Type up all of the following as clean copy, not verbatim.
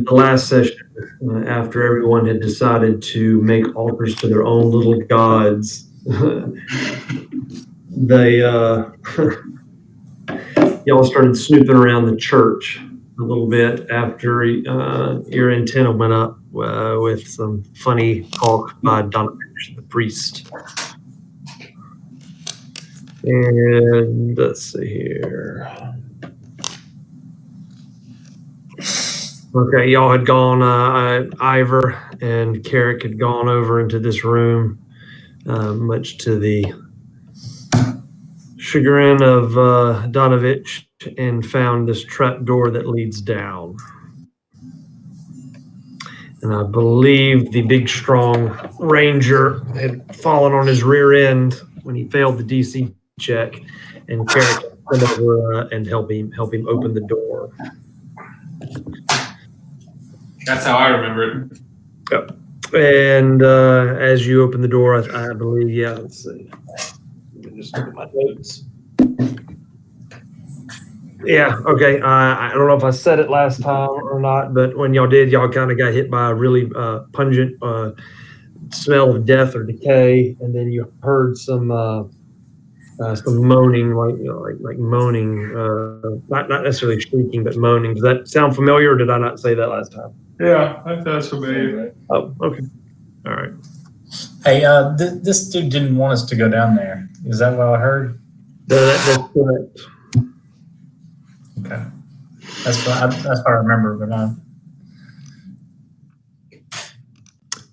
the last session, after everyone had decided to make altars to their own little gods, they y'all started snooping around the church a little bit after your antenna went up with some funny talk by Donovich, the priest. And let's see here. Okay, y'all had gone, Ivor and Carrick had gone over into this room, much to the chagrin of Donovich, and found this trap door that leads down. And I believe the big, strong ranger had fallen on his rear end when he failed the DC check, and Carrick went over and help him open the door. That's how I remember it. Yep. And as you open the door, I believe, yeah, let's see. Let me just look at my notes. Yeah, okay. I don't know if I said it last time or not, but when y'all did, y'all kind of got hit by a really pungent smell of death or decay, and then you heard some moaning, like moaning, not necessarily shrieking, but moaning. Does that sound familiar, or did I not say that last time? Yeah, I thought that's familiar. Oh, okay. All right. Hey, this dude didn't want us to go down there. Is that what I heard? That's correct. Okay. That's what I remember, but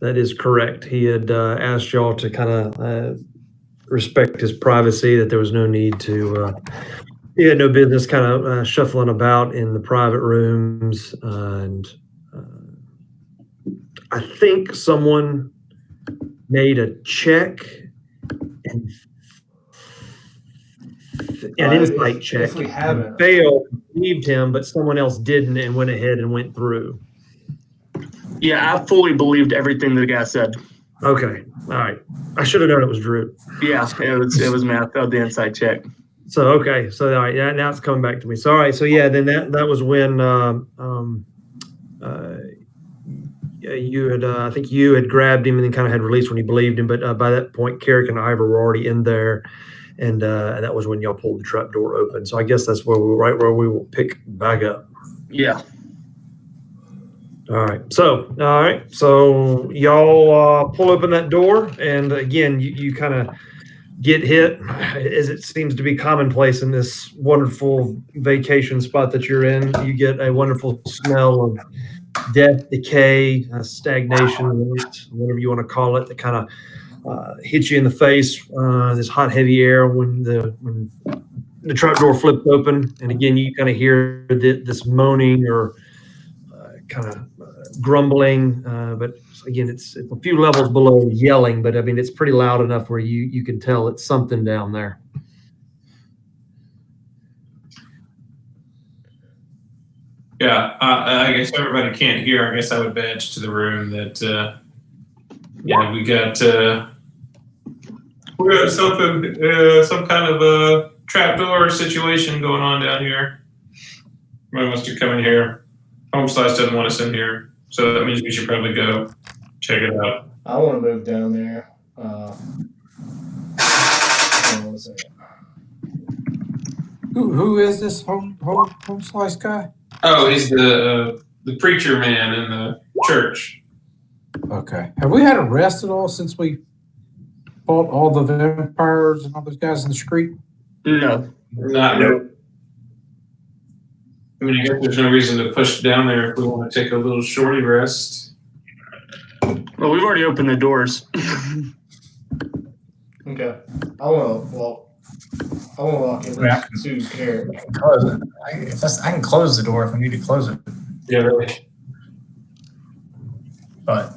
that is correct. He had asked y'all to kind of respect his privacy, that there was no need to, he had no business kind of shuffling about in the private rooms. And I think someone made a check and an insight check. If we haven't failed, believed him, but someone else didn't and went ahead and went through. Yeah, I fully believed everything the guy said. Okay, all right. I should have known it was Drew. Yeah, it was me. I failed the inside check. So okay, so all right, yeah, now it's coming back to me. So all right, so yeah, then that was when you had I think you had grabbed him and then kind of had released when you believed him, but by that point, Carrick and Ivor were already in there, and that was when y'all pulled the trap door open. So I guess that's where we will pick back up. Yeah. All right. So y'all pull open that door, and again, you kind of get hit, as it seems to be commonplace in this wonderful vacation spot that you're in. You get a wonderful smell of death, decay, stagnation, whatever you want to call it, that kind of hits you in the face. This hot, heavy air when the trap door flipped open, and again, you kind of hear this moaning or kind of grumbling, but again, it's a few levels below yelling, but I mean, it's pretty loud enough where you can tell it's something down there. Yeah, I guess everybody can't hear. I guess I would badge to the room that, we got something, some kind of a trapdoor situation going on down here. Somebody wants to come in here. Home Slice doesn't want us in here, so that means we should probably go check it out. I want to move down there. Hold on a second. Who is this home slice guy? Oh, he's the preacher man in the church. Okay. Have we had arrests at all since we fought all the vampires and all those guys in the street? No. No. I mean, I guess there's no reason to push down there if we want to take a little shorty rest. Well, we've already opened the doors. Okay. I want to walk in to Carrick. close it. I can close the door if we need to close it. Yeah, really. But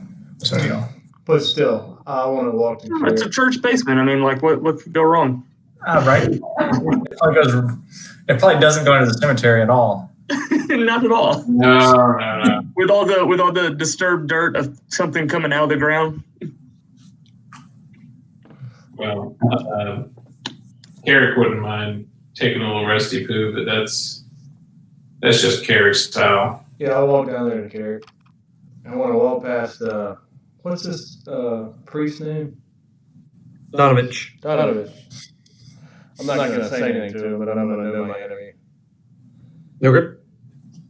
But still, I want to walk to Carrick. It's a church basement. I mean, like, what could go wrong? right. It probably doesn't go into the cemetery at all. Not at all. No. With all the disturbed dirt of something coming out of the ground. Well, Carrick wouldn't mind taking a little resty poo, but that's just Carrick's style. Yeah, I'll walk down there to Carrick. I want to walk past, what's this priest's name? Donovich. Donovich. I'm not going to say anything to him, but I'm going to know my enemy. Okay.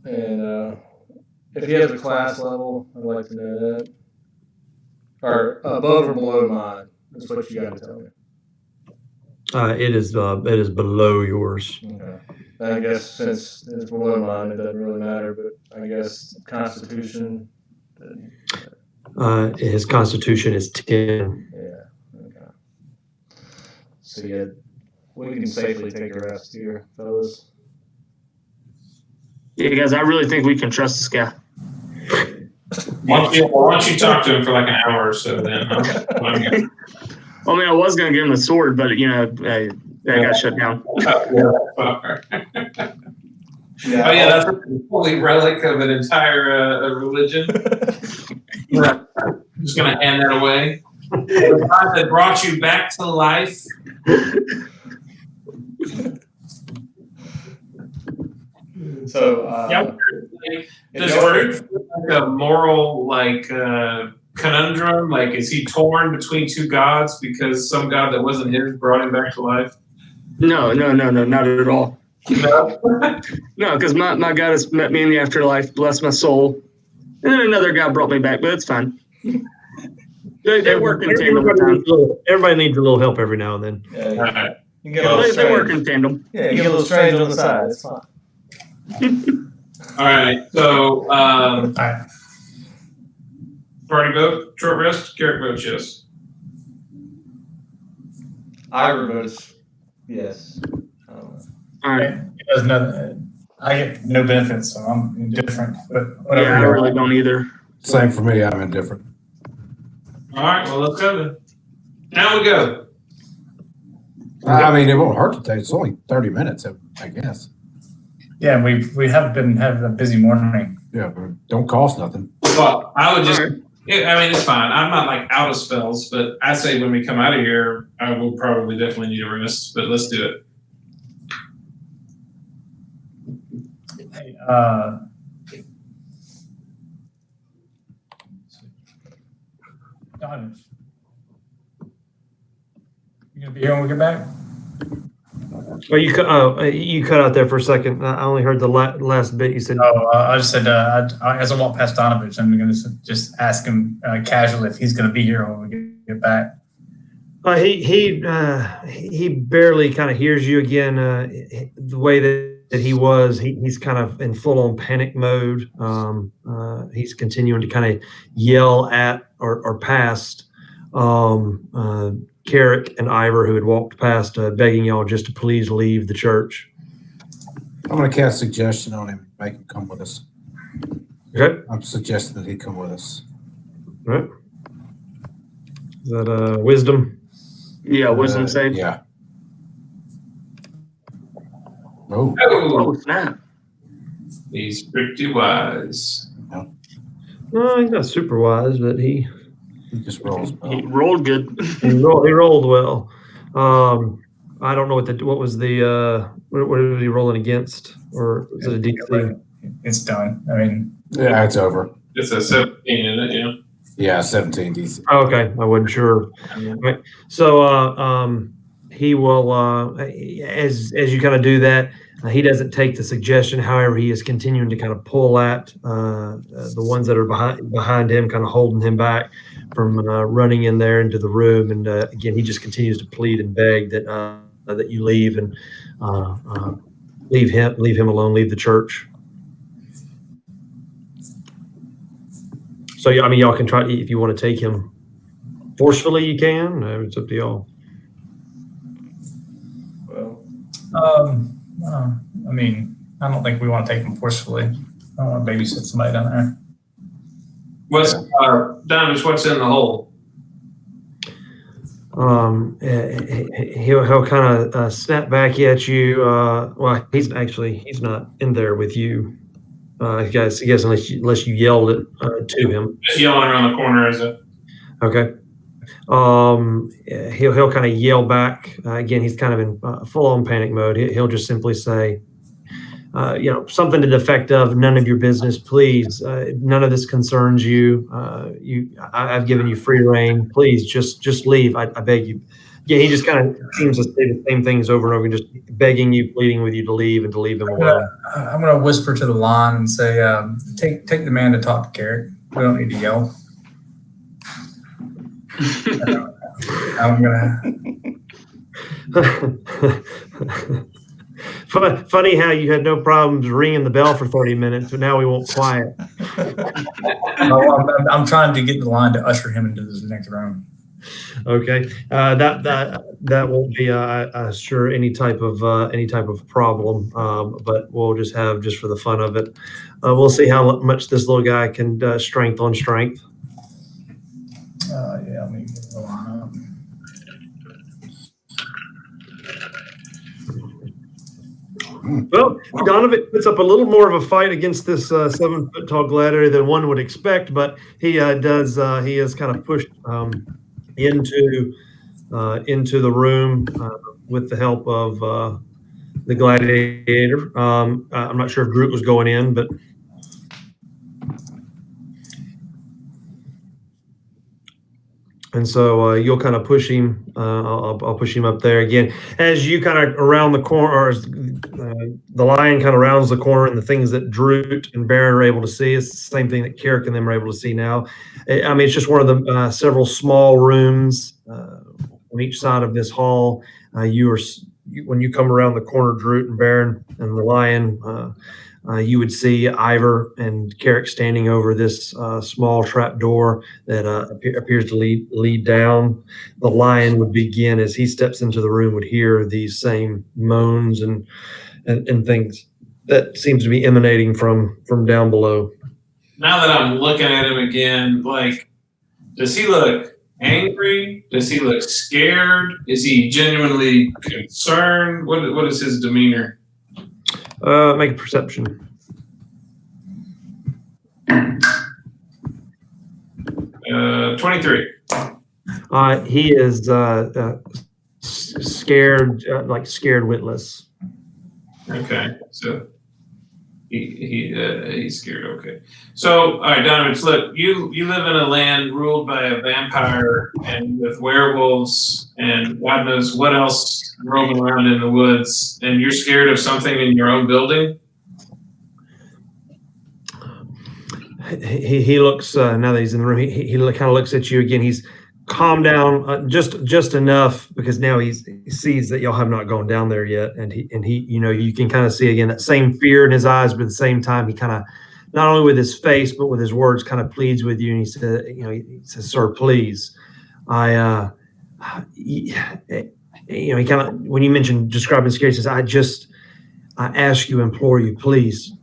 And if he has a class level, I'd like to know that. Or above or below mine. That's what you got to tell me. It is below yours. Okay. I guess since it's below mine, it doesn't really matter. But I guess Constitution. His constitution is 10. Yeah. Okay. So yeah, we can safely take a rest here, fellas. Yeah, guys, I really think we can trust this guy. Why don't you talk to him for like an hour or so then? I'm good. I mean, I was going to give him a sword, but, I got shut down. Oh yeah, that's a holy relic of an entire religion. I'm just gonna hand that away. The God that brought you back to life. So Does Groot feel like a moral conundrum? Like, is he torn between two gods because some god that wasn't his brought him back to life? No, not at all. No. No, because my God has met me in the afterlife, bless my soul. And then another guy brought me back, but it's fine. They work in tandem at times. Everybody needs a little help every now and then. Yeah, Right. you get a little They strange. work in tandem. Yeah, you get a little strange on the side. It's fine. All right. So, All right. party vote, short rest. Garrett votes yes. Ira votes yes. All right. It does nothing. I get no benefits, so I'm indifferent. But whatever. Yeah, I really don't either. Same for me. I'm indifferent. All right. Well, let's go then. Now we go. I mean, it won't hurt to take. It's only 30 minutes, I guess. Yeah, we have been having a busy morning. Yeah, but it don't cost nothing. Well, I would just. All right. Yeah, I mean, it's fine. I'm not like out of spells, but I say when we come out of here, I will probably definitely need a rest. But let's do it. Hey, Don, you gonna be here when we get back? Oh, you cut out there for a second. I only heard the last bit you said. Oh, I just said as I walk past Donovich, I'm going to just ask him casually if he's going to be here when we get back. He barely kind of hears you again. The way that he was, he's kind of in full on panic mode. He's continuing to kind of yell at or past Carrick and Ivor, who had walked past, begging y'all just to please leave the church. I'm going to cast suggestion on him, make him come with us. Okay. I'm suggesting that he come with us. All right. Is that wisdom? Yeah, wisdom save. Yeah. Oh, Oh, snap. He's pretty wise. No, he's not super wise, but he just rolls. He rolled good. he rolled well. I don't know what was the what was he rolling against, or was it a DC? It's done. I mean, Yeah, it's over. It's a 17, isn't it? Yeah. Yeah, 17 DC. Oh, okay, I wasn't sure. Right. So he will, as you kind of do that, he doesn't take the suggestion. However, he is continuing to kind of pull at the ones that are behind him, kind of holding him back from running in there into the room. And again, he just continues to plead and beg that you leave and leave him alone, leave the church. So yeah, I mean, y'all can try if you want to take him forcefully. You can. It's up to y'all. Well, I mean, I don't think we want to take him forcefully. I don't want to babysit somebody down there. What's Diamond? What's in the hole? He'll kind of snap back at you. Well, he's not in there with you. I guess unless you yelled it to him. Just yelling around the corner, is it? Okay. He'll kind of yell back. Again, he's kind of in full on panic mode. He'll just simply say, something to the effect of "None of your business, please. None of this concerns you. I've given you free reign. Please, just leave. I beg you." Yeah, he just kind of seems to say the same things over and over, just begging you, pleading with you to leave and to leave him alone. I'm gonna whisper to the line and say, take the man to talk to Carrick. We don't need to yell. I'm gonna. Funny how you had no problems ringing the bell for 30 minutes, but now we want quiet. I'm trying to get the line to usher him into this next room. Okay, that won't be sure any type of problem, but we'll just have just for the fun of it. We'll see how much this little guy can strength on strength. Yeah, let me get the line up. Well, Donovan puts up a little more of a fight against this 7-foot tall gladiator than one would expect, but he is kind of pushed into the room with the help of the gladiator. I'm not sure if Groot was going in, but and so you'll kind of push him. I'll push him up there again as you kind of around the corner, or as the lion kind of rounds the corner, and the things that Droot and Baron are able to see is the same thing that Carrick and them are able to see now. I mean, it's just one of the several small rooms on each side of this hall. When you come around the corner, Droot and Baron and the lion, you would see Ivor and Carrick standing over this small trap door that appears to lead down. The lion would begin, as he steps into the room, would hear these same moans and things that seems to be emanating from down below. Now that I'm looking at him again, like, does he look angry? Does he look scared? Is he genuinely concerned? What is his demeanor? Make a perception. 23. He is scared, like scared witless. Okay, so he's scared. Okay, so all right, Donovan. Look, you live in a land ruled by a vampire and with werewolves and God knows what else roaming around in the woods, and you're scared of something in your own building. He looks now that he's in the room. He kind of looks at you again. He's calmed down just enough because now he sees that y'all have not gone down there yet, and he you can kind of see again that same fear in his eyes, but at the same time he kind of not only with his face but with his words kind of pleads with you, and he says, "Sir, please, he kind of when you mentioned describing scary, he says, I ask you, implore you, please."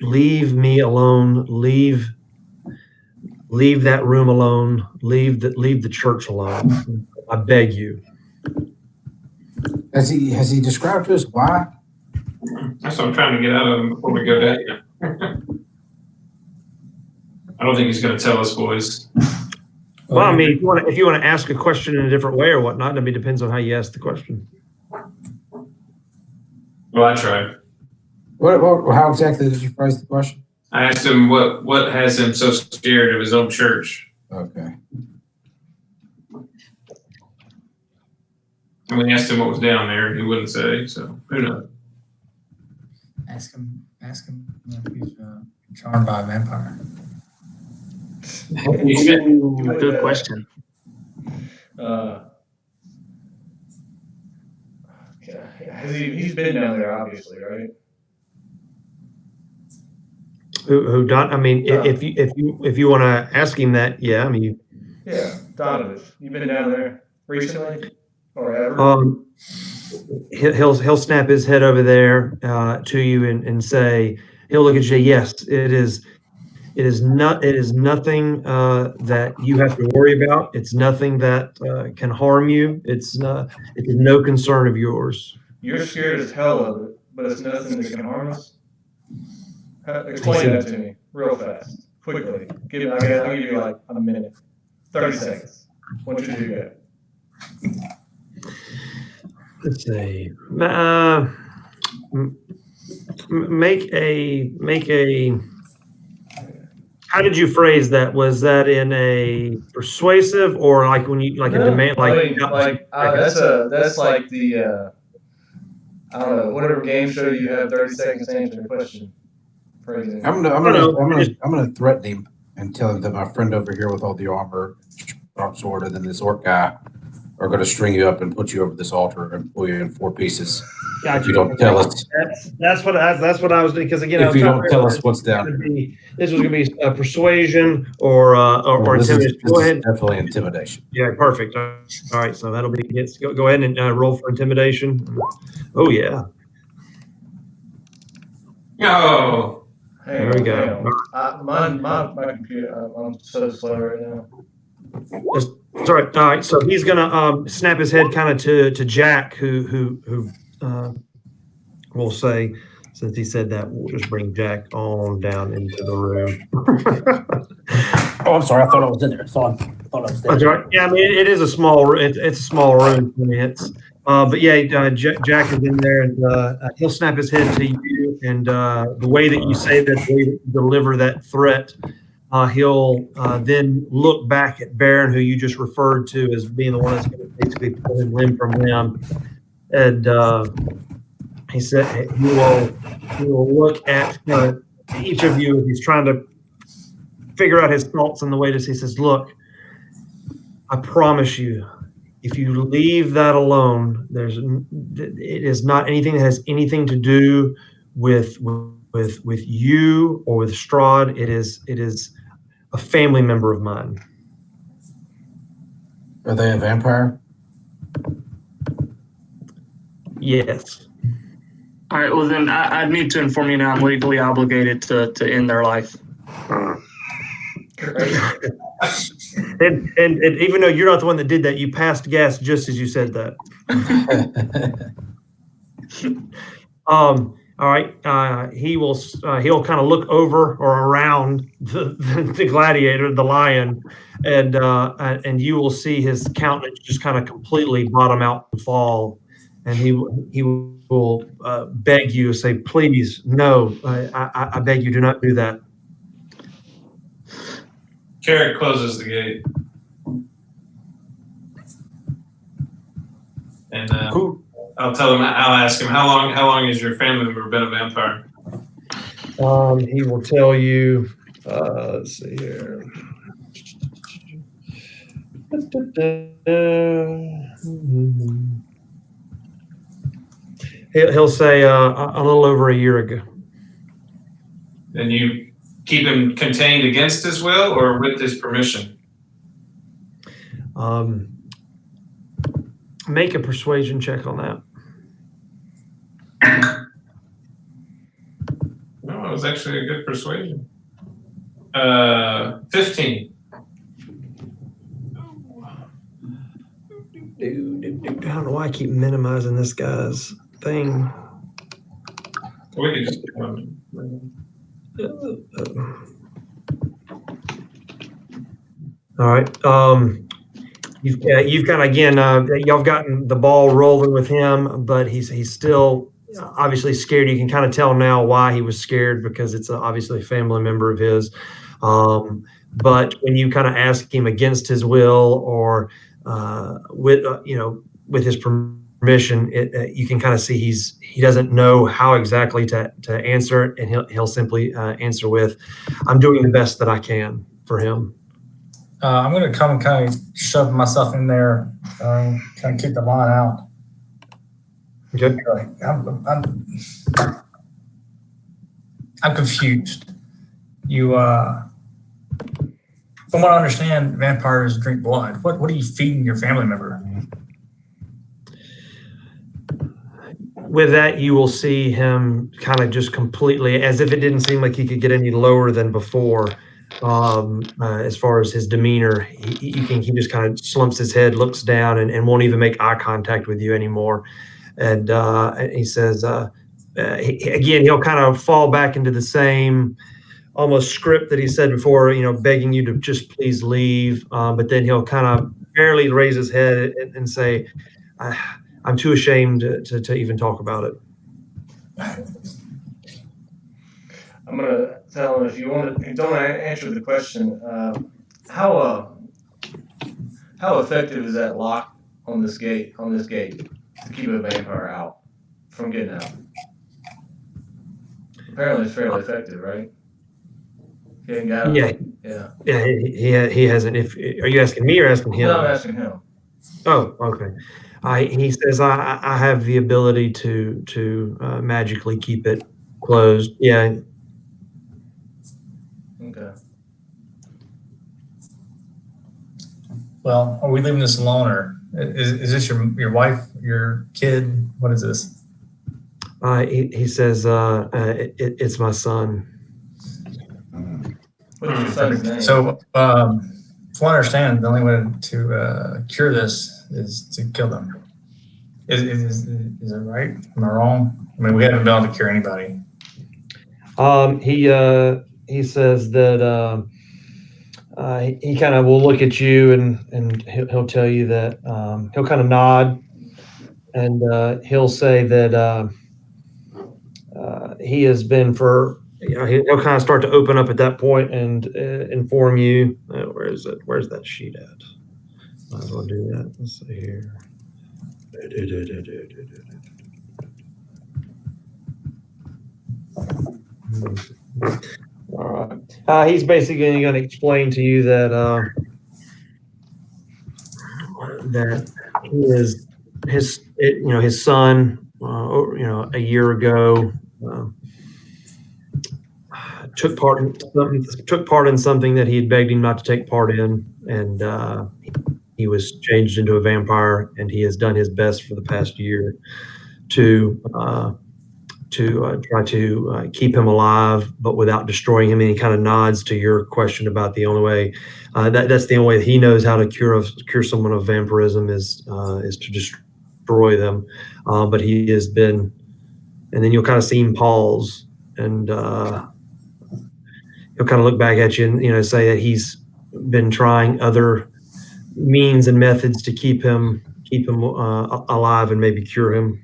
Leave me alone. Leave that room alone. Leave the church alone. I beg you. Has he described to us why? That's what I'm trying to get out of him before we go down here. I don't think he's going to tell us, boys. Well, I mean, if you want to ask a question in a different way or whatnot, it depends on how you ask the question. Well, I tried. How exactly did you phrase the question? I asked him what has him so scared of his own church. Okay. And we asked him what was down there. He wouldn't say, so who knows? Ask him if he's charmed by a vampire. Good question. He's been down there, obviously, right? Who Don? I mean, if you want to ask him that, yeah. I mean, yeah, Donovan, you been down there recently or ever? He'll snap his head over there to you and say, he'll look at you. Yes, it is nothing that you have to worry about. It's nothing that can harm you. It's no concern of yours. You're scared as hell of it, but it's nothing that can harm us. Explain that to me real fast, quickly. I'll give you like a minute, 30 seconds. What you do that? Let's see. Make a. How did you phrase that? Was that in a persuasive or like when you like a demand? That's like the I don't know, whatever game show you have 30 seconds to answer the question. Phrasing. I'm gonna threaten him and tell him that my friend over here with all the armor, sharp sword, and then this orc guy are going to string you up and put you over this altar and pull you in 4 pieces. If you don't tell us, that's what I was doing. Because again, if you don't tell us what's down here, this was going to be persuasion or intimidation. Go ahead. Definitely intimidation. Yeah, perfect. All right, so that'll be it. Go ahead and roll for intimidation. Oh yeah. Oh. There we go. My computer. I'm so slow right now. Sorry. All right. So he's gonna snap his head kind of to Jack, who will say, since he said that, we'll just bring Jack on down into the room. Oh, I'm sorry. I thought I was in there. I thought I was there. That's right. Yeah, I mean it is a small. It's a small room. I mean, but yeah, Jack is in there, and he'll snap his head to you. And the way that you say that, the way that you deliver that threat, he'll then look back at Baron, who you just referred to as being the one that's going to basically pull him limb from limb. And he said he will look at each of you. He's trying to figure out his thoughts in the way that he says, "Look, I promise you, if you leave that alone, it is not anything that has anything to do with you or with Strahd. It is a family member of mine." Are they a vampire? Yes. All right. Well, then I need to inform you now. I'm legally obligated to end their life. And even though you're not the one that did that, you passed gas just as you said that. All right. He'll kind of look over or around the gladiator, the lion, and you will see his countenance just kind of completely bottom out and fall, and he will beg you, say, "Please, no, I beg you, do not do that." Carrick closes the gate. And I'll tell him. I'll ask him how long has your family member been a vampire? He will tell you. Let's see here. He'll say a little over a year ago. And you keep him contained against his will or with his permission? Make a persuasion check on that. No, it was actually a good persuasion. 15. I don't know why I keep minimizing this guy's thing. We could just all right. You've kind of again, y'all have gotten the ball rolling with him, but he's still obviously scared. You can kind of tell now why he was scared, because it's obviously a family member of his. But when you kind of ask him against his will or with his permission, you can kind of see he doesn't know how exactly to answer it, and he'll simply answer with, "I'm doing the best that I can for him." I'm going to come and kind of shove myself in there, kind of kick the line out. Okay. I'm confused. You, from what I understand, vampires drink blood. What are you feeding your family member? With that, you will see him kind of just completely, as if it didn't seem like he could get any lower than before. As far as his demeanor, he just kind of slumps his head, looks down, and won't even make eye contact with you anymore. And he says, he'll kind of fall back into the same almost script that he said before, begging you to just please leave. But then he'll kind of barely raise his head and say, "I'm too ashamed to even talk about it." I'm gonna tell him if you want to. Don't answer the question. How effective is that lock on this gate? To keep a vampire out from getting out. Apparently, it's fairly effective, right? He ain't got it. Yeah, Yeah. he hasn't. If are you asking me or asking him? No, I'm asking him. Oh, okay. He says I have the ability to magically keep it closed. Yeah. Okay. Well, are we leaving this alone, or is this your wife, your kid? What is this? He says it's my son. What's your son's name? So, from what I understand, the only way to cure this is to kill them. Is it right? Am I wrong? I mean, we haven't been able to cure anybody. He says that he kind of will look at you and he'll tell you that he'll kind of nod and he'll say that he has been for he'll kind of start to open up at that point and inform you. Where is it? Where's that sheet at? Might as well do that. Let's see here. All right. He's basically going to explain to you that that his son, a year ago, took part in something that he had begged him not to take part in, and he was changed into a vampire, and he has done his best for the past year to try to keep him alive, but without destroying him. And he kind of nods to your question about the only way that's the only way that he knows how to cure someone of vampirism is to destroy them. But he has been, and then you'll kind of see him pause, and he'll kind of look back at you and say that he's been trying other means and methods to keep him alive and maybe cure him.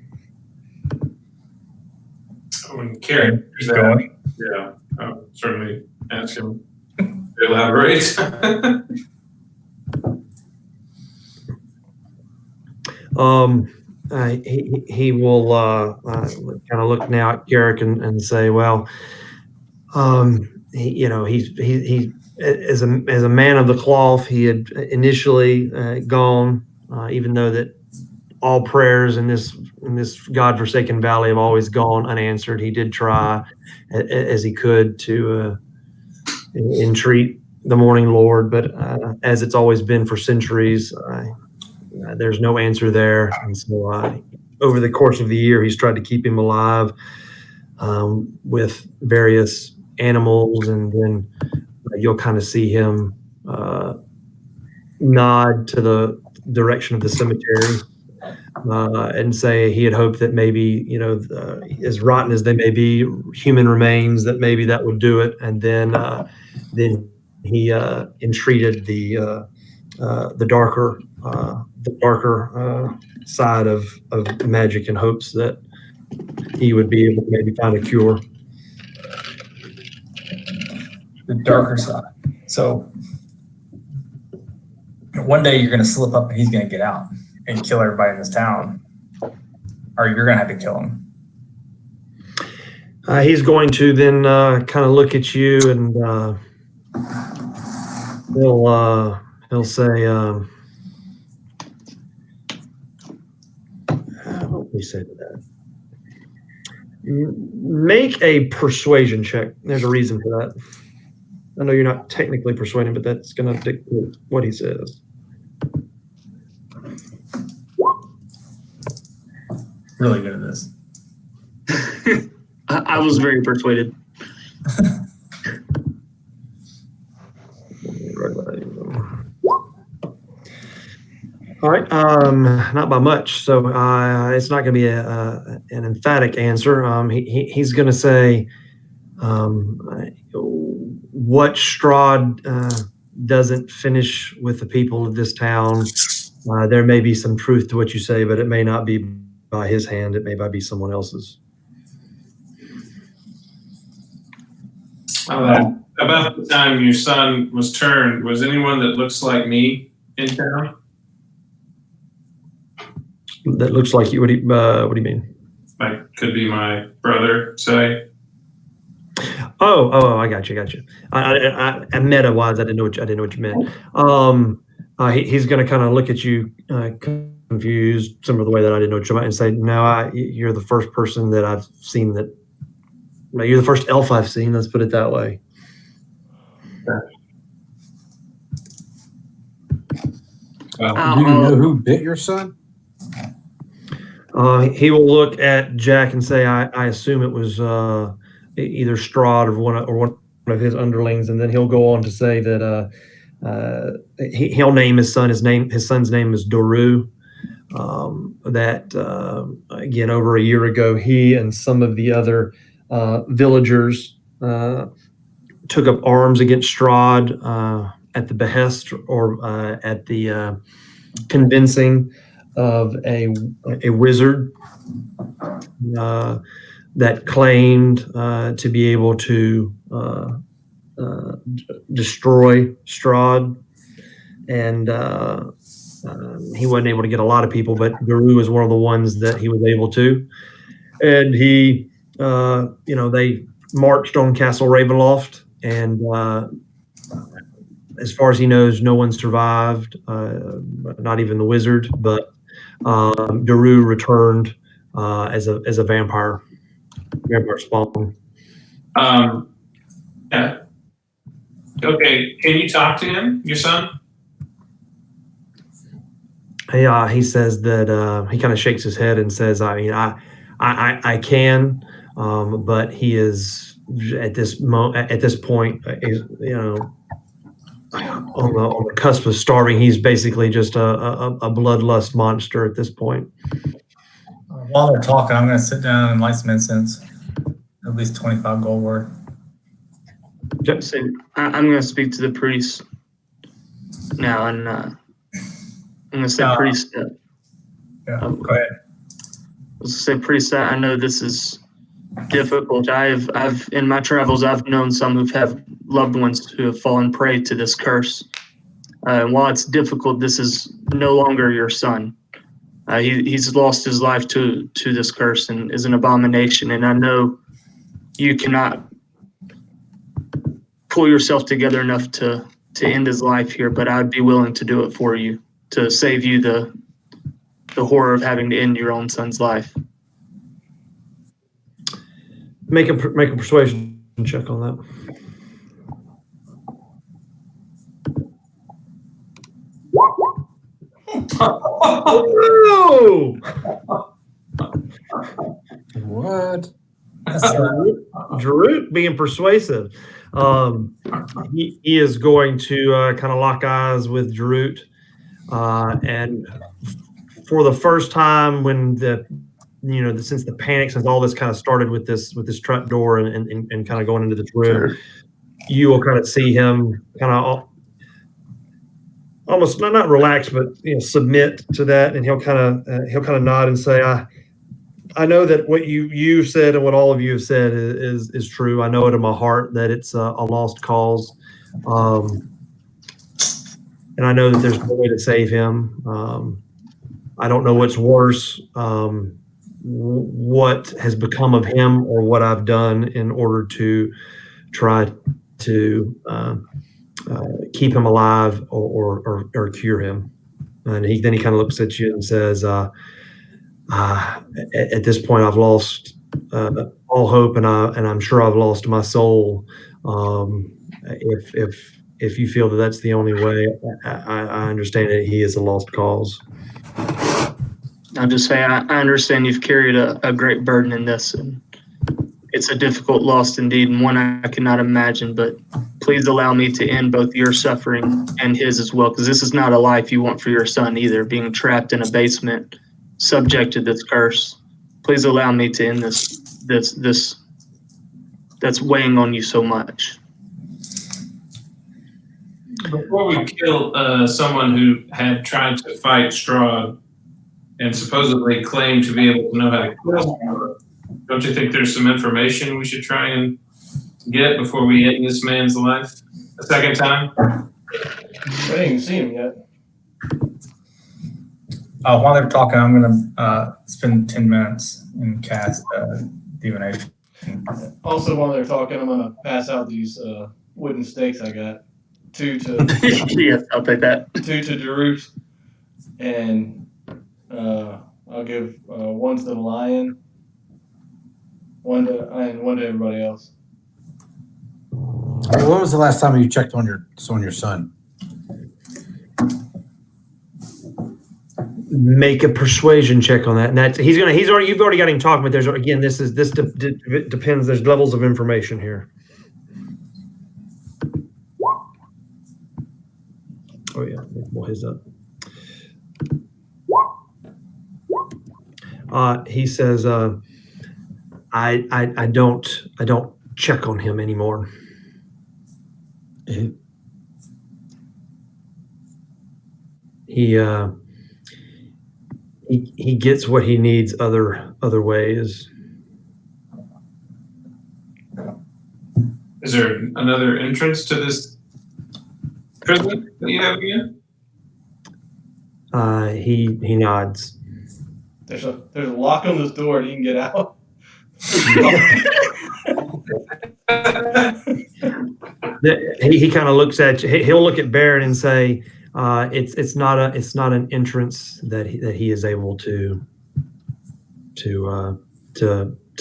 When Karen hears Keep that, going. yeah, I'll certainly ask him to elaborate. He will kind of look now at Garrick and say, well, he as a man of the cloth, he had initially gone, even though that all prayers in this godforsaken valley have always gone unanswered. He did try as he could to entreat the morning Lord, but as it's always been for centuries, there's no answer there. And so over the course of the year, he's tried to keep him alive with various animals, and then you'll kind of see him nod to the direction of the cemetery and say he had hoped that maybe, as rotten as they may be, human remains, that maybe that would do it. And then he entreated the darker side of magic in hopes that he would be able to maybe find a cure. The darker side. So one day you're going to slip up and he's going to get out and kill everybody in this town, or you're going to have to kill him. He's going to then kind of look at you, and he'll say, what do we say to that? Make a persuasion check. There's a reason for that. I know you're not technically persuading, but that's going to dictate what he says. Really good at this. I was very persuaded. All right, not by much. So it's not going to be an emphatic answer. He's going to say, what Strahd doesn't finish with the people of this town. There may be some truth to what you say, but it may not be by his hand. It may be someone else's. About the time your son was turned, was anyone that looks like me in town? That looks like you. What do you mean? Like, could be my brother, say. Oh, I got you. I meta wise, I didn't know what you meant. He's going to kind of look at you confused, similar to the way that I didn't know what you meant, and say, "No, you're the first person that I've seen that. You're the first elf I've seen. Let's put it that way." Do you know who bit your son? He will look at Jack and say, "I assume it was either Strahd or one of his underlings," and then he'll go on to say that he'll name his son. His son's name is Doru. That again, over a year ago, he and some of the other villagers took up arms against Strahd at the behest or at the convincing of a wizard that claimed to be able to destroy Strahd, and he wasn't able to get a lot of people, but Guru was one of the ones that he was able to, and he, they marched on Castle Ravenloft, and as far as he knows, no one survived, not even the wizard, but Daru returned as a vampire spawn. Yeah. Okay, can you talk to him, your son? He says that he kind of shakes his head and says, "I mean, I can, but he is at this point, is, on the cusp of starving. He's basically just a bloodlust monster at this point." While they're talking, I'm going to sit down and light some incense. At least 25 gold worth. So I'm going to speak to the priest now, and I'm going to say, priest. Yeah, go ahead. I was going to say, priest, I know this is difficult. I've in my travels, I've known some who've had loved ones who have fallen prey to this curse. And while it's difficult, this is no longer your son. He's lost his life to this curse and is an abomination. And I know you cannot pull yourself together enough to end his life here, but I'd be willing to do it for you, to save you the horror of having to end your own son's life. Make a persuasion check on that. Oh! What? Drew being persuasive. He is going to kind of lock eyes with Drew, and for the first time, when since the panic, since all this kind of started with this trap door and kind of going into this room, you will kind of see him kind of almost not relax, but submit to that, and he'll kind of nod and say, I know that what you said and what all of you have said is true. I know it in my heart that it's a lost cause, and I know that there's no way to save him. I don't know what's worse, what has become of him or what I've done in order to try to keep him alive or cure him. And then he kind of looks at you and says, at this point, I've lost all hope, and I'm sure I've lost my soul. If you feel that that's the only way, I understand that he is a lost cause. I'll just say I understand you've carried a great burden in this, and it's a difficult loss indeed, and one I cannot imagine, but please allow me to end both your suffering and his as well, because this is not a life you want for your son either, being trapped in a basement, subject to this curse. Please allow me to end this that's weighing on you so much. Before we kill someone who had tried to fight Strahd and supposedly claimed to be able to know how to kill Strahd, don't you think there's some information we should try and get before we end this man's life a second time? I didn't even see him yet. While they're talking, I'm gonna spend 10 minutes and cast divination. Also, while they're talking, I'm gonna pass out these wooden stakes I got. Two to Yes, I'll take that. two to Darut, and I'll give one to the lion, one to everybody else. When was the last time you checked on your son? Make a persuasion check on that, and that's you've already got him talking, but there's again this depends. There's levels of information here. Oh yeah, pull his up. He says, I don't check on him anymore. He gets what he needs other ways. Is there another entrance to this prison that you have again? He nods. There's a lock on this door and you can get out. He kind of looks at you. He'll look at Baron and say, it's not an entrance that he is able to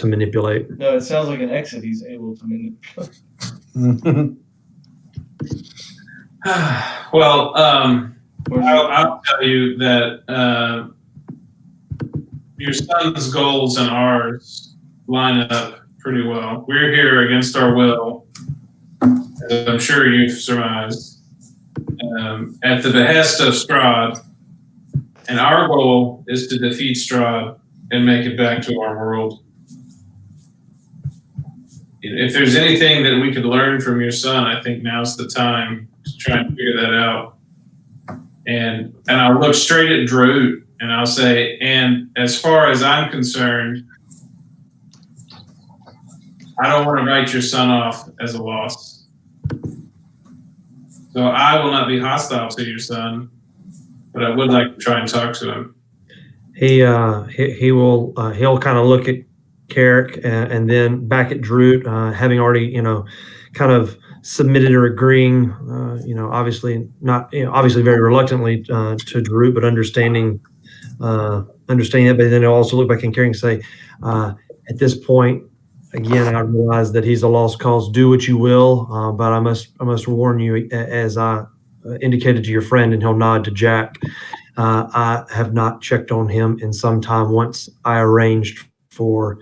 manipulate. No, it sounds like an exit he's able to manipulate. Well, I'll tell you that your son's goals and ours line up pretty well. We're here against our will, as I'm sure you've surmised, at the behest of Strahd, and our goal is to defeat Strahd and make it back to our world. If there's anything that we could learn from your son, I think now's the time to try and figure that out. And I'll look straight at Droot and I'll say, and as far as I'm concerned, I don't want to write your son off as a loss. So I will not be hostile to your son, but I would like to try and talk to him. He'll kind of look at Carrick and then back at Droot, having already, kind of submitted or agreeing, obviously very reluctantly to Droot, but understanding that. But then he'll also look back and Carrick and say, at this point, again, I realize that he's a lost cause. Do what you will, but I must warn you, as I indicated to your friend, and he'll nod to Jack. I have not checked on him in some time. Once I arranged for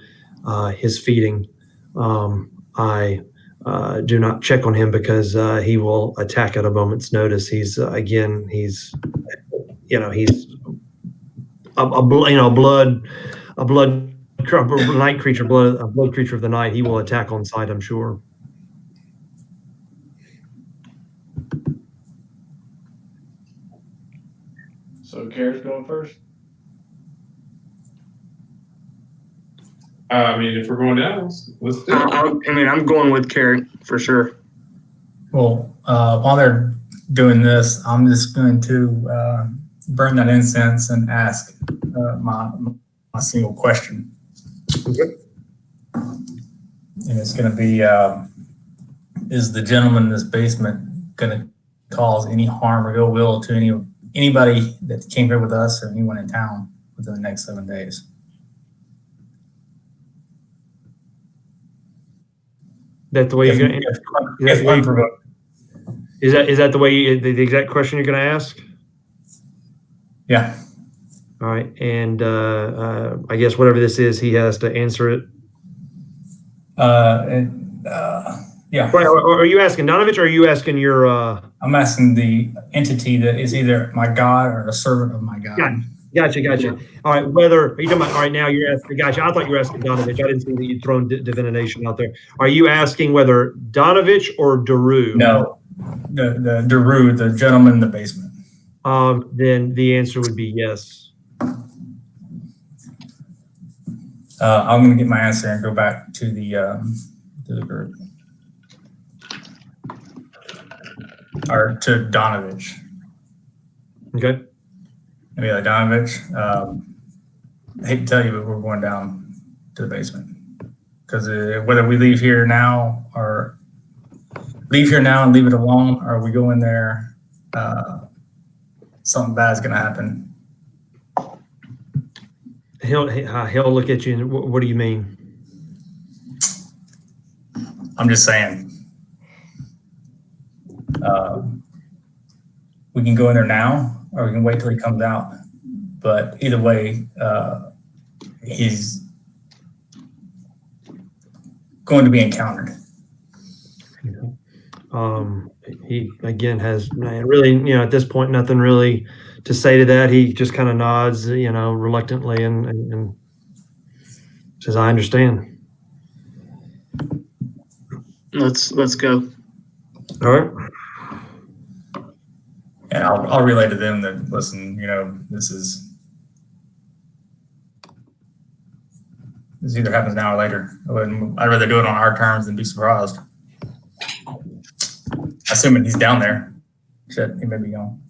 his feeding, I do not check on him because he will attack at a moment's notice. He's a night creature, a blood creature of the night. He will attack on sight, I'm sure. So Carrick's going first? I mean, if we're going down, let's do it. I'm going with Carrick for sure. Well, while they're doing this, I'm just going to burn that incense and ask my single question. Okay. And it's going to be, is the gentleman in this basement going to cause any harm or ill will to anybody that came here with us or anyone in town within the next 7 days? That's the way you're going to answer? Is that the way the exact question you're going to ask? Yeah. All right, and I guess whatever this is, he has to answer it. Yeah. Are you asking Donovich, or are you asking your? I'm asking the entity that is either my god or a servant of my god. Gotcha. All right, whether are you talking about? All right, now you're asking. Gotcha. I thought you were asking Donovich. I didn't see that you'd thrown divination out there. Are you asking whether Donovich or Daru? No, the Daru, the gentleman in the basement. Then the answer would be yes. I'm going to get my answer and go back to the group. or to Donovich. Okay. Maybe like Donovich. I hate to tell you, but we're going down to the basement because whether we leave here now and leave it alone, or we go in there, something bad's gonna happen. He'll look at you and what do you mean? I'm just saying. We can go in there now, or we can wait till he comes out. But either way, he's going to be encountered. He again has really, at this point, nothing really to say to that. He just kind of nods, reluctantly and says, "I understand." Let's go. All right. And I'll relay to them that, listen, this either happens now or later. I'd rather do it on our terms than be surprised. Assuming he's down there. Shit, he may be gone.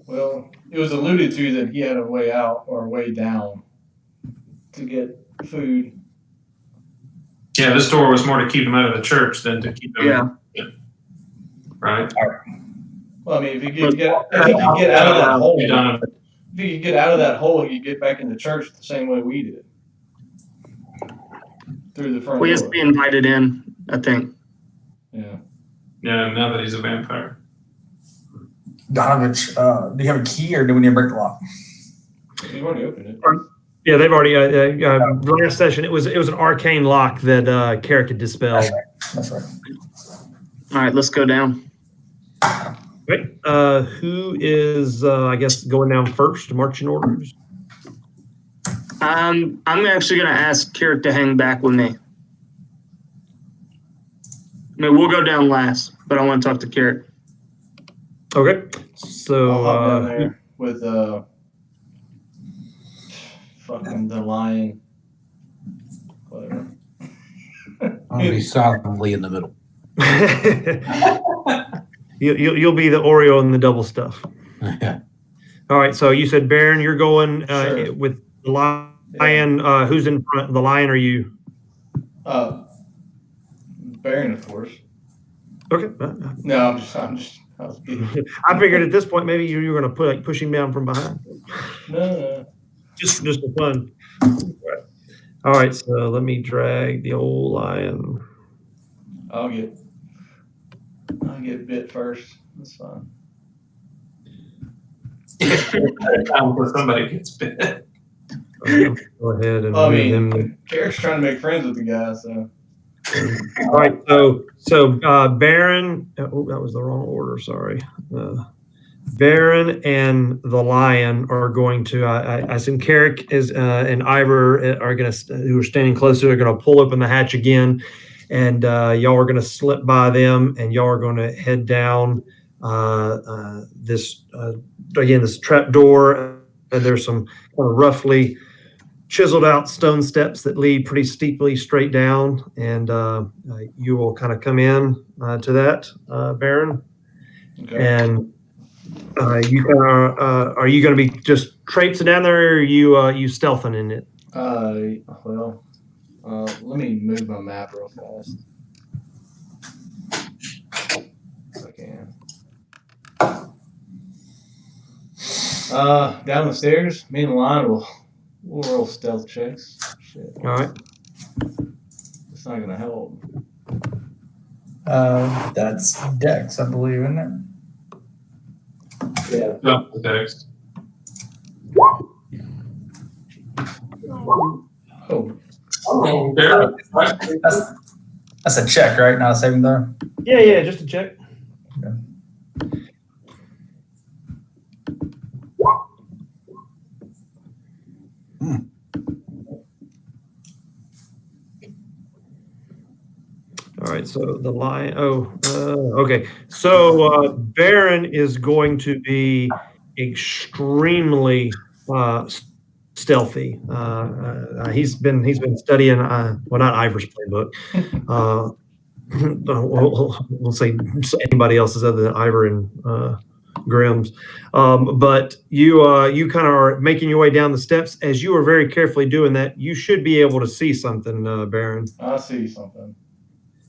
Well, it was alluded to that he had a way out or a way down to get food. Yeah, this door was more to keep him out of the church than to keep him. Yeah. Right. Well, I mean, if he could get out of that hole, he could get back in the church the same way we did. Through the front We has door. to be invited in, I think. Yeah. Yeah, now that he's a vampire. Donovich, do you have a key or do we need to break the lock? We've already opened it. Yeah, they've already. Last session, it was an arcane lock that Carrick had dispelled. That's right. All right, let's go down. Right. Who is, I guess, going down first? Marching orders. I'm actually going to ask Carrick to hang back with me. I mean, we'll go down last, but I want to talk to Carrick. Okay. So I'll hop down there with fucking the lion. Whatever. I'll be solidly in the middle. you'll be the Oreo and the double stuff. All right. So you said Baron, you're going Sure. with the lion. Who's in front? The lion or you? Baron, of course. Okay. No, I'm just. I was kidding. I figured at this point maybe you were going to push him down from behind. No. Just for fun. All right. So let me drag the old lion. I'll get bit first. That's fine. Before somebody gets bit. Go ahead and move him. Carrick's trying to make friends with the guy, so. All right, so Baron. Oh, that was the wrong order. Sorry. Baron and the lion are going to. I assume Carrick and Ivor are going to, who are standing closer, are going to pull open the hatch again, and y'all are going to slip by them, and y'all are going to head down this trap door. And there's some kind of roughly chiseled out stone steps that lead pretty steeply straight down, and you will kind of come in to that, Baron. Okay. And you are you going to be just traipsing down there, or are you stealthing in it? Let me move my map real fast. If I can. Down the stairs, me and the lion will roll stealth checks. Shit. All right. It's not gonna help. That's Dex, I believe, isn't it? Yeah. No, the text. Oh, There. That's a check, right? Not a saving throw? Yeah, just a check. All right, so the lion. Okay. So Baron is going to be extremely stealthy. He's been studying. Well, not Ivor's playbook. we'll say anybody else's other than Ivor and Grimm's. But you kind of are making your way down the steps. As you are very carefully doing that, you should be able to see something, Baron. I see something.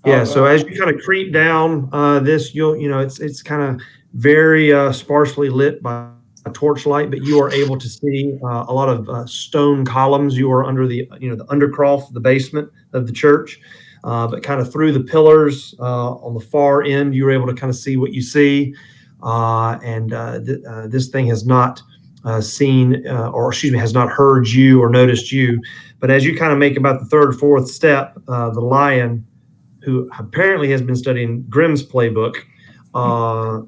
Yeah. So as you kind of creep down this, it's kind of very sparsely lit by a torchlight, but you are able to see a lot of stone columns. You are under the undercroft, the basement of the church. But kind of through the pillars on the far end, you're able to kind of see what you see. This thing has not has not heard you or noticed you. But as you kind of make about the third or fourth step, the lion, who apparently has been studying Grimm's playbook,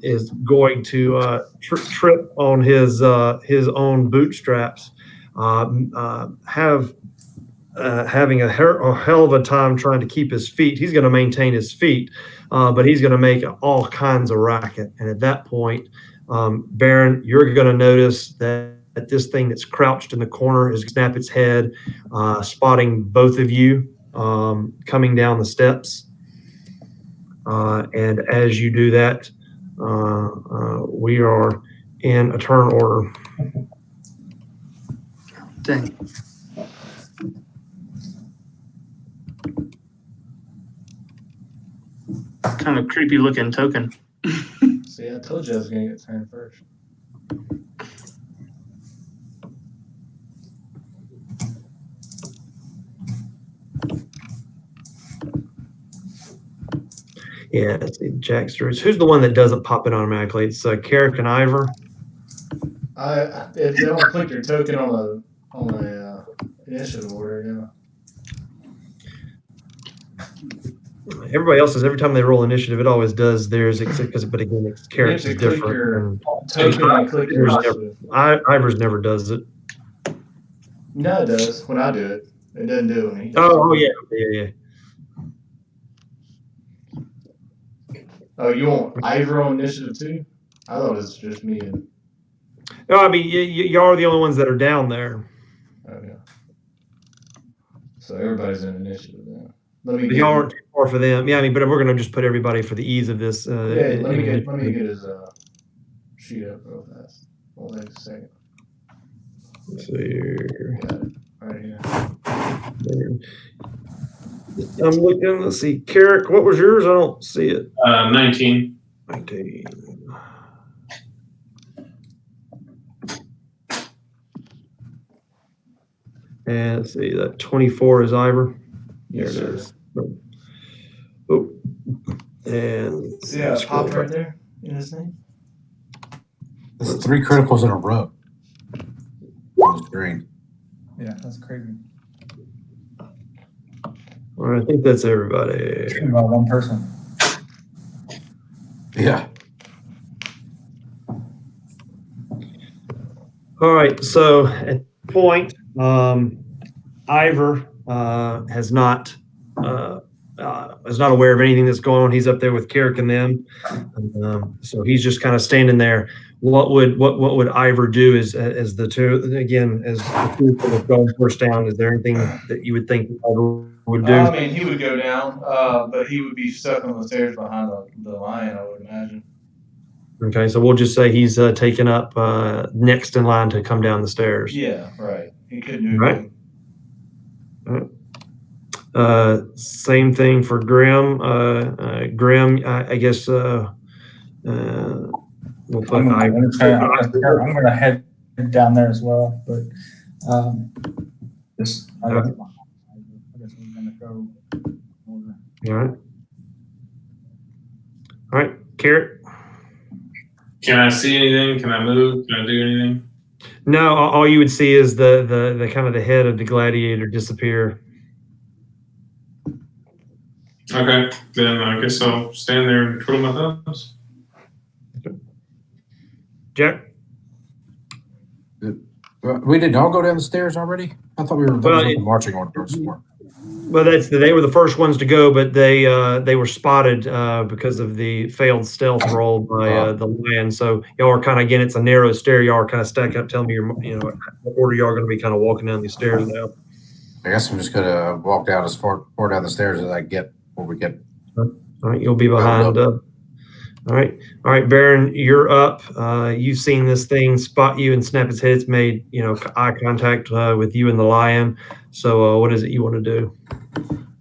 is going to trip on his own bootstraps, having a hell of a time trying to keep his feet. He's going to maintain his feet, but he's going to make all kinds of racket. And at that point, Baron, you're going to notice that this thing that's crouched in the corner is snap its head, spotting both of you coming down the steps. And as you do that, we are in a turn order. Dang. Kind of creepy looking token. See, I told you I was going to get turned first. Yeah, let's see, Jacksters. Who's the one that doesn't pop in automatically? It's Carrick and Ivor. If you don't click your token on the initiative order, Everybody else is every time they roll initiative, it always does theirs, but again, it's Carrick's is you have to click different. your token and click your initiative. Ivor's never does it. No, it does. When I do it, it doesn't do it when he does Oh it. yeah. Oh, you want Ivor on initiative too? I thought it was just me and. No, I mean y'all are the only ones that are down there. Okay. So everybody's in initiative then. Let me But get. y'all aren't too far for them. Yeah, I mean, but we're gonna just put everybody for the ease of this. Let me get his sheet up real fast. Hold on a second. Let's see here. Got it right here. I'm looking. Let's see, Carrick. What was yours? I don't see it. 19. 19. And let's see, that 24 is Ivor. There Yes, it sir. is. Oh, and See how it popped right there in his name? It's 3 criticals in a row on the screen. Yeah, that's crazy. All right, I think that's everybody. About one person. Yeah. All right, so at this point, Ivor is not aware of anything that's going on. He's up there with Carrick and them, so he's just kind of standing there. What would Ivor do as the two again as the two that going first down? Is there anything that you would think Ivor would do? I mean, he would go down, but he would be stuck on the stairs behind the lion, I would imagine. Okay, so we'll just say he's taken up next in line to come down the stairs. Yeah, right. He couldn't do Right. anything. Same thing for Grimm. Grimm, I guess we'll put I'm Ivor. gonna head down there as well, but I guess we're gonna go over. All right. All right, Carrot. Can I see anything? Can I move? Can I do anything? No, all you would see is the kind of the head of the gladiator disappear. Okay, then I guess I'll stand there and twiddle my thumbs. Jack. We did all go down the stairs already? I thought we were marching orders for. Well, they were the first ones to go, but they were spotted because of the failed stealth roll by the lion. So y'all are kind of, again, it's a narrow stair. Y'all are kind of stacking up, telling me what order y'all are going to be kind of walking down these stairs now. I guess I'm just gonna walk down as far down the stairs as I get before we get All right, you'll be behind. All right, Baron, you're up. You've seen this thing spot you and snap its head. It's made eye contact with you and the lion. So what is it you want to do?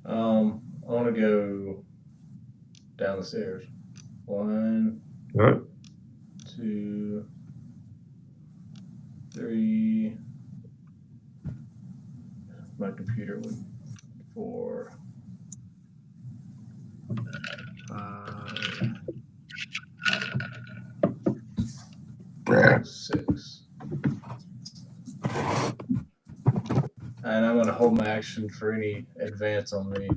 I want to go down the stairs. 1, All right. 2, 3. My computer would 4, 5, 6. And I'm going to hold my action for any advance on me.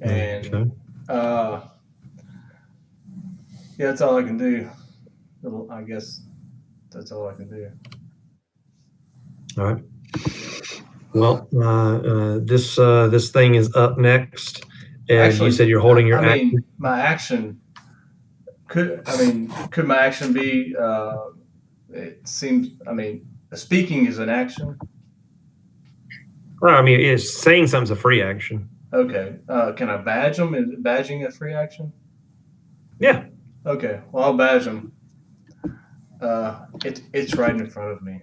And Okay. yeah, that's all I can do. I guess that's all I can do. All right. Well, this thing is up next, and Actually, you said you're holding your action. My action could my action be? It seems. Speaking is an action. Well, it's saying something's a free action. Okay. Can I badge them? Is badging a free action? Yeah. Okay. Well, I'll badge them. It's right in front of me.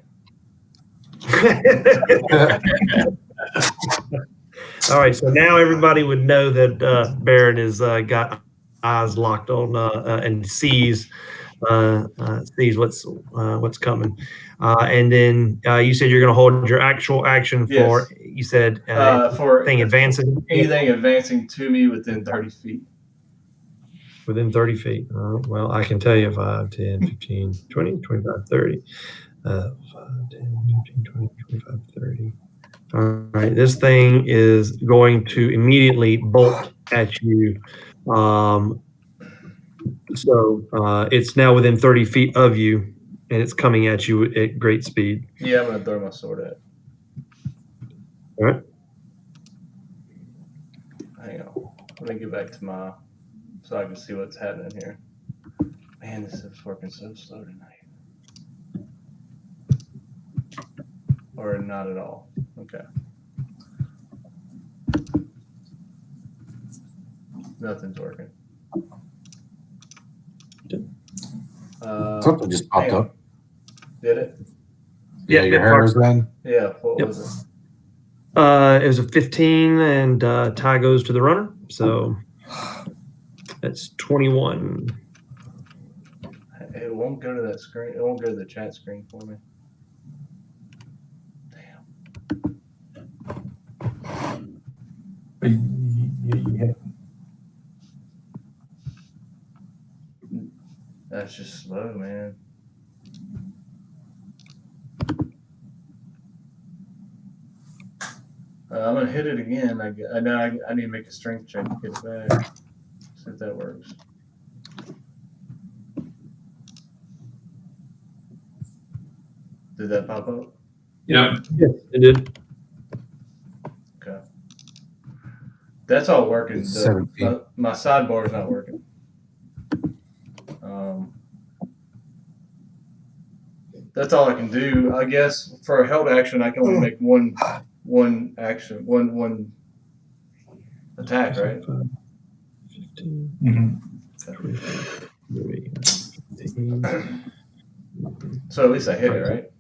All right. So now everybody would know that Baron has got eyes locked on and sees what's coming. And then you said you're going to hold your actual action for. Yes. You said For thing advancing. anything advancing to me within 30 feet. Within 30 feet. Well, I can tell you 5, 10, 15, 20, 25, 30. 5, 10, 15, 20, 25, 30. All right. This thing is going to immediately bolt at you. So it's now within 30 feet of you, and it's coming at you at great speed. Yeah, I'm going to throw my sword at it. All right. Hang on. Let me get back to so I can see what's happening here. Man, this is working so slow tonight. Or not at all. Okay. Nothing's working. Something just popped up. Did it? Yeah, your hair is then. Yeah, what was it? It was a 15, and tie goes to the runner. So that's 21. It won't go to that screen. It won't go to the chat screen for me. Yeah. That's just slow, man. I'm gonna hit it again. I know I need to make a strength check to get it back. See if that works. Did that pop up? Yep. Yes, it did. Okay. That's all working. It's 17. My sidebar is not working. That's all I can do. I guess for a held action, I can only make one action, one attack, right? 15, Mm-hmm. 23, 15. So at least I hit it, right?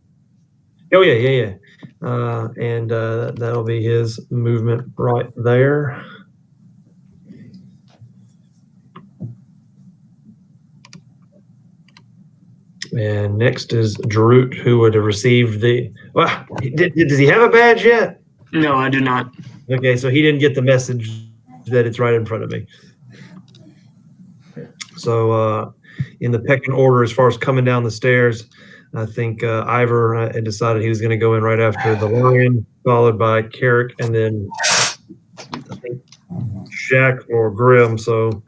Oh, yeah. And that'll be his movement right there. And next is Jarut, who would have received the. Well, does he have a badge yet? No, I do not. Okay, so he didn't get the message that it's right in front of me. So in the pecking order, as far as coming down the stairs, I think Ivor had decided he was going to go in right after the lion, followed by Carrick, and then I think Jack or Grim. So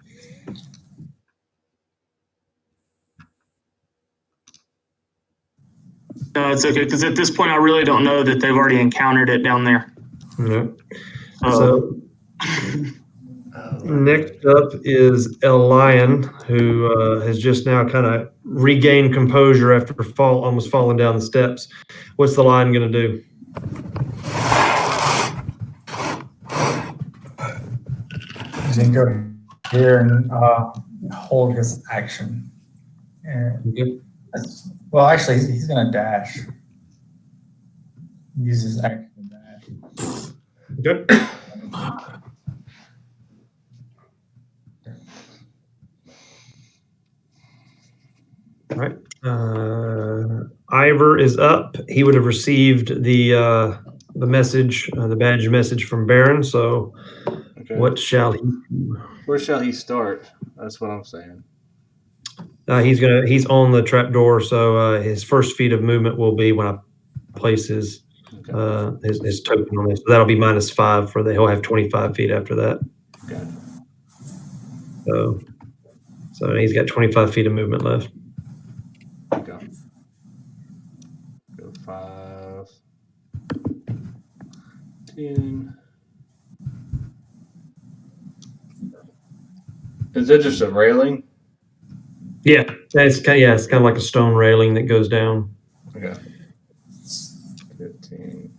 No, it's okay, because at this point, I really don't know that they've already encountered it down there. yeah. So next up is El Lion, who has just now kind of regained composure after almost falling down the steps. What's the lion going to do? then go here and hold his action. And well, actually, he's going to dash. Use his action to dash. Good. All right. Ivor is up. He would have received the message, the badge message from Baron. So, Okay. what shall he do? Where shall he start? That's what I'm saying. He's on the trapdoor, so his first feet of movement will be when I place his token on this. So that'll be -5 for he'll have 25 feet after that. Okay. So he's got 25 feet of movement left. Go 5, 10. Is it just a railing? Yeah, it's kind of like a stone railing that goes down. Okay. 15,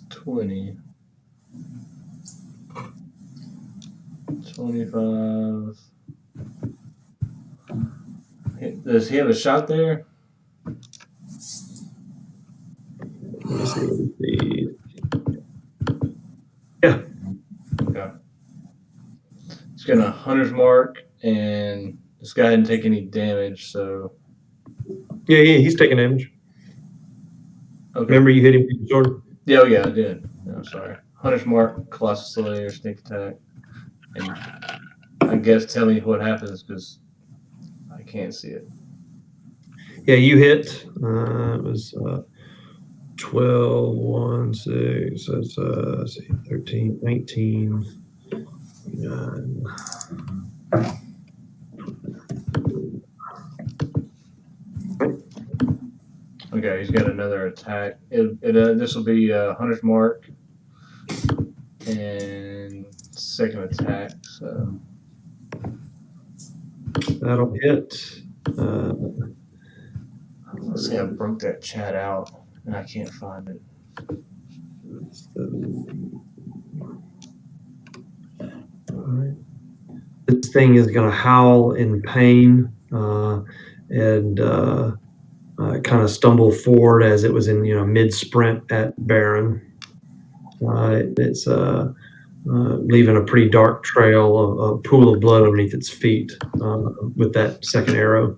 20, 25. Does he have a shot there? Let me see. Yeah. Okay. He's got a hunter's mark, and this guy didn't take any damage, so. Yeah, he's taking damage. Okay. Remember you hit him with the sword? Yeah, I did. No, sorry. Hunter's mark, Colossal Slayer, sneak attack. And I guess tell me what happens because I can't see it. Yeah, you hit. It was 12, 1, 6, that's 13, 19, 9. Okay, he's got another attack. This will be Hunter's Mark and second attack. So That'll hit. let's see, I broke that chat out and I can't find it. All right. This thing is going to howl in pain and kind of stumble forward as it was in mid sprint at Baron. It's leaving a pretty dark trail, a pool of blood underneath its feet with that second arrow.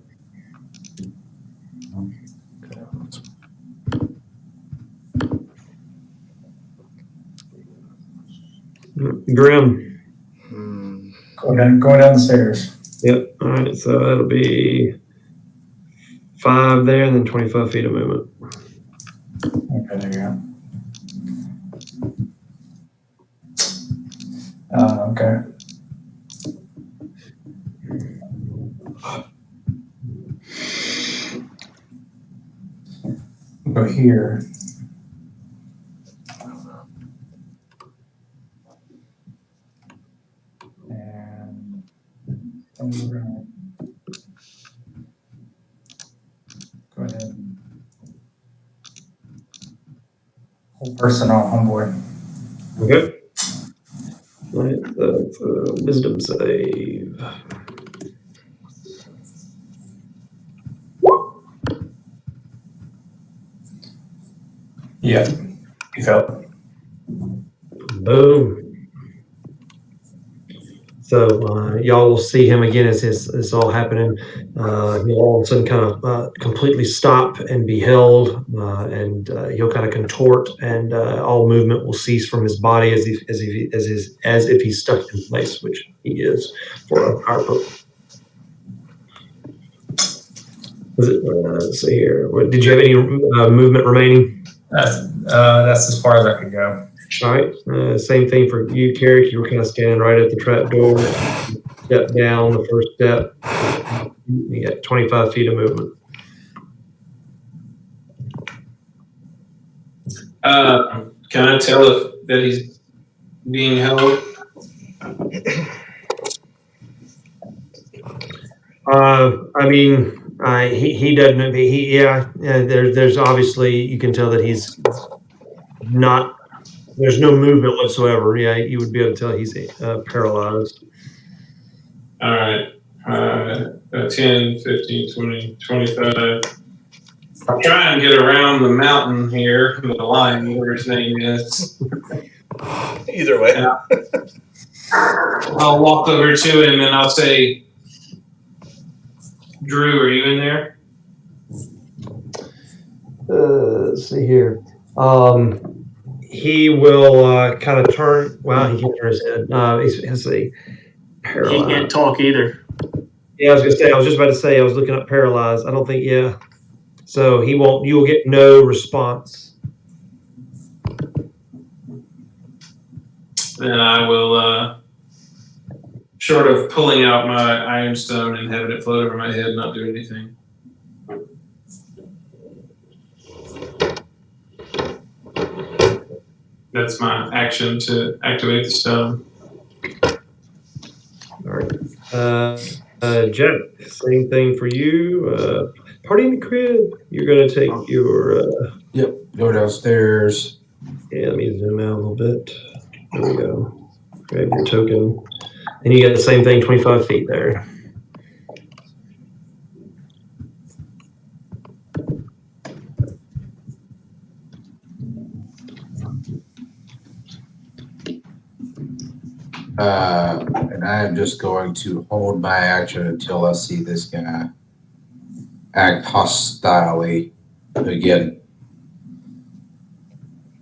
Grim. Going down the stairs. Yep. All right. So that'll be 5 there, and then 25 feet of movement. Okay, there you go. Okay. Go here. And we're gonna go ahead and whole person on homeboy. Okay. All right. That's a wisdom save. Yeah, he fell. Boom. So y'all will see him again as this all happening. He'll all of a sudden kind of completely stop and be held, and he'll kind of contort, and all movement will cease from his body as if he's stuck in place, which he is for a power purpose. Let's see here. Did you have any movement remaining? That's as far as I could go. All right. Same thing for you, Carrick. You were kind of standing right at the trap door. Step down the first step. You got 25 feet of movement. Can I tell that he's being held? I mean, he doesn't. There's obviously you can tell that he's not There's no movement whatsoever. Yeah, you would be able to tell he's paralyzed. All right. 10, 15, 20, 25. I'll try and get around the mountain here, the lion, whatever his name is. Either way. And I'll walk over to him and I'll say, Drew, are you in there? Let's see here. He will kind of turn. Well, he can't turn his head. Let's see. Paralyzed. He can't talk either. Yeah, I was gonna say. I was just about to say. I was looking up paralyzed. I don't think. Yeah. So he won't. You will get no response. Then I will, short of pulling out my iron stone and having it float over my head, not do anything. That's my action to activate the stone. All right. Jack, same thing for you. Party in the crib. You're gonna take your. Yep. Go downstairs. Yeah, let me zoom out a little bit. There we go. Grab your token. And you get the same thing, 25 feet there. And I am just going to hold my action until I see this guy act hostilely again.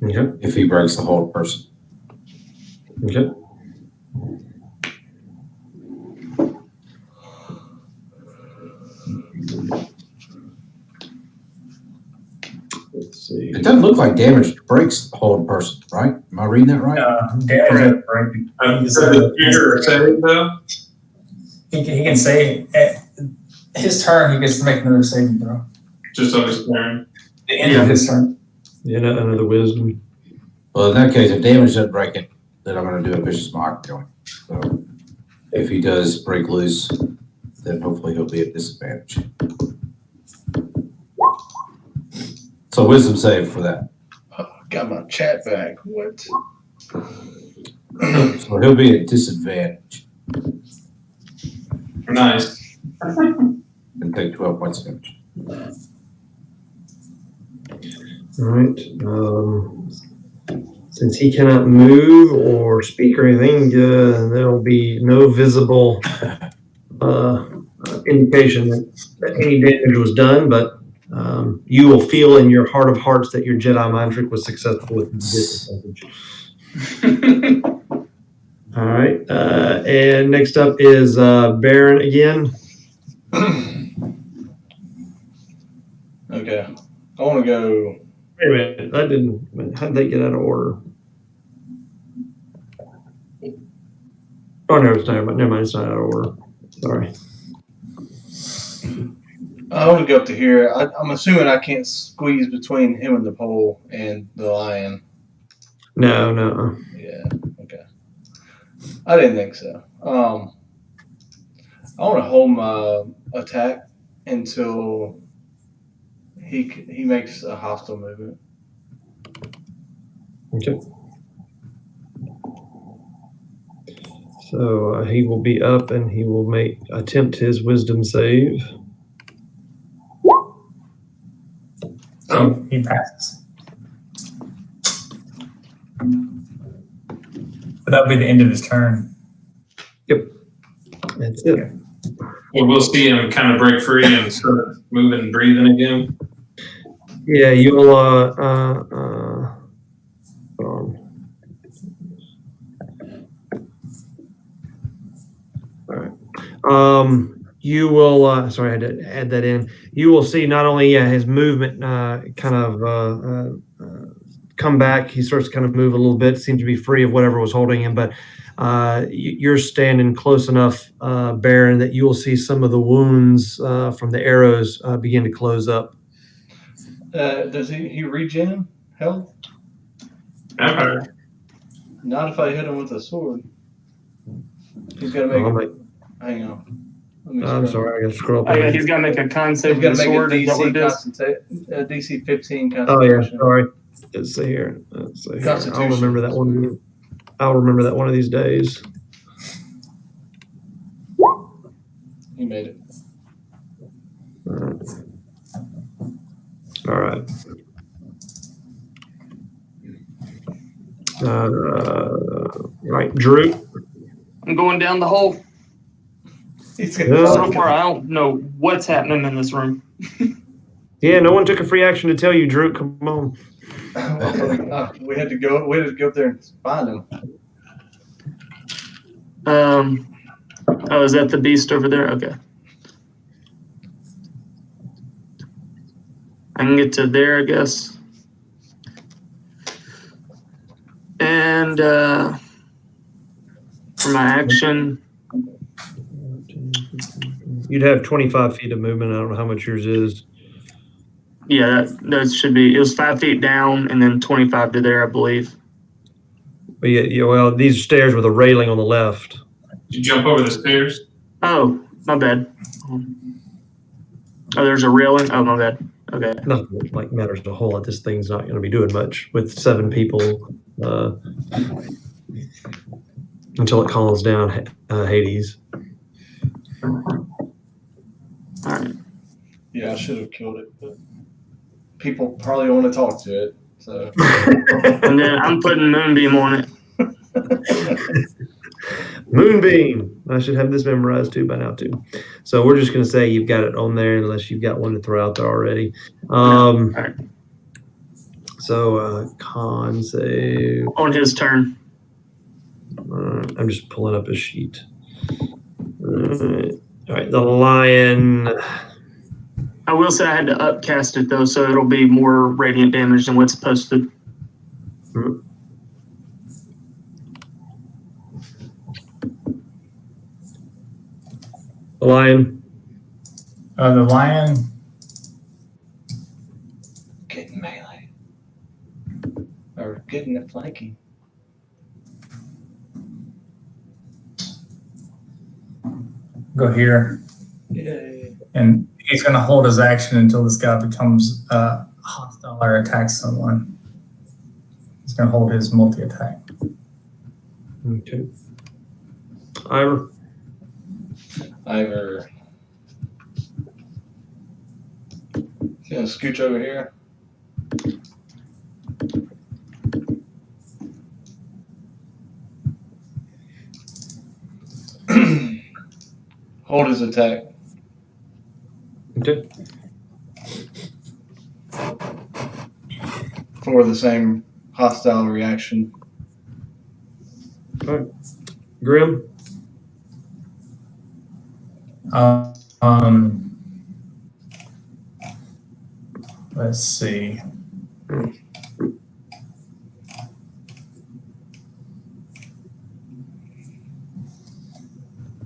Okay. If he breaks the hold person. Okay. Let's see. It doesn't look like damage breaks the hold person, right? Am I reading that right? Damage doesn't break. He can say at his turn. He gets to make another saving throw. Just on his turn. The end of his turn. Yeah, another wisdom. Well, in that case, if damage doesn't break it, then I'm going to do a vicious mockery going. So if he does break loose, then hopefully he'll be at disadvantage. So wisdom save for that. Oh, got my chat back. What? So he'll be at disadvantage Nice. and take 12 points of damage. All right. Since he cannot move or speak or anything, there will be no visible indication that any damage was done, but you will feel in your heart of hearts that your Jedi mind trick was successful with disadvantage. All right. And next up is Baron again. Okay. I want to go. Wait a minute. That didn't. How did they get out of order? Oh, no, it's not. Never mind. It's not out of order. Sorry. I want to go up to here. I'm assuming I can't squeeze between him and the pole and the lion. No. Yeah. Okay. I didn't think so. I want to hold my attack until he makes a hostile movement. Okay. So he will be up and he will attempt his wisdom save. Oh, he passes. But that'll be the end of his turn. Yep. That's it. Well, we'll see him kind of break free and start moving and breathing again. Yeah, you will. All right. You will. Sorry, I had to add that in. You will see not only his movement kind of come back. He starts to kind of move a little bit. Seems to be free of whatever was holding him, but you're standing close enough, Baron, that you will see some of the wounds from the arrows begin to close up. Does he regen health? Vampire. Not if I hit him with a sword. He's got to make. Hang on. I'm sorry, I got to scroll up. Oh, yeah, he's got to make a con save He's got with to the make sword. a Is that what it is? DC 15 concentration. Oh yeah, sorry. Let's see here. Let's see here. Constitution. I'll remember that one. I'll remember that one of these days. He made it. All right. Right, Drew. I'm going down the hole. He's Yeah. gonna So far, I don't know what's happening in this room. Yeah, no one took a free action to tell you, Drew. Come on. we had to go. We had to go up there and find him. Oh, is that the beast over there? Okay. I can get to there, I guess. And for my action, You'd have 25 feet of movement. I don't know how much yours is. yeah, that should be. It was 5 feet down and then 25 to there, I believe. But yeah, well, these stairs with a railing on the left. Did you jump over the stairs? Oh, my bad. Oh, there's a railing. Oh, my bad. Okay. Nothing that, like matters a whole lot. This thing's not going to be doing much with 7 people until it calms down Hades. All right. Yeah, I should have killed it, but people probably want to talk to it. So And then I'm putting Moonbeam on it. Moonbeam. I should have this memorized too by now too. So we're just going to say you've got it on there unless you've got one to throw out there already. Right. So con save. On his turn. I'm just pulling up a sheet. All right, the lion. I will say I had to upcast it though, so it'll be more radiant damage than what's posted. The lion. The lion, getting melee or getting it flanking. go here, Yay! and he's going to hold his action until this guy becomes hostile or attacks someone. He's going to hold his multi-attack. Okay. Ivor. Ivor. He's gonna scooch over here. Hold his attack. Okay. For the same hostile reaction. All right. Grim. Let's see.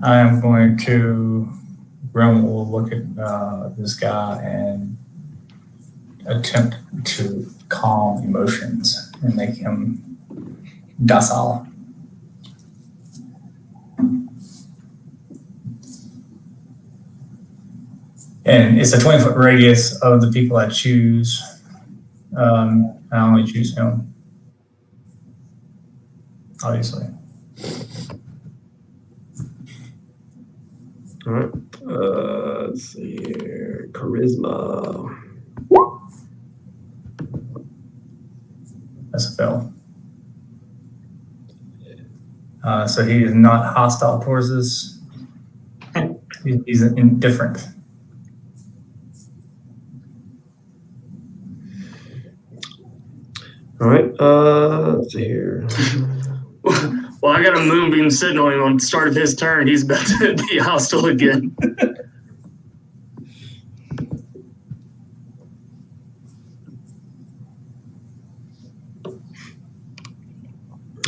I am going to, Grim will look at this guy and attempt to calm emotions and make him docile. And it's a 20-foot radius of the people I choose. I only choose him, obviously. All right. Let's see here. Charisma. That's a fail. So he is not hostile towards us. He's indifferent. All right. Let's see here. Well, I got a Moonbeam signaling on the start of his turn. He's about to be hostile again.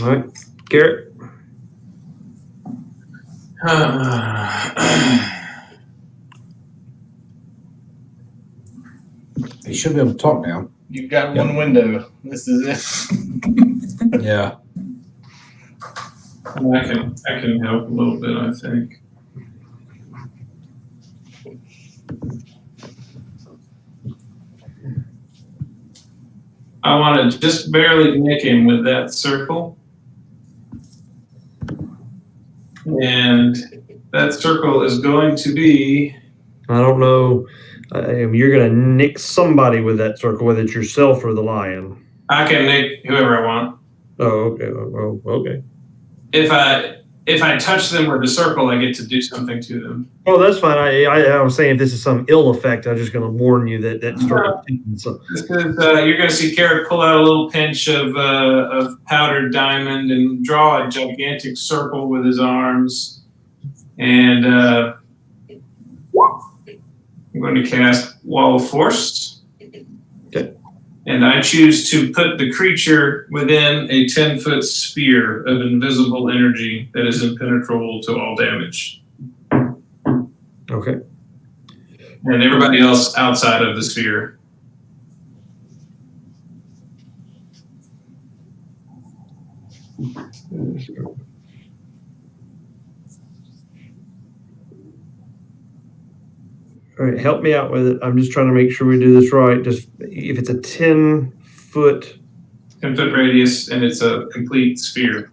All right. Garrett. You should be able to talk now. You've got one window. This is it. Yeah. I can help a little bit, I think. I want to just barely nick him with that circle. And that circle is going to be. I don't know. You're going to nick somebody with that circle, whether it's yourself or the lion. I can nick whoever I want. Oh, okay. Oh, okay. If I touch them with the circle, I get to do something to them. Oh, that's fine. I was saying if this is some ill effect, I'm just going to warn you that circle. So. This is, you're going to see Carrot pull out a little pinch of powdered diamond and draw a gigantic circle with his arms. And I'm going to cast Wall of Force. Okay. And I choose to put the creature within a 10-foot sphere of invisible energy that is impenetrable to all damage. Okay. And everybody else outside of the sphere. All right, help me out with it. I'm just trying to make sure we do this right. Just if it's a 10-foot 10-foot radius, and it's a complete sphere.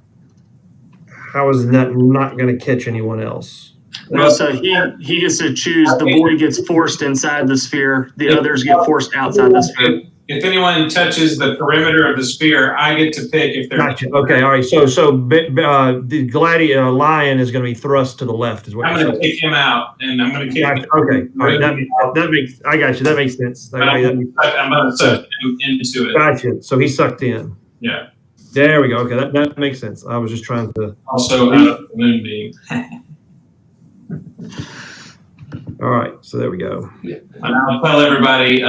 how is that not going to catch anyone else? No, so he gets to choose. The boy gets forced inside the sphere. The others get forced outside the sphere. If anyone touches the perimeter of the sphere, I get to pick if they're. Gotcha. Okay. All right. So the gladiator lion is going to be thrust to the left, is what I'm you're going to saying. kick him out, and I'm going to kick. Gotcha. Okay. All right. That makes. I got you. That makes sense. I'm going to suck him into it. Gotcha. So he's sucked in. Yeah. There we go. Okay. That makes sense. I was just trying to. Also out of the moonbeam. All right. So there we go. And I'll tell everybody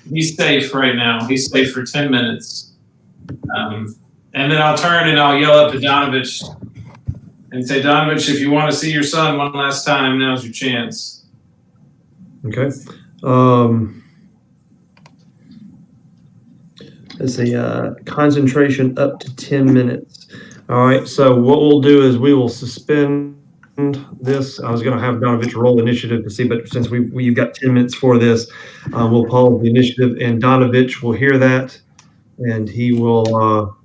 he's safe right now. He's safe for 10 minutes. And then I'll turn and I'll yell up to Donovich and say, Donovich, if you want to see your son one last time, now's your chance. Okay. Let's see. Concentration up to 10 minutes. All right. So what we'll do is we will suspend this. I was going to have Donovich roll initiative to see, but since we've got 10 minutes for this, we'll pause the initiative, and Donovich will hear that, and he will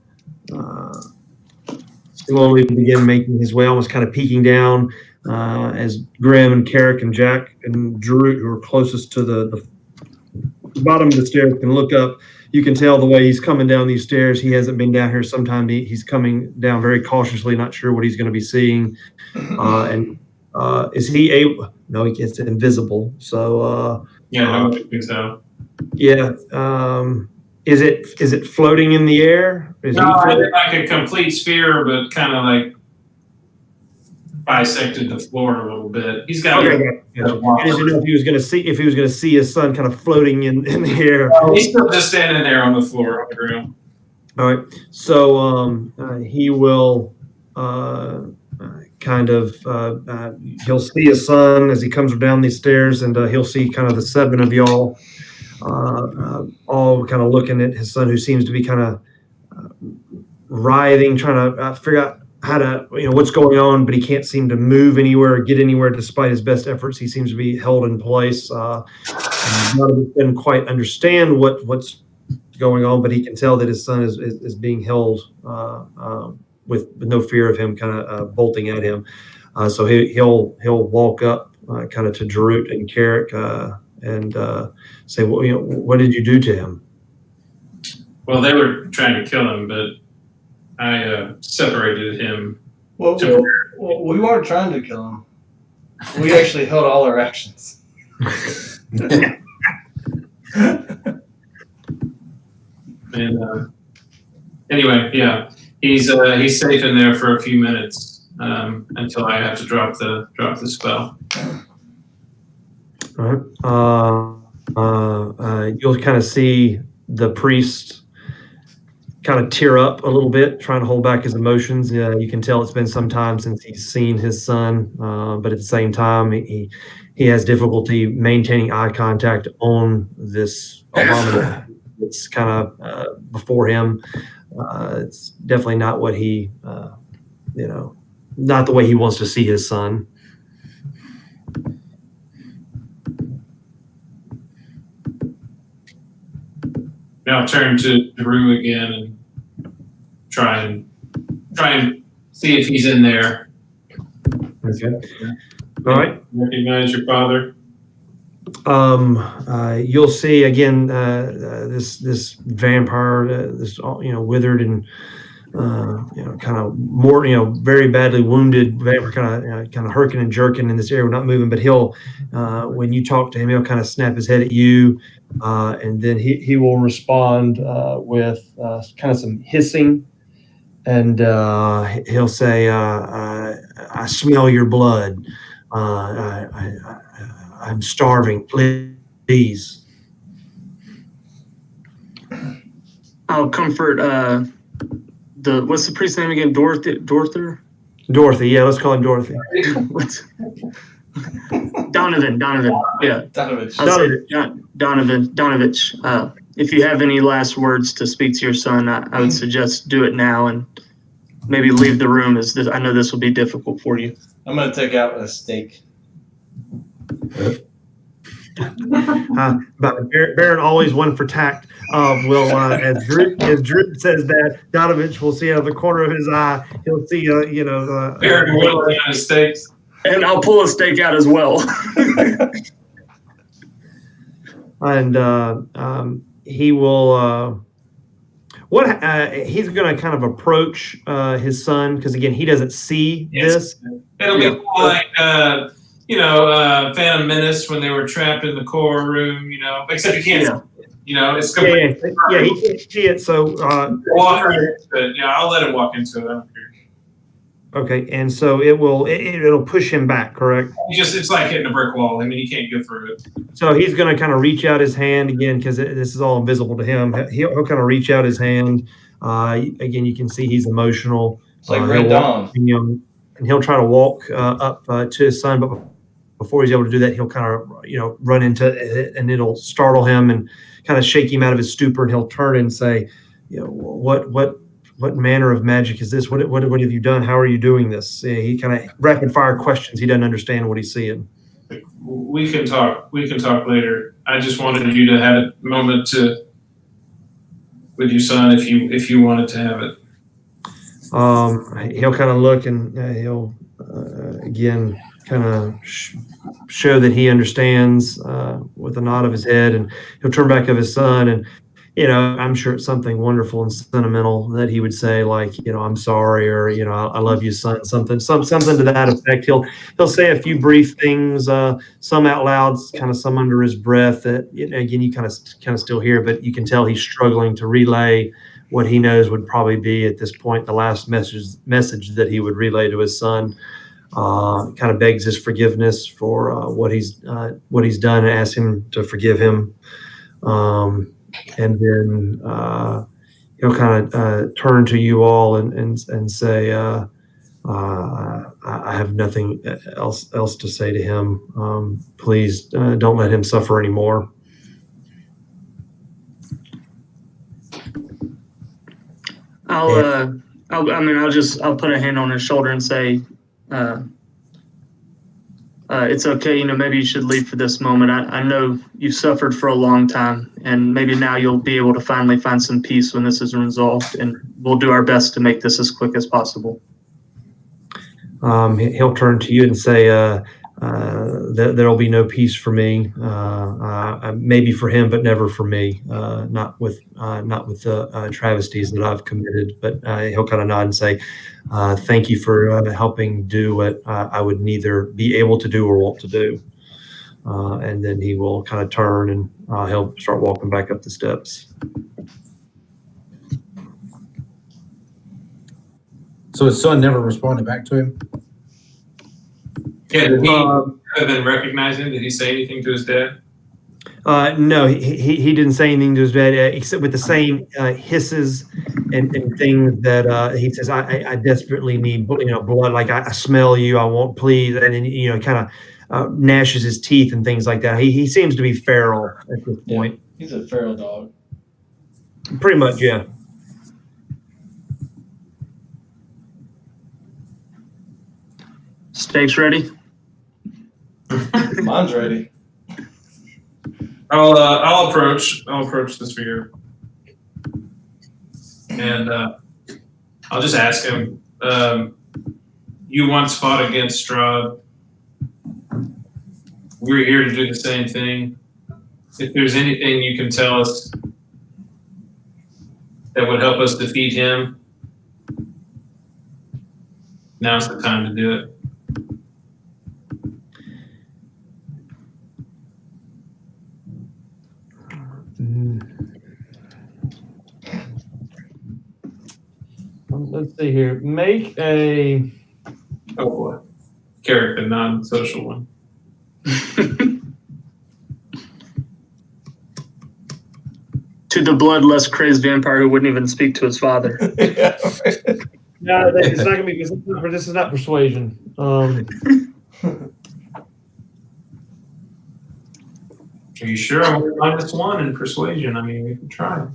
slowly begin making his way, almost kind of peeking down as Grim and Carrick and Jack and Drew, who are closest to the bottom of the stairs, can look up. You can tell the way he's coming down these stairs. He hasn't been down here sometime. He's coming down very cautiously, not sure what he's going to be seeing. Is he able? No, he gets invisible. So Yeah, I don't think so. yeah. Is it floating in the air? Is No, he I floating? did like a complete sphere, but kind of like bisected the floor a little bit. He's got. Okay, yeah. I didn't know if he was going to see his son kind of floating in the air. He's still just standing there on the floor on the ground. All right. So he will he'll see his son as he comes down these stairs, and he'll see kind of the seven of y'all all kind of looking at his son, who seems to be kind of writhing, trying to figure out how to, what's going on, but he can't seem to move anywhere or get anywhere despite his best efforts. He seems to be held in place. None of us can quite understand what's going on, but he can tell that his son is being held with no fear of him kind of bolting at him. So he'll walk up kind of to Jarut and Carrick and say, well, what did you do to him? Well, they were trying to kill him, but I separated him. Well, we weren't trying to kill him. We actually held all our actions. And anyway, yeah, he's safe in there for a few minutes until I have to drop the spell. All right. You'll kind of see the priest kind of tear up a little bit, trying to hold back his emotions. You can tell it's been some time since he's seen his son, but at the same time, he has difficulty maintaining eye contact on this abomination that's kind of before him. It's definitely not what he, not the way he wants to see his son. now turn to Drew again and try and see if he's in there. Okay. All right. Recognize your father. You'll see again this vampire, this withered and kind of more very badly wounded vampire, kind of herking and jerking in this area, not moving. But he'll when you talk to him, he'll kind of snap his head at you, and then he will respond with kind of some hissing, and he'll say, "I smell your blood. I'm starving. Please." I'll comfort what's the priest's name again? Dorothy. Yeah, let's call him Dorothy. Donovan. Yeah. Donovich. I'll say Donovich. If you have any last words to speak to your son, I would suggest do it now and maybe leave the room. I know this will be difficult for you. I'm going to take out a steak. But Baron always one for tact. As Drew says that, Donovich will see out of the corner of his eye. He'll see, Baron will run out of steaks. And I'll pull a steak out as well. And he will. He's going to kind of approach his son because again he doesn't see this. It'll be like Phantom Menace when they were trapped in the core room. Except you can't. See it. It's completely he can't see it. So walk into it. Yeah, I'll let him walk into it. I don't care. Okay, and so it'll push him back, correct? It's like hitting a brick wall. I mean, he can't get through it. So he's going to kind of reach out his hand again because this is all invisible to him. He'll kind of reach out his hand. Again, you can see he's emotional. It's like Red Dawn. And he'll try to walk up to his son, but before he's able to do that, he'll kind of run into it, and it'll startle him and kind of shake him out of his stupor, and he'll turn and say, what manner of magic is this? What have you done? How are you doing this? He kind of rapid fire questions. He doesn't understand what he's seeing. We can talk later. I just wanted you to have a moment with your son if you wanted to have it. He'll kind of look and he'll again kind of show that he understands with a nod of his head, and he'll turn back to his son, and I'm sure it's something wonderful and sentimental that he would say, like, I'm sorry, or I love you, son, something to that effect. He'll say a few brief things, some out loud, kind of some under his breath. That again you kind of still hear, but you can tell he's struggling to relay what he knows would probably be at this point the last message that he would relay to his son. Kind of begs his forgiveness for what he's done, and asks him to forgive him. And then he'll kind of turn to you all and say, I have nothing else to say to him. Please don't let him suffer anymore. I'll put a hand on his shoulder and say, it's okay. Maybe you should leave for this moment. I know you've suffered for a long time, and maybe now you'll be able to finally find some peace when this is resolved, and we'll do our best to make this as quick as possible. He'll turn to you and say, there'll be no peace for me. Maybe for him, but never for me. Not with the travesties that I've committed. But he'll kind of nod and say, thank you for helping do what I would neither be able to do or want to do. And then he will kind of turn and he'll start walking back up the steps. So his son never responded back to him? Yeah, did he have been recognizing? Did he say anything to his dad? No, he didn't say anything to his dad except with the same hisses and things that he says. I desperately need blood. Like I smell you. I won't, please. And then kind of gnashes his teeth and things like that. He seems to be feral at this point. He's a feral dog. Pretty much, yeah. Steaks ready? Mine's ready. I'll approach the sphere. and I'll just ask him. You once fought against Strahd. We're here to do the same thing. If there's anything you can tell us that would help us defeat him, now's the time to do it. Let's see here. Make a. Oh boy, character, non-social one. To the bloodlust crazed vampire who wouldn't even speak to his father. Yeah. No, it's not gonna be. This is not persuasion. Are you sure? I'm -1 in persuasion. I mean, we can try.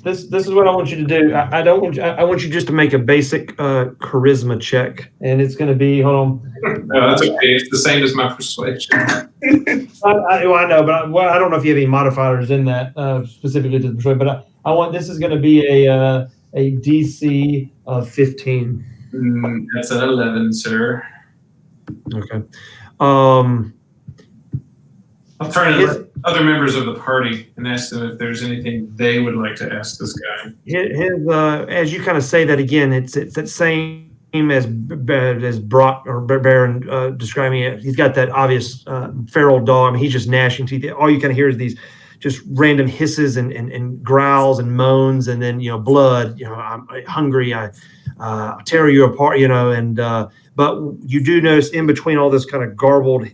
This is what I want you to do. I don't want you. I want you just to make a basic charisma check, and it's going to be. Hold on. No, that's okay. It's the same as my persuasion. I know, but I don't know if you have any modifiers in that specifically to the persuasion. But I want this is going to be a DC of 15. That's an 11, sir. Okay. I'll turn to other members of the party and ask them if there's anything they would like to ask this guy. As you kind of say that again, it's that same as Brock or Baron describing it. He's got that obvious feral dog. I mean, he's just gnashing teeth. All you kind of hear is these just random hisses and growls and moans, and then blood. I'm hungry. I'll tear you apart. But you do notice in between all this kind of garbled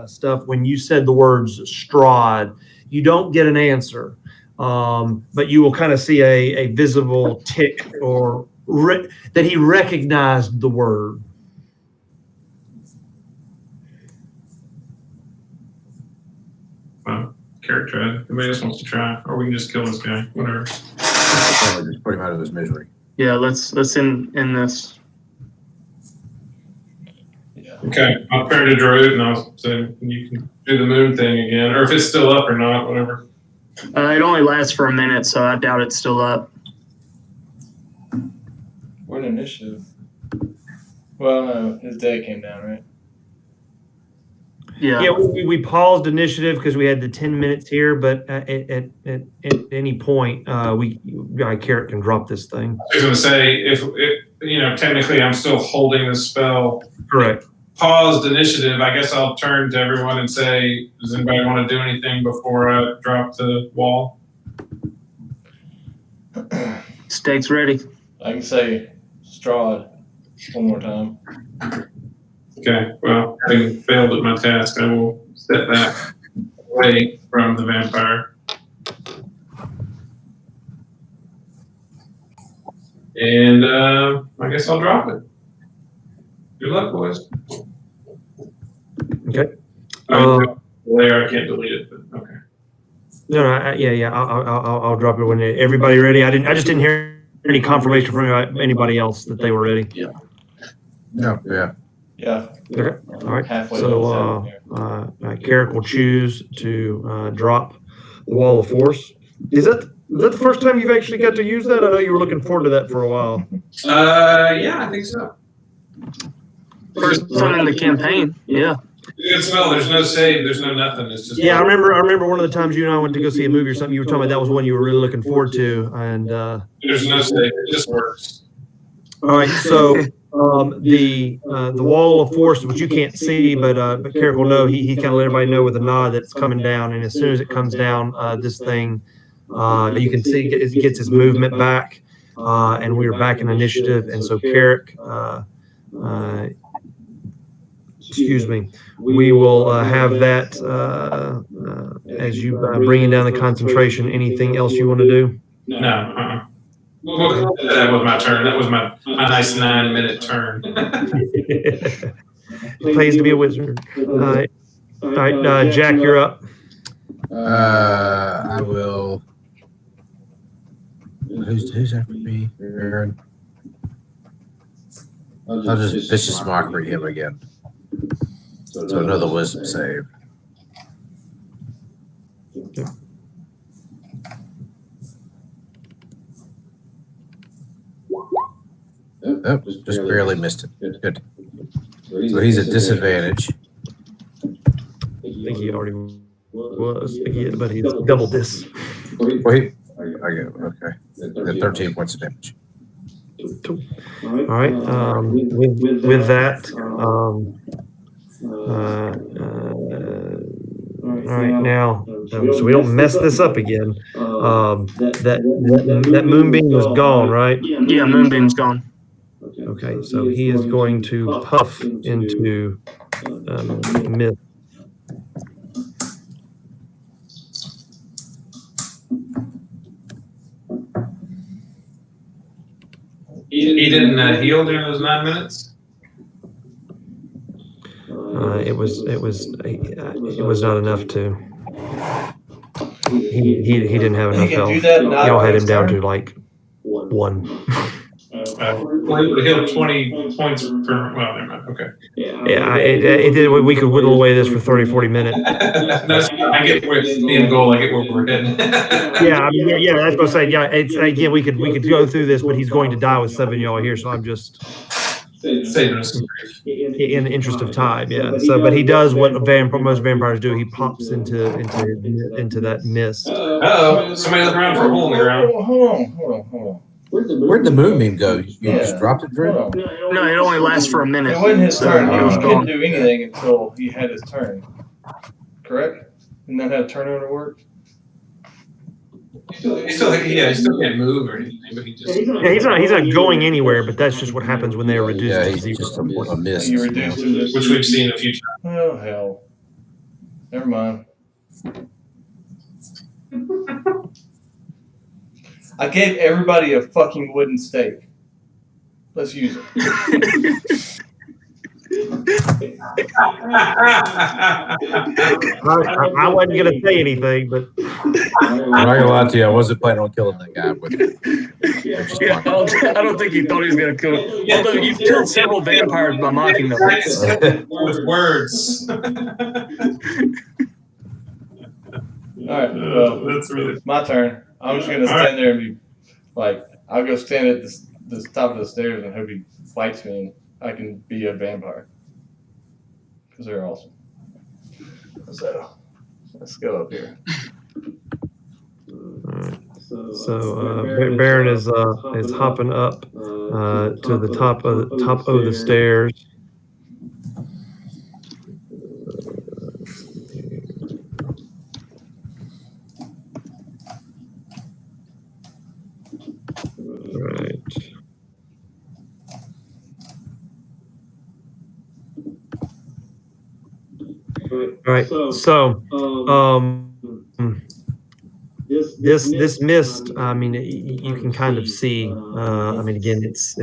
stuff, when you said the words Strahd, you don't get an answer, but you will kind of see a visible tick or that he recognized the word. Well, character. Anybody else wants to try, or we can just kill this guy. Whatever. Just put him out of his misery. Yeah, let's end this. Okay, I'll turn to Druid and I'll say you can do the moon thing again, or if it's still up or not, whatever. It only lasts for a minute, so I doubt it's still up. We're in initiative. Well, no, his day came down, right? Yeah. Yeah, we paused initiative because we had the 10 minutes here, but at any point, Carrot can drop this thing. I was going to say, if technically I'm still holding the spell. Correct. Paused initiative. I guess I'll turn to everyone and say, does anybody want to do anything before I drop the wall? Stakes ready. I can say Strahd one more time. Okay, well, having failed at my task, I will step back away from the vampire. And I guess I'll drop it. Good luck, boys. Okay. Later, I can't delete it, but okay. No, yeah. I'll drop it when everybody ready. I just didn't hear any confirmation from anybody else that they were ready. Yeah. No. Yeah. Yeah. Okay. All right. Halfway So Carrick will choose to drop the wall of force. Is that the first time you've actually got to use that? I know you were looking forward to that for a while. Yeah, I think so. First time in the campaign. Yeah. You can smell. There's no save. There's no nothing. It's just. Yeah, I remember one of the times you and I went to go see a movie or something. You were talking about that was one you were really looking forward to, and there's no save. It just works. All right, so the wall of force, which you can't see, but Carrick will know. He kind of let everybody know with a nod that it's coming down, and as soon as it comes down, this thing you can see it gets its movement back, and we are back in initiative, and so Carrick. Excuse me. We will have that as you bringing down the concentration. Anything else you want to do? No. Well, that was my turn. That was my nice 9-minute turn. Pays to be a wizard. All right, Jack, you're up. I will. Who's after me? Aaron. I'll just vicious mockery him again. So another wisdom save. Oh, just barely missed it. Good. So he's at disadvantage. I think he already was, but he's doubled this. Wait, I get it. Okay. At 13 points of damage. All right. With that, all right, now, so we don't mess this up again. That moonbeam was gone, right? Yeah, moonbeam's gone. Okay, so he is going to puff into mist. He didn't heal during those 9 minutes. It was not enough to. He didn't have enough He can health. do that and not Y'all had on his him down turn? to like 1. Well, he would have healed 20 points per. Well, never mind. Okay. Yeah, it did. We could whittle away this for 30, 40 minutes. That's, I get where the end goal. I get where we're heading. Yeah, I mean, yeah, that's what I'm saying. Yeah, it's again, we could go through this, but he's going to die with 7 y'all here, so I'm just Saving us some grief. in the interest of time. Yeah. So, but he does what most vampires do. He pops into that mist. Uh-oh, somebody look around for a hole in the ground. Hold on. Where'd the moonbeam go? You just dropped it, Drew? Hold on. No, it only lasts for a minute. It wasn't his turn. He was couldn't gone. do anything until he had his turn. Correct? Isn't that how turn order works? He still can't move or anything, but he just. Yeah, he's not going anywhere, but that's just what happens when they are reduced Yeah, to he's 0. just a mist. You reduced to this. Which we've seen a few times. Oh, hell. Never mind. I gave everybody a fucking wooden stake. Let's use it. I wasn't gonna say anything, but I'm not gonna lie to you, I wasn't planning on killing that guy. But Yeah, I don't think he thought he was going to kill him. Although you've killed several vampires by mocking them. With words. Alright, well, That's really. my turn. I'm just gonna stand there and be like, I'll go stand at the top of the stairs and hope he fights me and I can be a vampire. Because they're awesome. So, let's go up here. so Baron is hopping up to the top of the stairs. Right. All right. So, this mist. I mean, you can kind of see. I mean, again, it's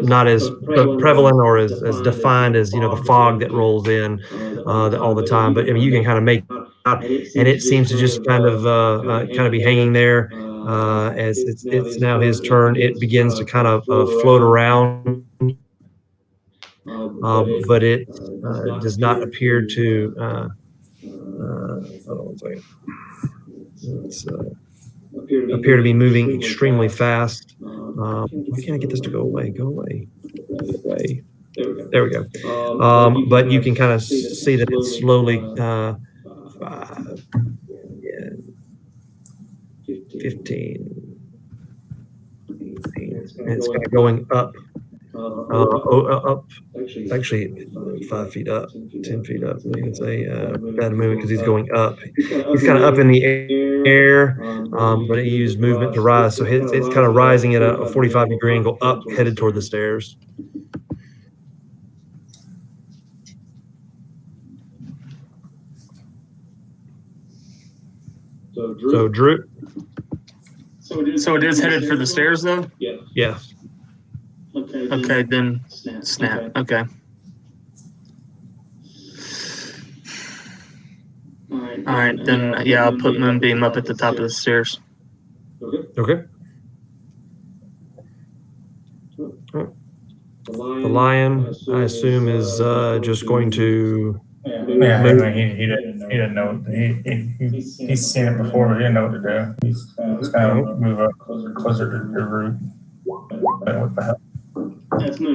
not as prevalent or as defined as the fog that rolls in all the time. But I mean, you can kind of make it out, and it seems to just kind of be hanging there. As it's now his turn, it begins to kind of float around. But it does not appear to. Hold on one second. It's appear to be moving extremely fast. Why can't I get this to go away? Go away. There we go. But you can kind of see that it's slowly 15. And it's kind of going up. Up, actually 5 feet up, 10 feet up. You can say bad movement because he's going up. He's kind of up in the air, but he used movement to rise. So it's kind of rising at a 45-degree angle up, headed toward the stairs. So Drew. So it is headed for the stairs, though? Yeah. Okay, then snap. Okay. All right, then I'll put Moonbeam up at the top of the stairs. Okay. The lion, I assume, is just going to. Yeah, I mean, he didn't know. He's seen it before, but he didn't know what to do. He's kind of move up closer to the root. What the hell?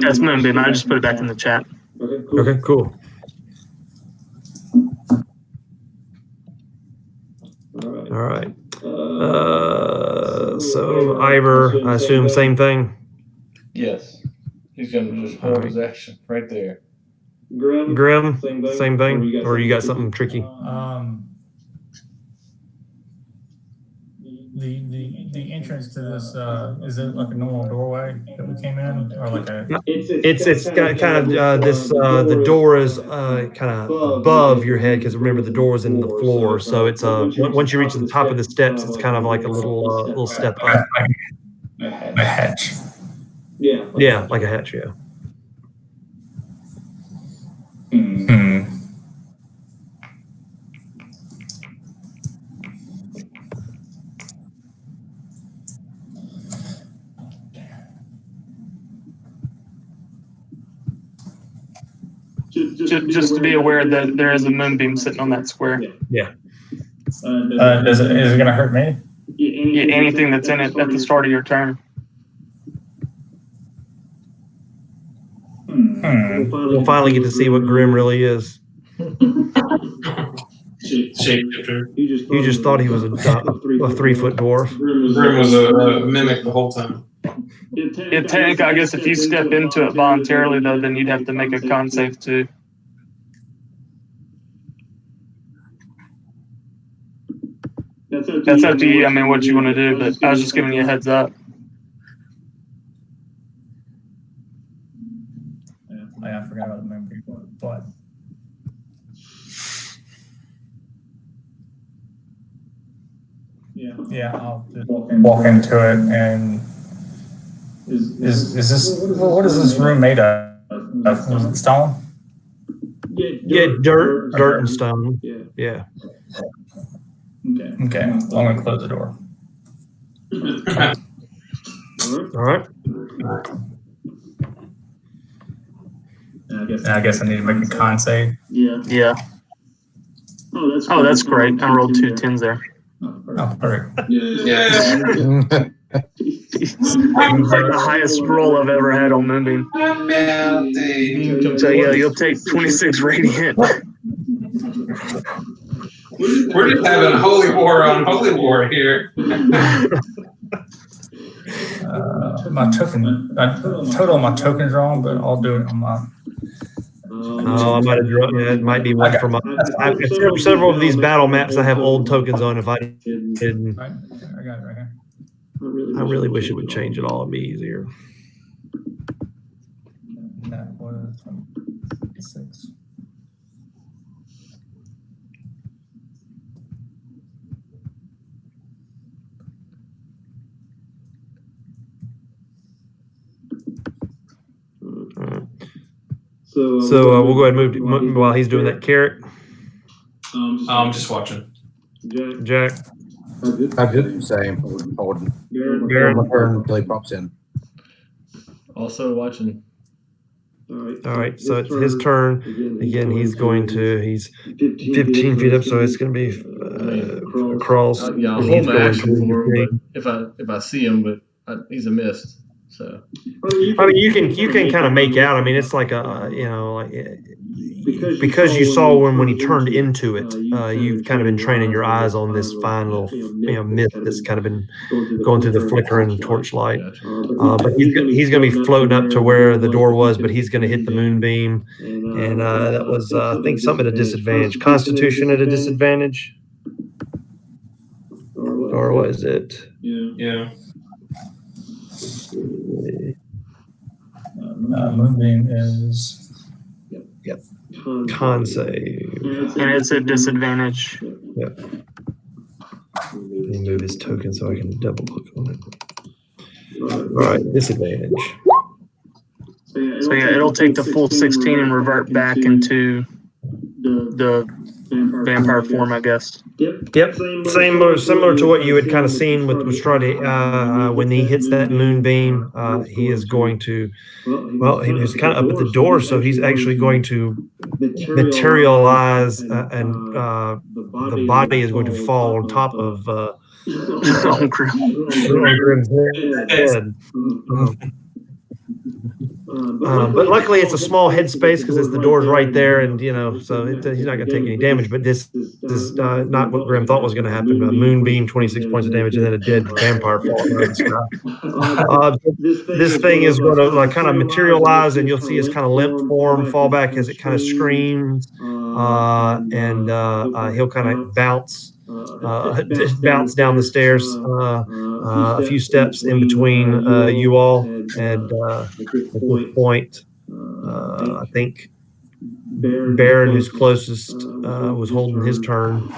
That's Moonbeam. I just put it back in the chat. Okay, cool. All right. So Ivor, I assume same thing. Yes. He's going to just hold his action right there. Grim, same thing, or you got something tricky? The entrance to this is it like a normal doorway that we came in, or like a? It's got kind of this. The door is kind of above your head because remember the door was in the floor, so it's once you reach the top of the steps, it's kind of like a little step up. A hatch. Yeah, like a hatch. Yeah. Hmm. Just to be aware that there is a moonbeam sitting on that square. Yeah. Is it gonna hurt me? Yeah, anything that's in it at the start of your turn. We'll finally get to see what Grim really is. Shapeshifter. You just thought he was a 3-foot dwarf. Grim was a mimic the whole time. Yeah, technically, I guess if you step into it voluntarily, though, then you'd have to make a con save too. That's up to you. I mean, what you want to do, but I was just giving you a heads up. Yeah, I forgot about the memory, but yeah, I'll just walk into it. And is this what is this room made of? Is it stone? Yeah, dirt and stone. Yeah. Okay, I'm gonna close the door. All right. And I guess I need to make a con save. Yeah. Oh, that's great. I rolled 2 10s there. Oh, perfect. Yeah. Like the highest roll I've ever had on Moonbeam. So yeah, you'll take 26 radiant. We're just having holy war on holy war here. My token's wrong, but I'll do it on my. Oh, I might have drawn. It might be one from. I've got several of these battle maps. I have old tokens on. If I didn't, Right, I got it right here. I really wish it would change it all and be easier. That was 6. So we'll go ahead and move while he's doing that. Carrot, I'm just watching. Jack, I did the same. Holding. My turn until he pops in. Also watching. All right. So it's his turn. Again, he's 15 feet up, so it's going to be across. Yeah, I'll and hold he's my going action to for him, but if I see him, but he's a mist. So I mean, you can kind of make out. I mean, it's like because you saw when he turned into it. You've kind of been training your eyes on this fine little mist that's kind of been going through the flickering torchlight. But he's going to be floating up to where the door was, but he's going to hit the moonbeam, and that was I think something at a disadvantage. Constitution at a disadvantage, or was it? Yeah. Moonbeam is. Con save. And it's a disadvantage. Yep. Let me move his token so I can double click on it. All right, disadvantage. So yeah, it'll take the full 16 and revert back into the vampire form, I guess. Yep, similar to what you had kind of seen with Strahd. When he hits that moonbeam, he is going to. Well, he was kind of up at the door, so he's actually going to materialize, and the body is going to fall on top of Grim's head. But luckily, it's a small headspace because it's the door's right there, and so he's not going to take any damage. But this is not what Grim thought was going to happen. A moonbeam, 26 points of damage, and then a dead vampire falling out of the sky. This thing is going to kind of materialize, and you'll see his kind of limp form fall back as it kind of screams, and he'll kind of bounce down the stairs a few steps in between you all, and at this point, I think Baron, who's closest, was holding his turn.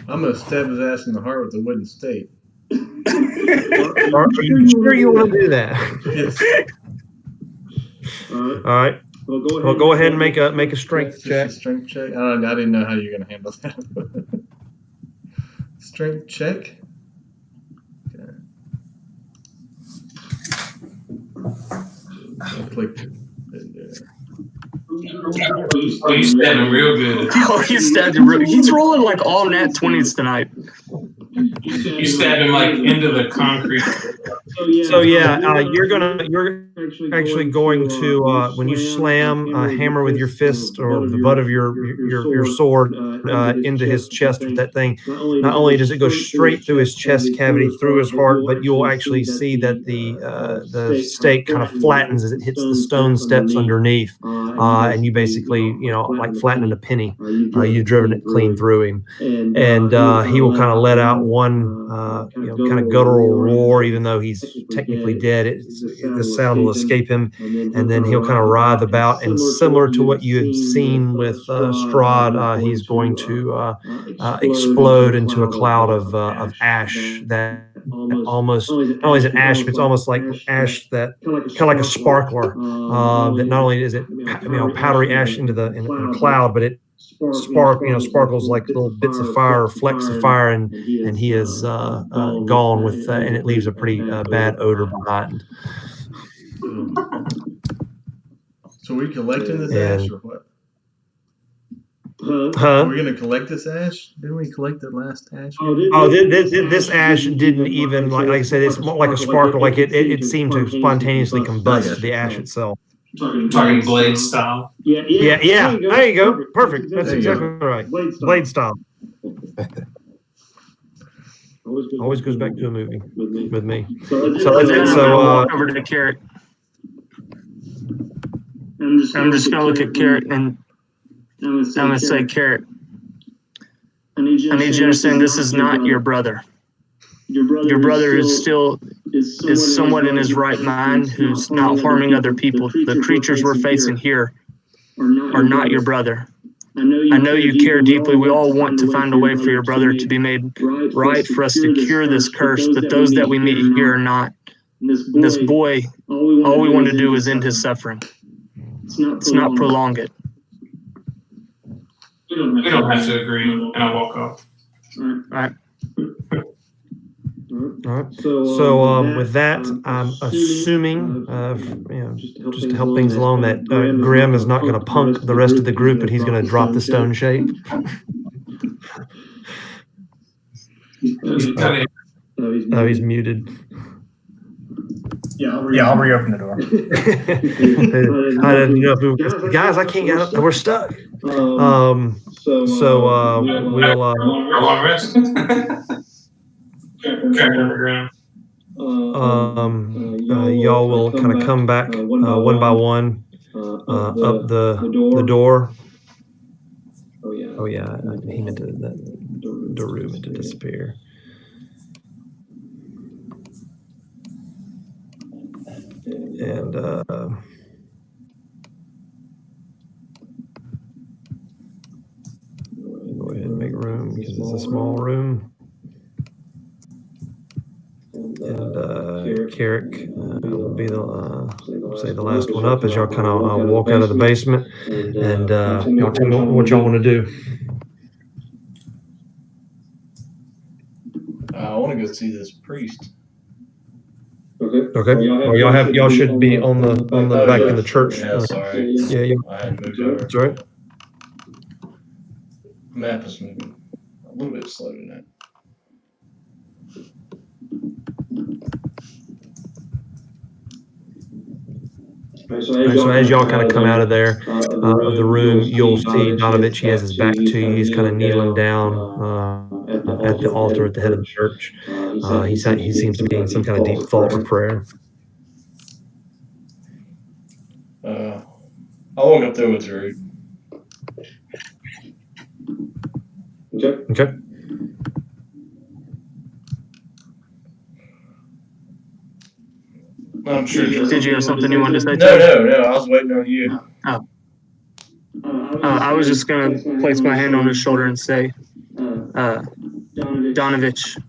I'm gonna stab his ass in the heart with a wooden stake. Are you sure you want to do that? Yes. All right. Well, go ahead and make a strength check. A strength check. I didn't know how you're gonna handle that. Strength check. Okay. I clicked it. Oh, you stabbed him real good. Oh, he stabbed him. He's rolling like all nat 20s tonight. You stabbed him like into the concrete. So yeah, you're actually going to when you slam a hammer with your fist or the butt of your sword into his chest with that thing. Not only does it go straight through his chest cavity, through his heart, but you'll actually see that the stake kind of flattens as it hits the stone steps underneath, and you basically like flattening a penny. You've driven it clean through him, and he will kind of let out one kind of guttural roar, even though he's technically dead. The sound will escape him, and then he'll kind of writhe about. And similar to what you had seen with Strahd, he's going to explode into a cloud of ash that almost not only is it ash, but it's almost like ash that kind of like a sparkler. That not only is it powdery ash in the cloud, but it sparkles like little bits of fire or flecks of fire, and he is gone with, and it leaves a pretty bad odor behind. So we collecting this ash or what? Huh? Are we gonna collect this ash? Didn't we collect the last ash? This ash didn't even like I said. It's more like a sparkle. Like it seemed to spontaneously combust the ash itself. Talking blade style. Yeah. There you go. Perfect. That's exactly right. Blade style. Always goes back to a movie with me. So Over to Carrot. I'm just gonna look at Carrot and I'm gonna say, Carrot, I need you to understand this is not your brother. Your brother is somewhat in his right mind, who's not harming other people. The creatures we're facing here are not your brother. I know you care deeply. We all want to find a way for your brother to be made right, for us to cure this curse, but those that we meet here are not. And this boy, all we want to do is end his suffering. Let's not prolong it. We don't have to agree, and I'll walk off. All right. All right. So with that, I'm assuming, just to help things along, that Grim is not going to punk the rest of the group, but he's going to drop the stone shape. He's muted. Yeah, I'll reopen the door. I didn't know if we were, guys, I can't get up. We're stuck. We'll. Long rest. Y'all will kind of come back one by one up the door. Oh yeah, he meant to the room meant to disappear. And go ahead and make room because it's a small room. And Carrick will be the last one up as y'all kind of walk out of the basement, and y'all tell me what y'all want to do. I want to go see this priest. Okay. Well, y'all should be on the back in the church. Yeah, sorry. Yeah. I had moved over. That's right. Map is moving a little bit slow tonight. All right, so as y'all kind of come out of there, of the room, you'll see Donovich. He has his back to you. He's kind of kneeling down at the altar at the head of the church. He seems to be in some kind of deep thought or prayer. I'll walk up there with Drew. Okay. I'm sure Drew. Did you have something you wanted to say? No. I was waiting on you. Oh. I was just going to place my hand on his shoulder and say, Donovich,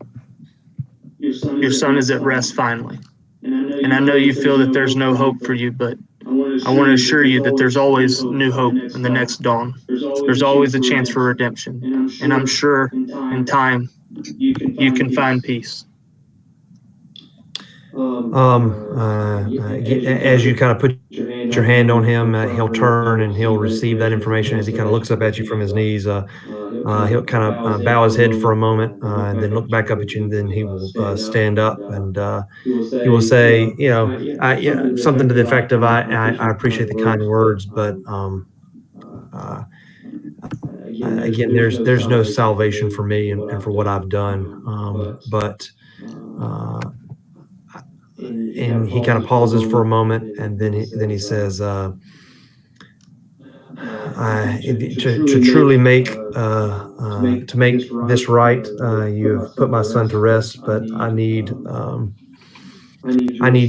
your son is at rest finally. And I know you feel that there's no hope for you, but I want to assure you that there's always new hope in the next dawn. There's always a chance for redemption. And I'm sure in time you can find peace. As you kind of put your hand on him, he'll turn and he'll receive that information as he kind of looks up at you from his knees. He'll kind of bow his head for a moment and then look back up at you, and then he will stand up and he will say, something to the effect of, I appreciate the kind words, but again, there's no salvation for me and for what I've done. And he kind of pauses for a moment, and then he says, to truly make this right, you have put my son to rest, but I need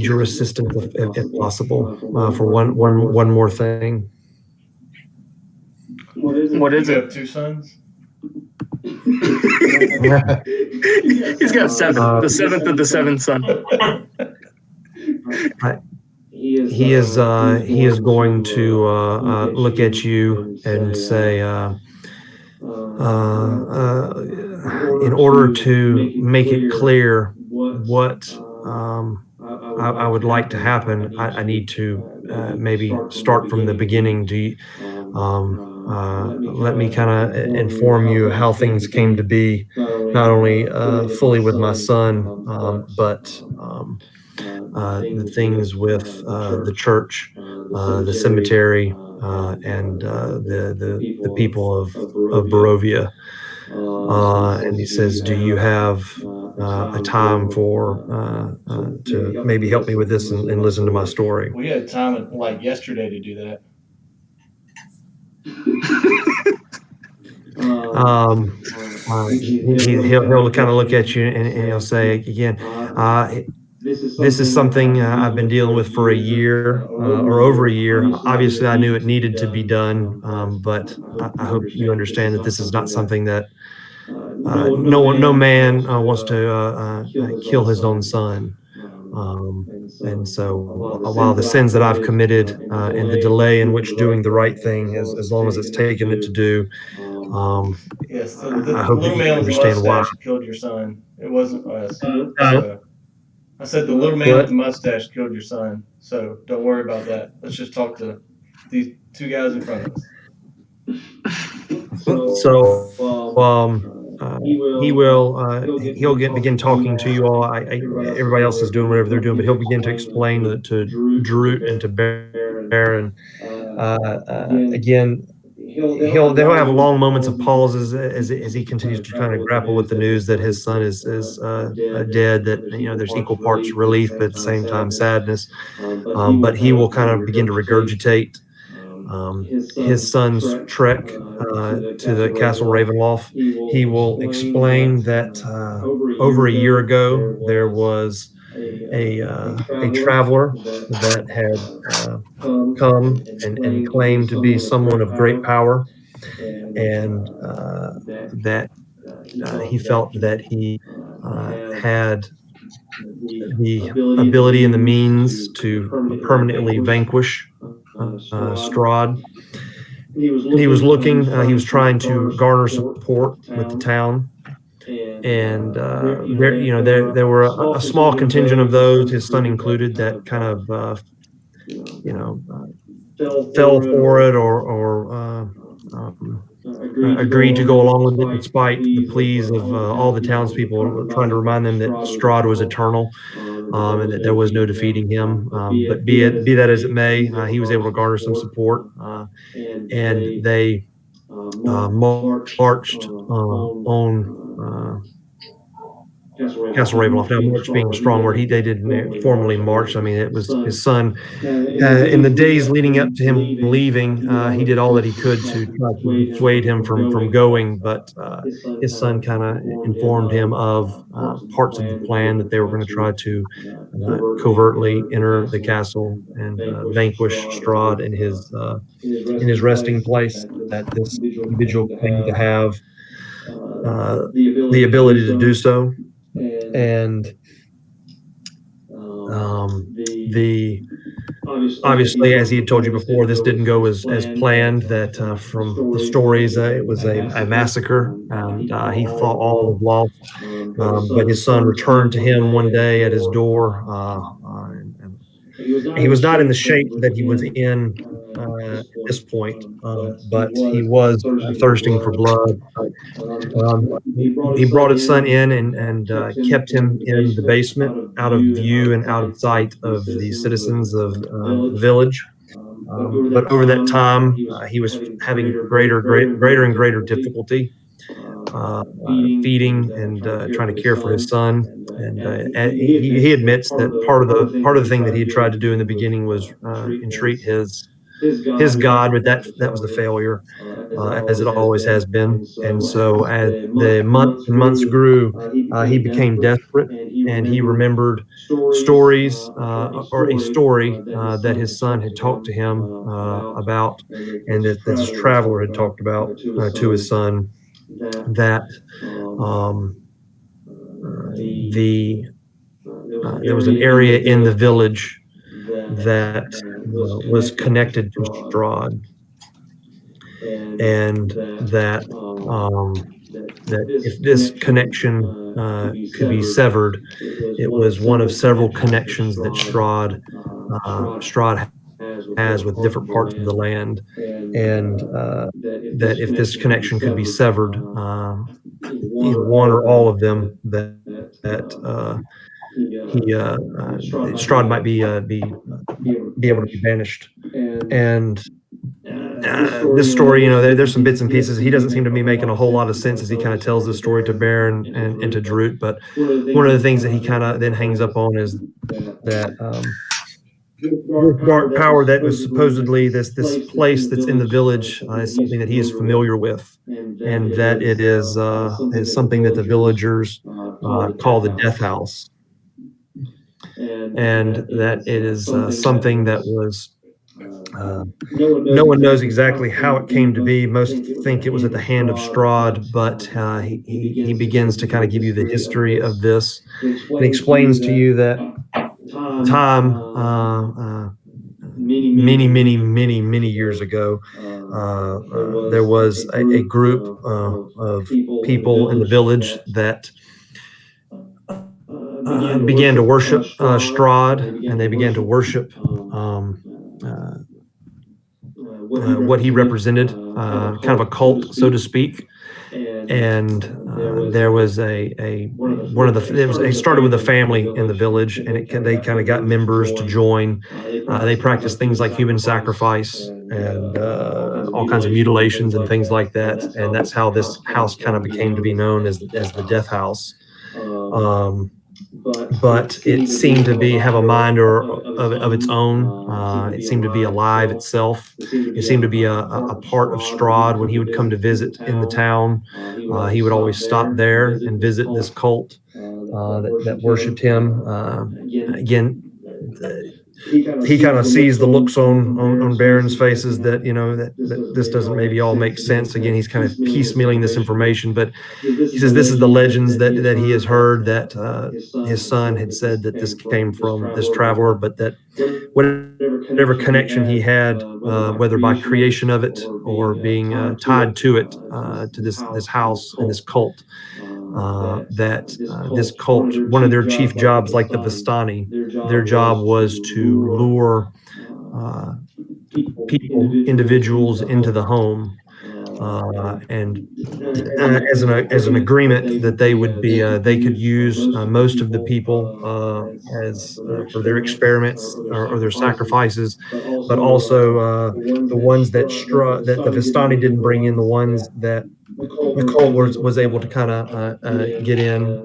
your assistance if possible for one more thing. What is You it? have 2 sons? He's got 7. The 7th of the 7th son. He is going to look at you and say, in order to make it clear what I would like to happen, I need to maybe start from the beginning. Let me kind of inform you how things came to be, not only fully with my son, but the things with the church, the cemetery, and the people of Barovia. And he says, do you have a time to maybe help me with this and listen to my story? We had time like yesterday to do that. He'll kind of look at you and he'll say again, this is something I've been dealing with for a year or over a year. Obviously, I knew it needed to be done, but I hope you understand that this is not something that no man wants to kill his own son. And so while the sins that I've committed and the delay in which doing the right thing, as long as it's taken it to do, Yes, the I hope little you man with the understand why. mustache killed your son. It wasn't us. So, I said the little man with the mustache killed your son. So don't worry about that. Let's just talk to these 2 guys in front of us. He'll begin talking to you all. Everybody else is doing whatever they're doing, but he'll begin to explain to Drew and to Baron. Again, they'll have long moments of pauses as he continues to kind of grapple with the news that his son is dead. That there's equal parts relief, but at the same time sadness. But he will kind of begin to regurgitate his son's trek to the Castle Ravenloft. He will explain that over a year ago there was a traveler that had come and claimed to be someone of great power, and that he felt that he had the ability and the means to permanently vanquish Strahd. He was looking, he was trying to garner support with the town. And there were a small contingent of those, his son included, that kind of fell for it or agreed to go along with it, despite the pleas of all the townspeople trying to remind them that Strahd was eternal. and that there was no defeating him. But be that as it may, he was able to garner some support, and they marched on Castle Ravenloft. Now, march being a strong word, they didn't formally march. I mean, it was his son. In the days leading up to him leaving, he did all that he could to try to dissuade him from going, but his son kind of informed him of parts of the plan that they were going to try to covertly enter the castle and vanquish Strahd in his resting place. That this individual claimed to have the ability to do so, and the obviously, as he had told you before, this didn't go as planned. That from the stories, it was a massacre, and he thought all was lost. But his son returned to him one day at his door, and he was not in the shape that he was in at this point, but he was thirsting for blood. He brought his son in and kept him in the basement, out of view and out of sight of the citizens of the village. But over that time, he was having greater and greater difficulty feeding and trying to care for his son. And he admits that part of the thing that he had tried to do in the beginning was entreat his God, but that was the failure, as it always has been. And so as the months grew, he became desperate, and he remembered stories, or a story that his son had talked to him about, and that this traveler had talked about to his son, that there was an area in the village that was connected to Strahd, and that if this connection could be severed, it was one of several connections that Strahd has with different parts of the land, and that if this connection could be severed, either one or all of them, that Strahd might be able to be banished. And this story, there's some bits and pieces. He doesn't seem to be making a whole lot of sense as he kind of tells this story to Baron and to Drute. But one of the things that he kind of then hangs up on is that this dark power that was supposedly this place that's in the village is something that he is familiar with, and that it is something that the villagers call the Death House, and that it is something that was no one knows exactly how it came to be. Most think it was at the hand of Strahd, but he begins to kind of give you the history of this and explains to you that time, many years ago, there was a group of people in the village that began to worship Strahd, and they began to worship what he represented, kind of a cult, so to speak. And there was it started with a family in the village, and they kind of got members to join. They practiced things like human sacrifice and all kinds of mutilations and things like that. And that's how this house kind of became to be known as the Death House. But it seemed to have a mind of its own. It seemed to be alive itself. It seemed to be a part of Strahd. When he would come to visit in the town, he would always stop there and visit this cult that worshipped him. Again, he kind of sees the looks on Baron's faces that that this doesn't maybe all make sense. Again, he's kind of piecemealing this information, but he says this is the legends that he has heard, that his son had said that this came from this traveler, but that whatever connection he had, whether by creation of it or being tied to it, to this house and this cult, that this cult, one of their chief jobs, like the Vistani, their job was to lure people, individuals, into the home, and as an agreement that they would be they could use most of the people as for their experiments or their sacrifices, but also the ones that that the Vistani didn't bring in, the ones that Nicole was able to kind of get in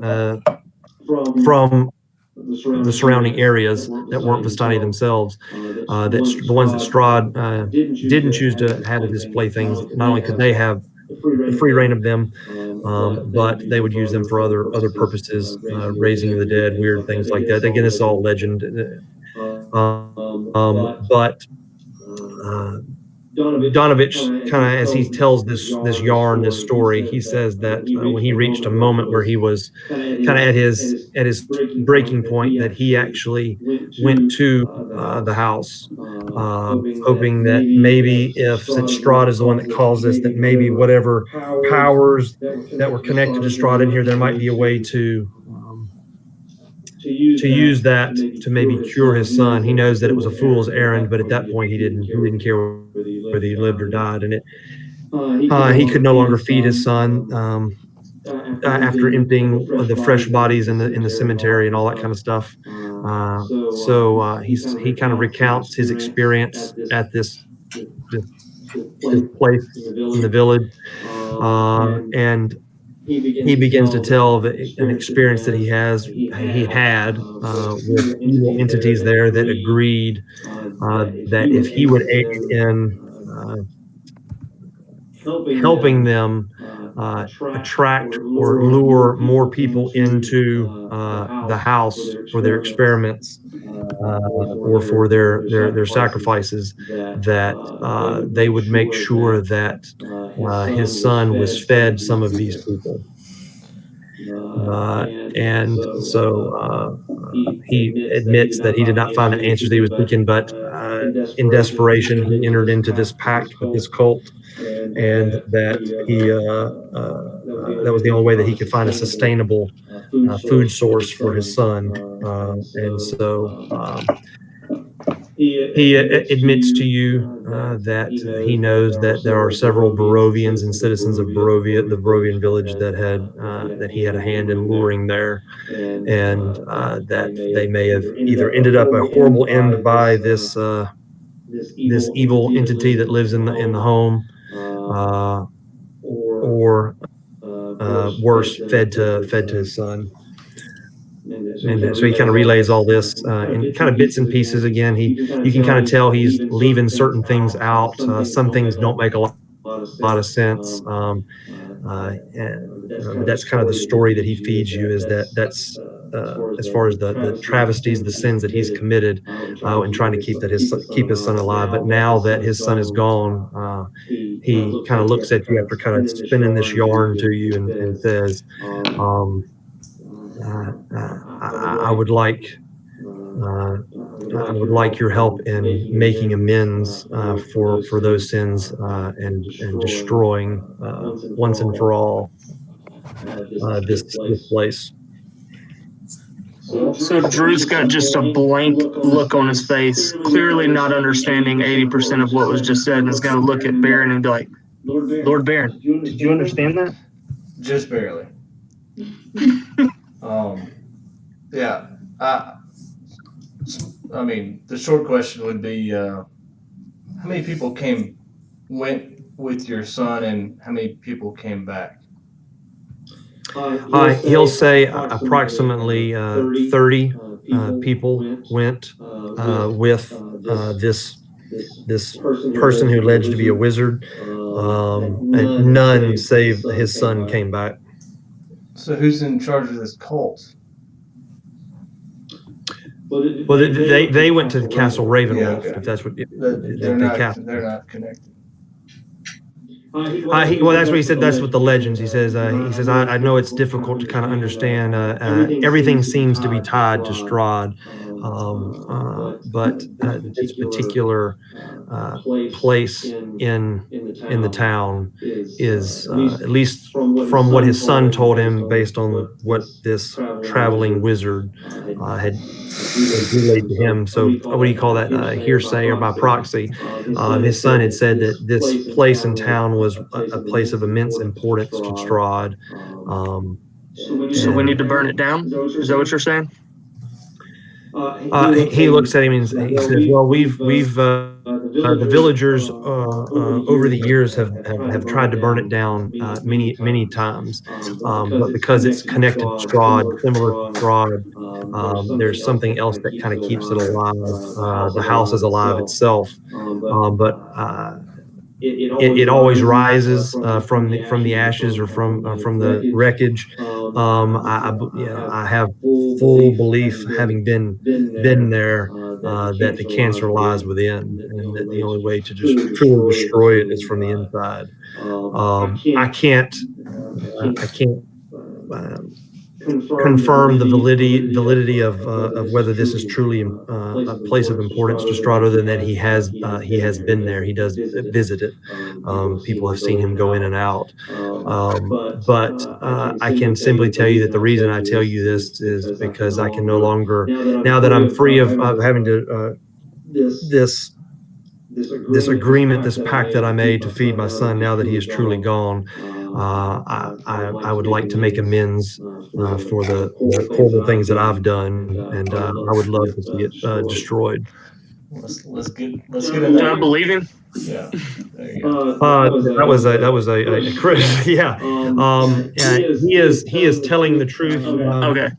from the surrounding areas that weren't Vistani themselves. That the ones that Strahd didn't choose to have as playthings. Not only could they have the free reign of them, but they would use them for other purposes, raising the dead, weird things like that. Again, it's all legend. But Donovich, kind of as he tells this yarn, this story, he says that when he reached a moment where he was kind of at his breaking point, that he actually went to the house, hoping that maybe since Strahd is the one that caused this, that maybe whatever powers that were connected to Strahd in here, there might be a way to use that to maybe cure his son. He knows that it was a fool's errand, but at that point he didn't care whether he lived or died. And he could no longer feed his son after emptying the fresh bodies in the cemetery and all that kind of stuff. So he kind of recounts his experience at this place in the village, and he begins to tell an experience that he had with evil entities there that agreed that if he would aid in helping them attract or lure more people into the house for their experiments or for their sacrifices, that they would make sure that his son was fed some of these people. And so he admits that he did not find the answers that he was seeking, but in desperation, he entered into this pact with this cult, and that that was the only way that he could find a sustainable food source for his son. And so he admits to you that he knows that there are several Barovians and citizens of Barovia, the Barovian village, that he had a hand in luring there, and that they may have either ended up a horrible end by this evil entity that lives in the home, or worse, fed to his son. And so he kind of relays all this in kind of bits and pieces. Again, you can kind of tell he's leaving certain things out. Some things don't make a lot of sense. But that's kind of the story that he feeds you, is that's as far as the travesties, the sins that he's committed in trying to keep his son alive. But now that his son is gone, he kind of looks at you after kind of spinning this yarn to you and says, I would like your help in making amends for those sins and destroying once and for all this place. So Drew's got just a blank look on his face, clearly not understanding 80% of what was just said, and is going to look at Baron and be like, Lord Baron, did you understand that? Just barely. Yeah. I mean, the short question would be, how many people went with your son, and how many people came back? He'll say approximately 30 people went with this person who alleged to be a wizard, and none save his son came back. So who's in charge of this cult? Well, they went to the Castle Ravenwolf. Yeah, okay. If that's what They're not connected. Well, that's what he said. That's what the legends. He says. I know it's difficult to kind of understand. Everything seems to be tied to Strahd, but this particular place in the town is, at least from what his son told him, based on what this traveling wizard had relayed to him. So what do you call that? Hearsay or by proxy. His son had said that this place in town was a place of immense importance to Strahd. So we need to burn it down? Is that what you're saying? He looks at him and he says, "Well, the villagers over the years have tried to burn it down many times, but because it's connected to Strahd, similar to Strahd, there's something else that kind of keeps it alive. The house is alive itself, but it always rises from the ashes or from the wreckage. I have full belief, having been there, that the cancer lies within, and that the only way to just truly destroy it is from the inside. I can't confirm the validity of whether this is truly a place of importance to Strahd, other than that he has been there. He does visit it. People have seen him go in and out. But I can simply tell you that the reason I tell you this is because I can no longer, now that I'm free of having to this agreement, this pact that I made to feed my son, now that he is truly gone, I would like to make amends for the horrible things that I've done, and I would love to see it destroyed. Let's get in Do there. I believe him? Yeah. There you go. That was a crit. Yeah. He is telling the truth. Okay.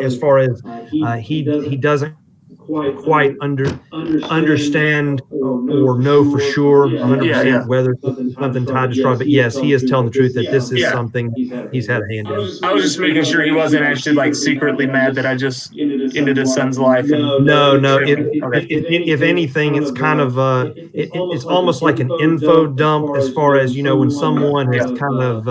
As far as he doesn't quite understand or know for sure 100% Yeah. whether it's something tied to Strahd, but yes, he is telling the truth that this is something he's had a hand in. I was just making sure he wasn't actually like secretly mad that I just ended his son's life. And No. Okay. If anything, it's kind of it's almost like an info dump, as far as, when someone has kind of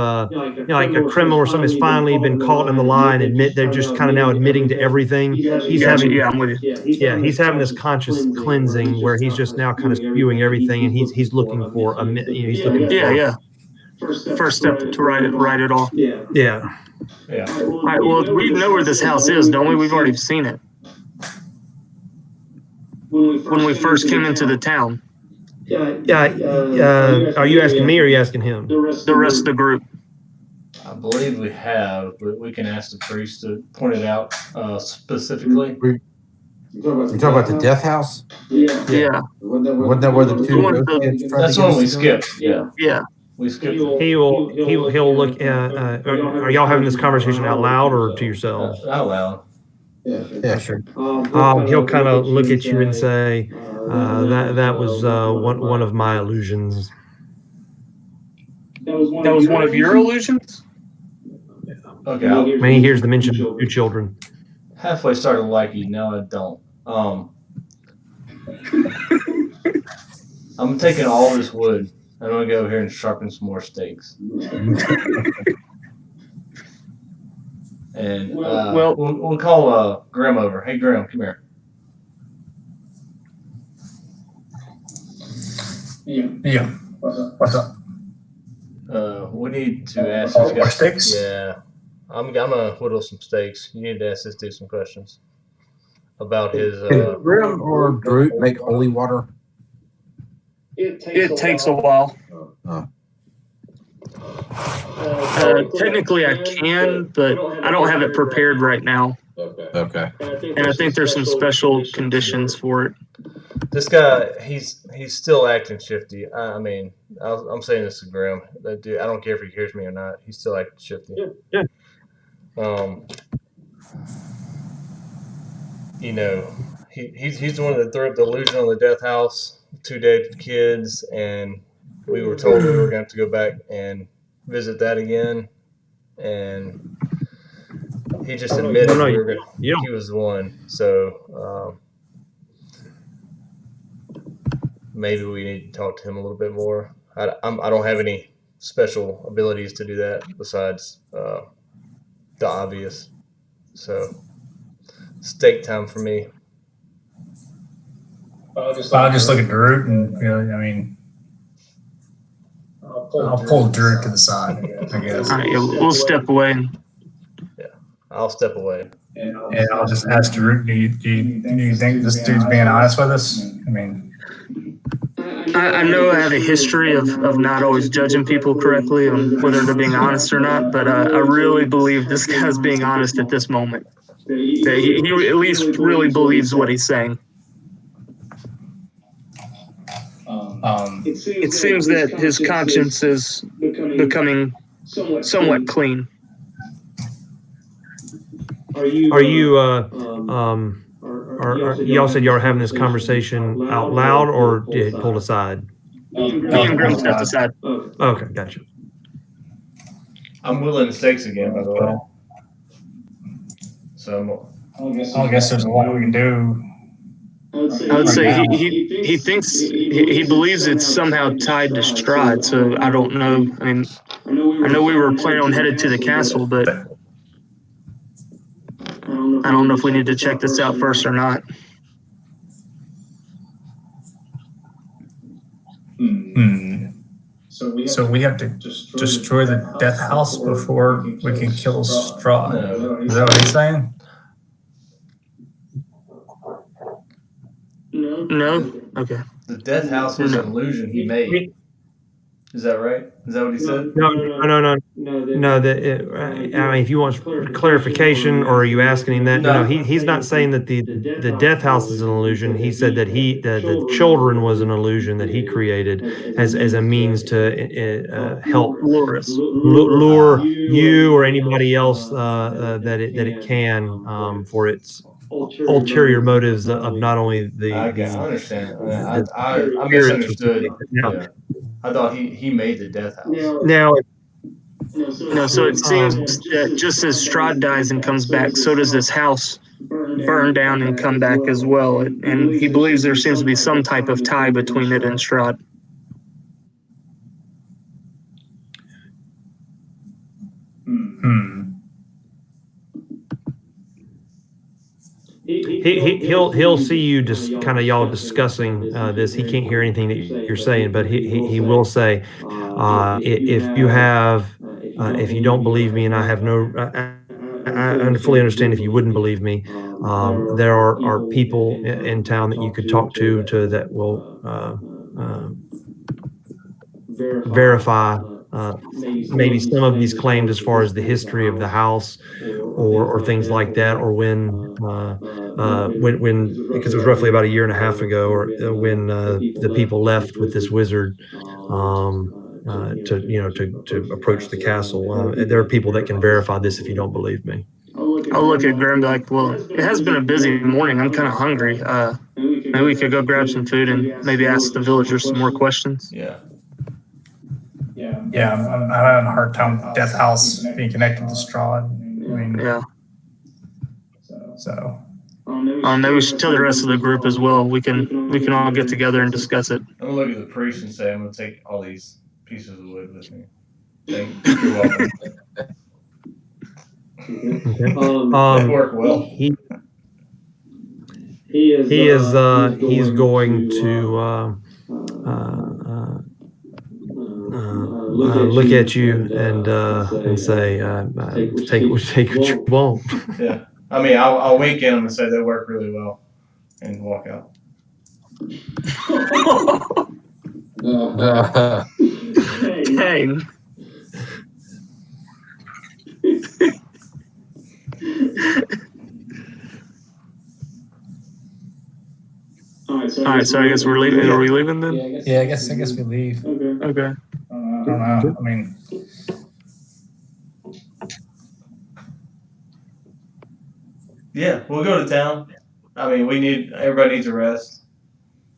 like a criminal or something has finally been caught in the lie and they're just kind of now admitting to everything. He's Gotcha. having Yeah, I'm with you. he's having this conscious cleansing where he's just now kind of spewing everything, and he's looking for he's looking for Yeah. First step to write it all. yeah. Yeah. All right. Well, we know where this house is, don't we? We've already seen it when we first came into the town. Are you asking me or are you asking him? The rest of the group. I believe we have, but we can ask the priest to point it out specifically. You talking about the death house? Yeah. Wasn't that where the two one- ghost kids tried That's to the get one we us to go? skipped. Yeah, Yeah. we skipped it. He'll look at. Are y'all having this conversation out loud or to yourselves? Out loud. Yeah, sure. He'll kind of look at you and say, "That was one of my illusions." That was one of your illusions? Okay, I'll When he hears the mention of two children. halfway started to like you. Now I don't. I'm taking all this wood. I'm gonna go over here and sharpen some more stakes. And we'll call Grim over. Hey, Grim, come here. Yeah. What's up? We need to ask this guy. Stakes? Yeah, I'm gonna whittle some stakes. You need to ask this dude some questions about his. Can Grim or Droot make holy water? It takes a while. Technically, I can, but I don't have it prepared right now. Okay. And I think there's some special conditions for it. This guy, he's still acting shifty. I mean, I'm saying this to Grim. That dude, I don't care if he hears me or not. He's still acting shifty. Yeah. He's the one that threw up the illusion on the death house, 2 dead kids, and we were told we were going to have to go back and visit that again, and he just admitted he was the one. So maybe we need to talk to him a little bit more. I don't have any special abilities to do that besides the obvious. So stake time for me. I'll just look at Droot and, I mean, I'll pull Droot to the side, I guess. All right, we'll step away. I'll step away. And I'll just ask Droot, do you think this dude's being honest with us? I mean, I know I have a history of not always judging people correctly on whether they're being honest or not, but I really believe this guy's being honest at this moment. That he at least really believes what he's saying. It seems that his conscience is becoming somewhat clean. Are you y'all said y'all were having this conversation out loud or did pulled aside? Me and Grim stepped aside. Okay, gotcha. I'm willing to stakes again, by the way. So I guess there's a lot we can do. I would say he thinks he believes it's somehow tied to Strahd. So I don't know. I mean, I know we were planning on headed to the castle, but I don't know if we need to check this out first or not. So we have to destroy the death house before we can kill Strahd. No. Is that what he's saying? No? Okay. the death house was an illusion he made. Is that right? Is that what he said? No. I mean, if you want clarification, or are you asking him that? No, he's not saying that the death house is an illusion. He said that the children was an illusion that he created as a means to help lure you or anybody else that it can for its ulterior motives of not only I the understand. I misunderstood. Yeah. I thought he made the death house. now. No, so it seems that just as Strahd dies and comes back, so does this house burn down and come back as well. And he believes there seems to be some type of tie between it and Strahd. He'll see you just kind of y'all discussing this. He can't hear anything that you're saying, but he will say, if you have, if you don't believe me, and I have no, I fully understand if you wouldn't believe me. There are people in town that you could talk to that will verify maybe some of these claims as far as the history of the house or things like that, or when because it was roughly about a year and a half ago, or when the people left with this wizard to approach the castle. There are people that can verify this if you don't believe me. I'll look at Grim and be like, well, it has been a busy morning. I'm kind of hungry. Maybe we could go grab some food and maybe ask the villagers some more questions. Yeah. Yeah, I'm having a hard time with Death House being connected to Strahd. I mean, Yeah. So. Maybe we should tell the rest of the group as well. We can all get together and discuss it. I'm gonna look at the priest and say, I'm gonna take all these pieces of wood with me. You're welcome. That worked well. He's going to look at you and say, take what you want. Yeah. I mean, I'll wink at him and say that worked really well, and walk out. Dang. All right, so I guess we're leaving. Are we leaving then? Yeah, I guess we leave. Okay. I don't know. I mean, Yeah, we'll go to town. I mean, everybody needs a rest.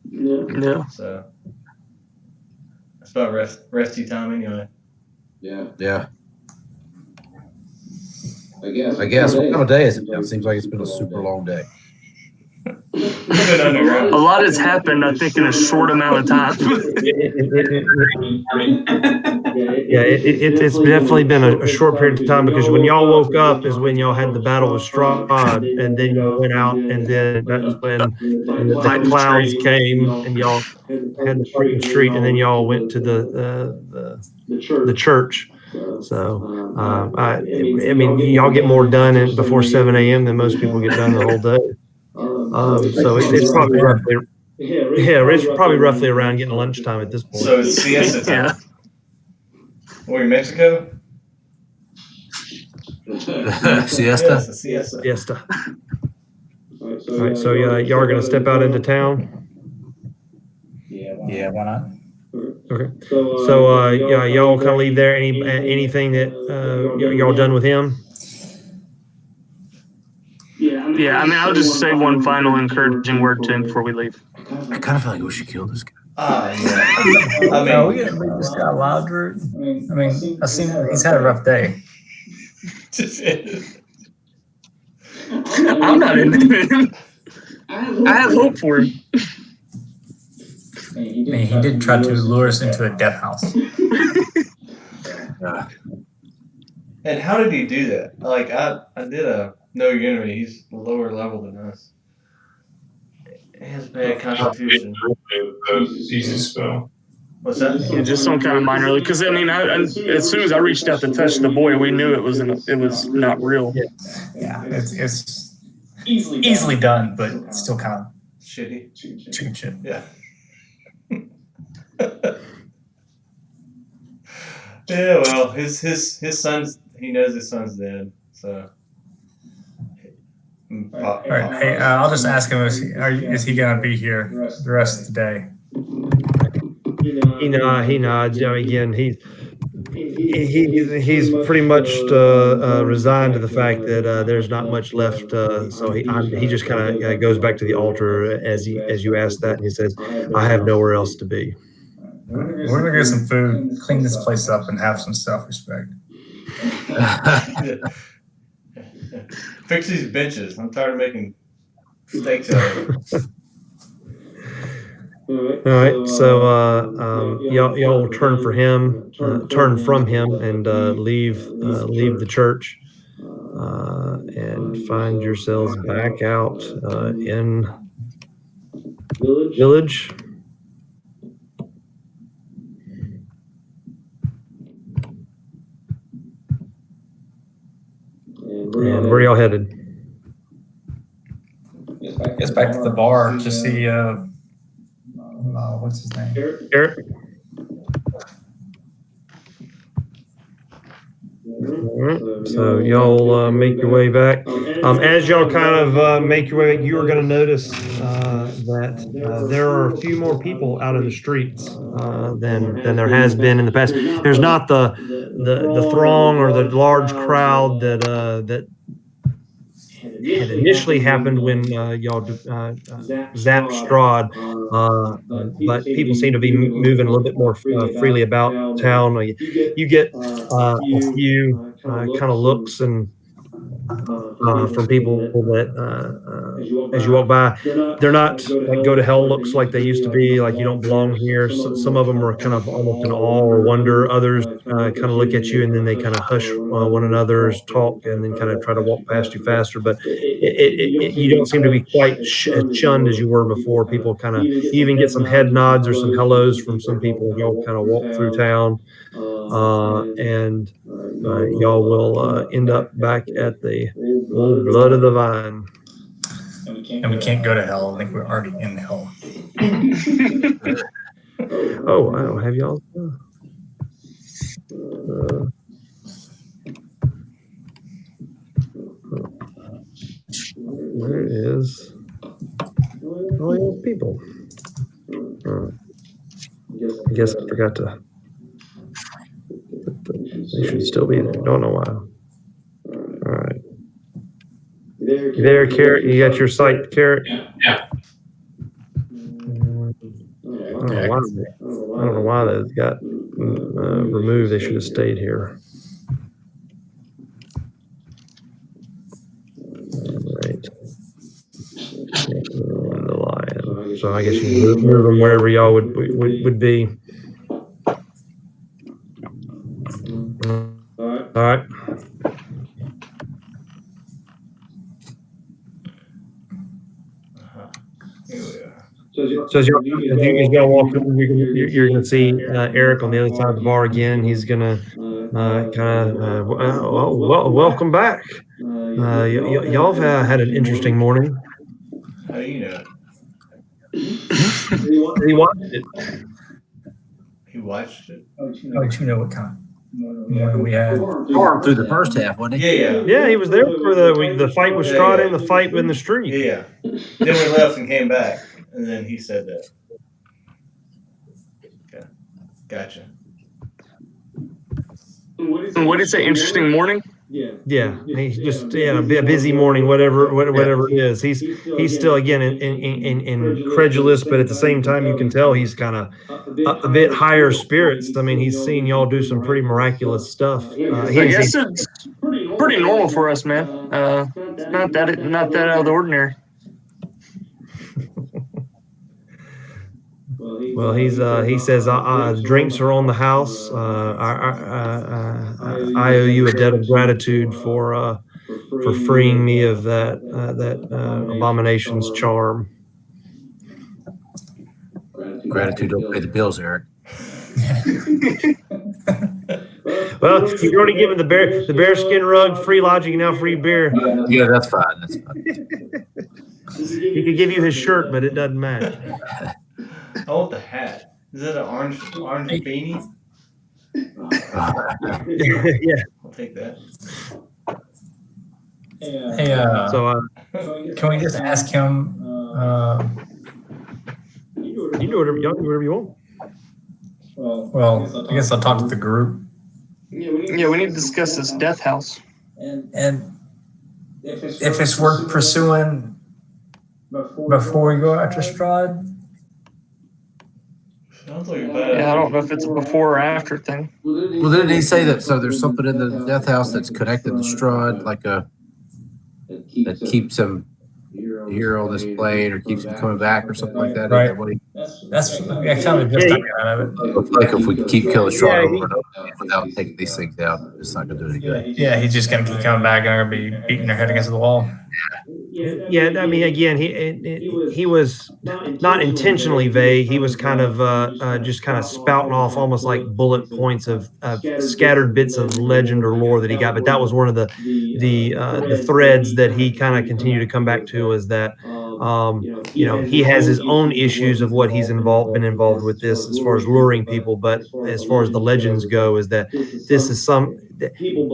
Yeah. So it's about resty time anyway. Yeah. I guess. What kind of day is it? It seems like it's been a super long day. We've been underground. A lot has happened, I think, in a short amount of time. It's definitely been a short period of time, because when y'all woke up is when y'all had the battle with Strahd, and then y'all went out, and then that was when the clouds came and y'all had the fighting street, and then y'all went to the church. So I mean, y'all get more done before 7 a.m. than most people get done the whole day. So it's probably Yeah, it's probably roughly around getting lunchtime at this point. So it's siesta time. Yeah. We're in Mexico? Siesta. Yes, a siesta. Siesta. All right, so y'all are gonna step out into town. Yeah, why not? Okay. So yeah, y'all kind of leave there. Anything that y'all done with him? Yeah, I mean, I'll just say one final encouraging word to him before we leave. I kind of feel like we should kill this guy. Yeah. I No, we mean, didn't make this guy loud, Drew. I mean, I've seen he's had a rough day. I'm not in it. I have hope for him. I mean, he did try to lure us into a death house. and how did he do that? Like, I did a Know Your Enemy. He's lower level than us. He has bad constitution. Easy spell. What's that? Yeah, just some kind of minor, because I mean, as soon as I reached out to touch the boy, we knew it was not real. Yeah, it's easily done, but still kind of Shitty. chicken shit. Yeah. Yeah, well, his son's, he knows his son's dead, so. All right, hey, I'll just ask him, is he gonna be here the rest of the day? He nods. You know, again, he's pretty much resigned to the fact that there's not much left. So he just kind of goes back to the altar as you ask that, and he says, "I have nowhere else to be." We're gonna get some food, clean this place up, and have some self-respect. Fix these benches. I'm tired of making steaks out of it. All right, so y'all will turn from him, and leave the church, and find yourselves back out in village. And where y'all headed? I guess back to the bar to see what's his name? Eric? All right, so y'all make your way back. As y'all kind of make your way back, you are going to notice that there are a few more people out in the streets than there has been in the past. There's not the throng or the large crowd that had initially happened when y'all zapped Strahd, but people seem to be moving a little bit more freely about town. You get a few kind of looks and from people that as you walk by, they're not like go to hell looks like they used to be, like you don't belong here. So, some of them are kind of almost in awe or wonder. Others kind of look at you and then they kind of hush one another's talk and then kind of try to walk past you faster. But you don't seem to be quite shunned as you were before. People kind of even get some head nods or some hellos from some people. Y'all kind of walk through town, and y'all will end up back at the old Blood of the Vine. And we can't go to hell. I think we're already in hell. Oh, I don't have y'all. Where is all those people? I guess I forgot to. They should still be there. Don't know why. All right. You there, Carrot? You got your sight, Carrot? Yeah. I don't know why those got removed. They should have stayed here. All right. The lion. So I guess you move them wherever y'all would be. All right. So as you're gonna walk, you're gonna see Eric on the other side of the bar again. He's gonna welcome back. Y'all have had an interesting morning. How do you know? He watched it. He watched it. Oh, you know what kind of morning we had? Storm through the first half, wasn't he? Yeah, Yeah, he was there for the fight with Yeah, Strahd yeah. and the fight in the street. yeah. Then we left and came back, and then he said that. Okay, gotcha. And what did you say? Interesting morning? Yeah, he's just a busy morning, whatever it is. He's still again incredulous, but at the same time, you can tell he's kind of a bit higher spirits. I mean, he's seen y'all do some pretty miraculous stuff. He I didn't guess see- it's pretty normal for us, man. It's not that out of the ordinary. Well, he says drinks are on the house. I owe you a debt of gratitude for freeing me of that abomination's charm. Gratitude don't pay the bills, Eric. Well, you've already given the bearskin rug, free lodging, now free beer. Yeah, that's fine. That's fine. He could give you his shirt, but it doesn't match. I want the hat. Is that an orange beanie? Yeah. I'll take that. Hey, So can we just ask him? you do whatever you want. Well, I guess I'll talk to the group. Yeah, we need to discuss this death house. And if it's worth pursuing before we go after Strahd, Sounds like a bad. Yeah, I don't know if it's a before or after thing. Well, didn't he say that? So there's something in the death house that's connected to Strahd, like that keeps him here on this plane, or keeps him coming back, or something like that. Right. Is that what he- that's kind of just out of it. Like if we keep killing Strahd Yeah, over and over without taking these things out, it's not gonna do any good. Yeah, he's just gonna keep coming back and gonna be beating their head against the wall. Yeah, I mean, again, he was not intentionally vague. He was kind of just kind of spouting off almost like bullet points of scattered bits of legend or lore that he got. But that was one of the threads that he kind of continued to come back to, is that he has his own issues of what he's been involved with this as far as luring people. But as far as the legends go, is that this is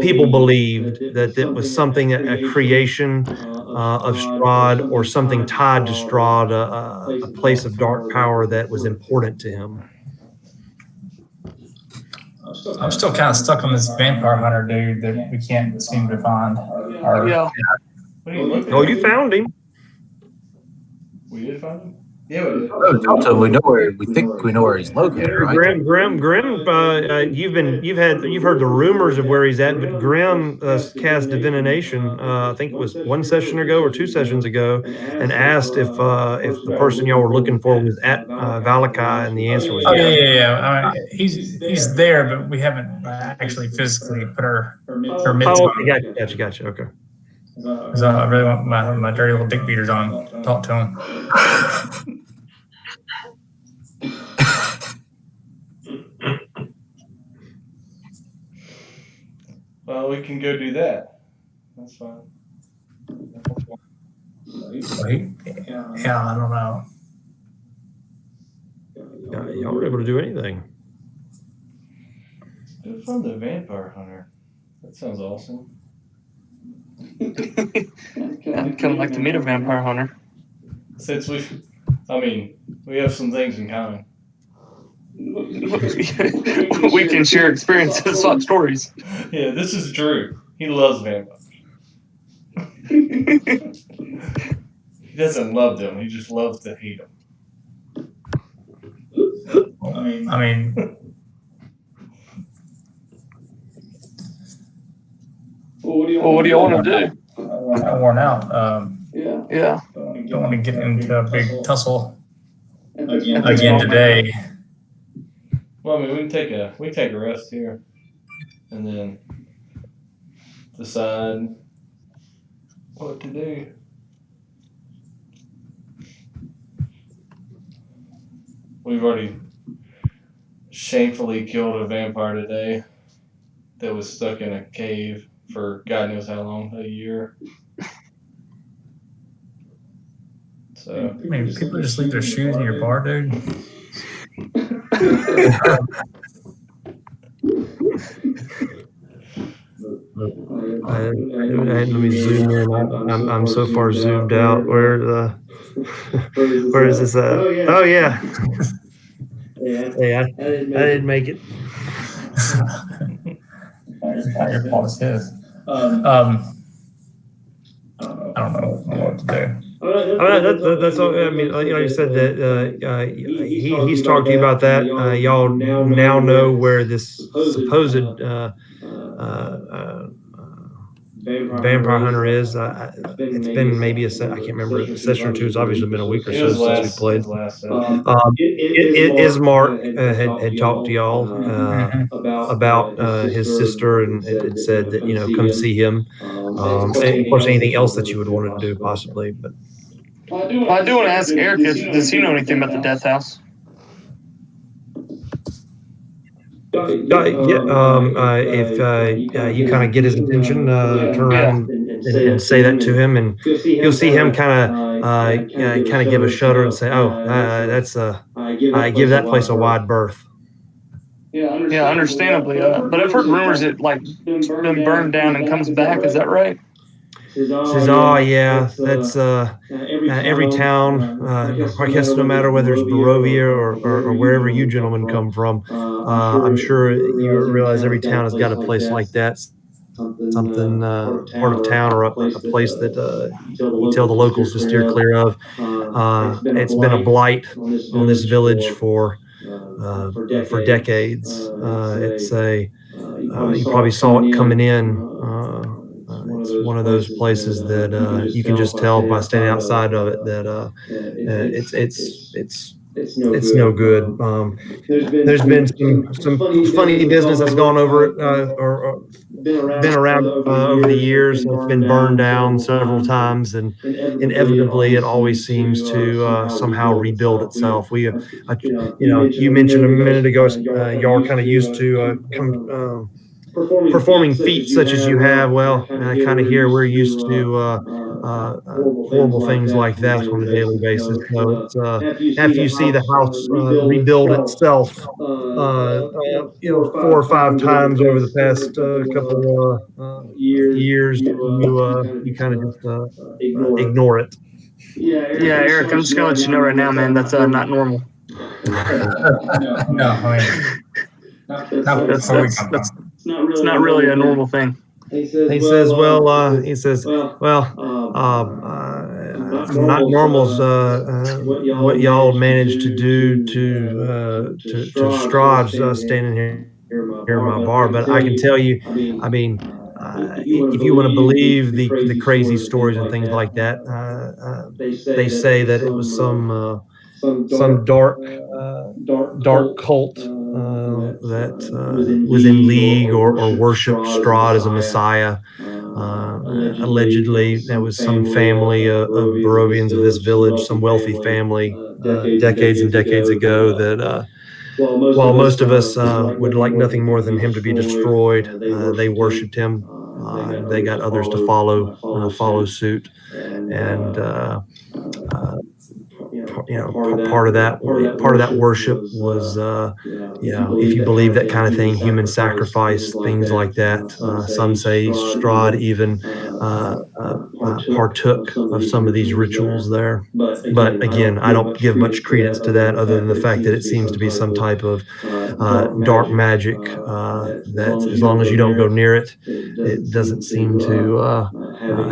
people believed that it was something, a creation of Strahd, or something tied to Strahd, a place of dark power that was important to him. I'm still kind of stuck on this vampire hunter dude that we can't seem to find. Yeah. What are you looking Oh, at? you found him. We did find him? Yeah, we did. Oh, talk to him. We think we know where he's located, right? Grim. You've heard the rumors of where he's at, but Grim cast divination. I think it was one session ago or 2 sessions ago, and asked if the person y'all were looking for was at Valakai, and the answer was Oh yeah, yes. yeah. He's there, but we haven't actually physically put our mitts Oh, on. okay, gotcha. Okay. So I really want my dirty little dick beaters on. Talk to him. Well, we can go do that. That's fine. Yeah, I don't know. Y'all were able to do anything. Go find the vampire hunter. That sounds awesome. I'd kind of like to meet a vampire hunter. Since we have some things in common. We can share experiences, not stories. Yeah, this is Drew. He loves vampires. He doesn't love them. He just loves to hate them. I mean, Well, what do you want to do? I'm worn out. Yeah. Don't want to get into a big tussle again today. Well, I mean, we take a rest here, and then decide what to do. We've already shamefully killed a vampire today that was stuck in a cave for God knows how long, a year. So I mean, people just leave their shoes in your bar, dude. Let me zoom in. I'm so far zoomed out. Where is this at? Oh yeah. Hey, I didn't make it. Not your fault, it's his. I don't know what to do. That's all. I mean, like you said that he's talked to you about that. Y'all now know where this supposed vampire hunter is. It's been maybe I can't remember, a session or two. It's obviously been a week or it so was since we last, played. it was last session. Ismark had talked to y'all Mhm. about his sister, and it said that come see him. And of course, anything else that you would want to do, possibly. But Well, I do want to ask Eric, does he know anything about the death house? if you kind of get his attention, turn around and say that to him, and you'll see him kind of give a shudder and say, "Oh, that's I give that place a wide berth." Yeah, understandably. But I've heard rumors it been burned down and comes back. Is that right? Says, "Oh yeah, that's every town. I guess no matter whether it's Barovia or wherever you gentlemen come from, I'm sure you realize every town has got a place like that, something part of town or a place that you tell the locals to steer clear of. It's been a blight on this village for decades. It's a you probably saw it coming in. It's one of those places that you can just tell by standing outside of it that it's no good. There's been some funny business that's gone over it or been around over the years. It's been burned down several times, and inevitably, it always seems to somehow rebuild itself. You mentioned a minute ago, y'all are kind of used to performing feats such as you have. Well, kind of here we're used to horrible things like that on a daily basis. So it's after you see the house rebuild itself, 4 or 5 times over the past couple years, you kind of just ignore it. Yeah, Eric, I'm just gonna let you know right now, man. That's not normal. No, I mean, not where we come from. It's not really a normal thing. He says, well, not normal's what y'all managed to do to Strahd standing here in my bar. But I can tell you, I mean, if you want to believe the crazy stories and things like that, they say that it was some dark cult that was in league or worshipped Strahd as a messiah. Allegedly, there was some family of Barovians of this village, some wealthy family, decades and decades ago, that while most of us would like nothing more than him to be destroyed, they worshipped him. They got others to follow suit, and part of that worship was if you believe that kind of thing, human sacrifice, things like that. Some say Strahd even partook of some of these rituals there, but again, I don't give much credence to that other than the fact that it seems to be some type of dark magic that as long as you don't go near it, it doesn't seem to